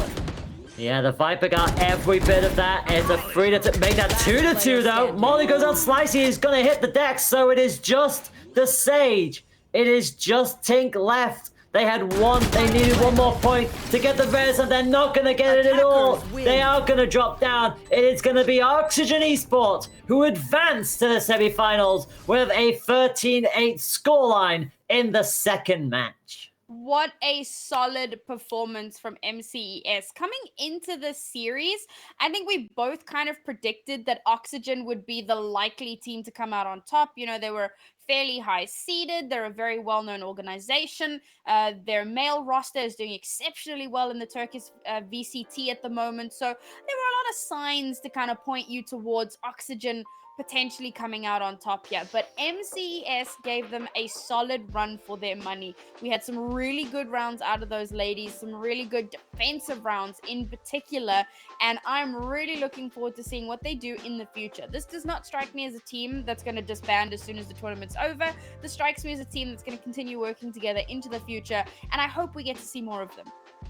Yeah, the Viper got every bit of that. It's a free to make that 2-2 though. Molly goes out slicey. He's going to hit the deck. So it is just the Sage. It is just Tink left. They had one, they needed one more point to get the res, and they're not going to get it at all. Attackers win. They are going to drop down. It is going to be Oxygen Esports who advance to the semifinals with a 13-8 scoreline in the second match. What a solid performance from MCES. Coming into this series, I think we both kind of predicted that Oxygen would be the likely team to come out on top. You know, they were fairly high seeded. They're a very well-known organization. Their male roster is doing exceptionally well in the Turkish VCT at the moment. So there were a lot of signs to kind of point you towards Oxygen potentially coming out on top here. But MCES gave them a solid run for their money. We had some really good rounds out of those ladies, some really good defensive rounds in particular, and I'm really looking forward to seeing what they do in the future. This does not strike me as a team that's going to disband as soon as the tournament's over. This strikes me as a team that's going to continue working together into the future, and I hope we get to see more of them.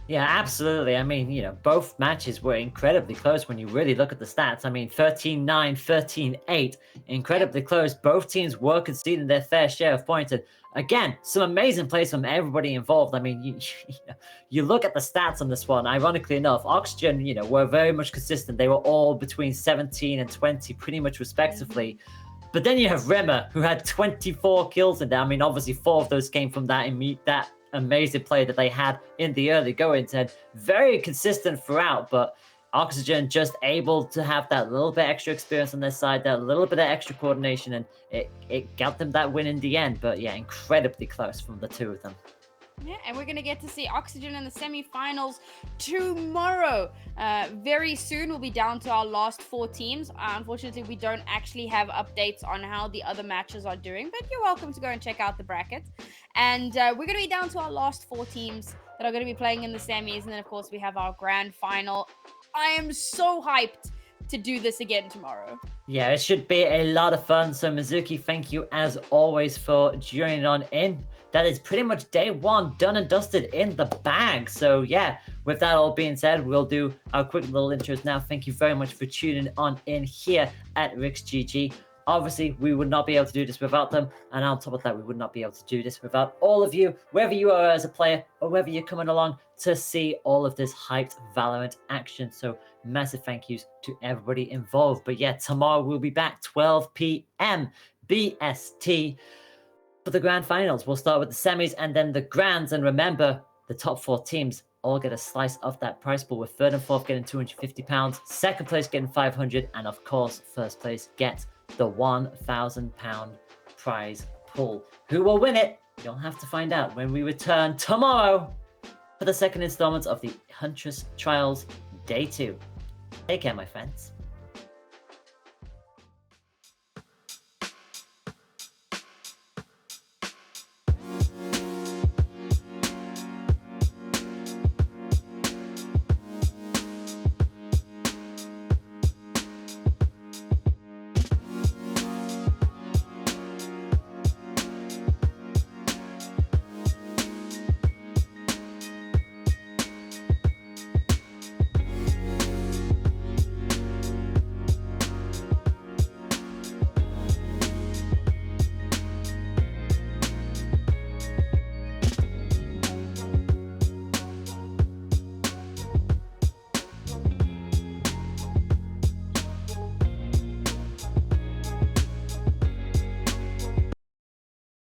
Yeah, absolutely. I mean, you know, both matches were incredibly close when you really look at the stats. I mean, 13-9, 13-8, incredibly close. Both teams were conceding their fair share of points. And again, some amazing plays from everybody involved. I mean, you look at the stats on this one, ironically enough, Oxygen, you know, were very much consistent. They were all between 17 and 20, pretty much respectively. But then you have Rimmer, who had 24 kills in there. I mean, obviously 4 of those came from that amazing play that they had in the early goings, and very consistent throughout. But Oxygen just able to have that little bit extra experience on their side, that little bit of extra coordination, and it got them that win in the end. But yeah, incredibly close from the two of them. Yeah, and we're going to get to see Oxygen in the semifinals tomorrow. Very soon, we'll be down to our last 4 teams. Unfortunately, we don't actually have updates on how the other matches are doing, but you're welcome to go and check out the bracket. And we're going to be down to our last 4 teams that are going to be playing in the semis. And then, of course, we have our grand final. I am so hyped to do this again tomorrow. Yeah, it should be a lot of fun. So Mizuki, thank you as always for joining on in. That is pretty much day 1 done and dusted in the bag. So yeah, with that all being said, we'll do our quick little intros now. Thank you very much for tuning on in here at Rick's GG. Obviously, we would not be able to do this without them. And on top of that, we would not be able to do this without all of you, whether you are as a player or whether you're coming along to see all of this hyped Valorant action. So massive thank yous to everybody involved. But yeah, tomorrow we'll be back 12 p.m. BST for the grand finals. We'll start with the semis and then the grands. And remember, the top 4 teams all get a slice of that prize pool, with third and fourth getting £250, second place getting 500, and of course, first place gets the £1,000 prize pool. Who will win it? You'll have to find out when we return tomorrow for the second installment of the Huntress Trials Day 2. Take care, my friends.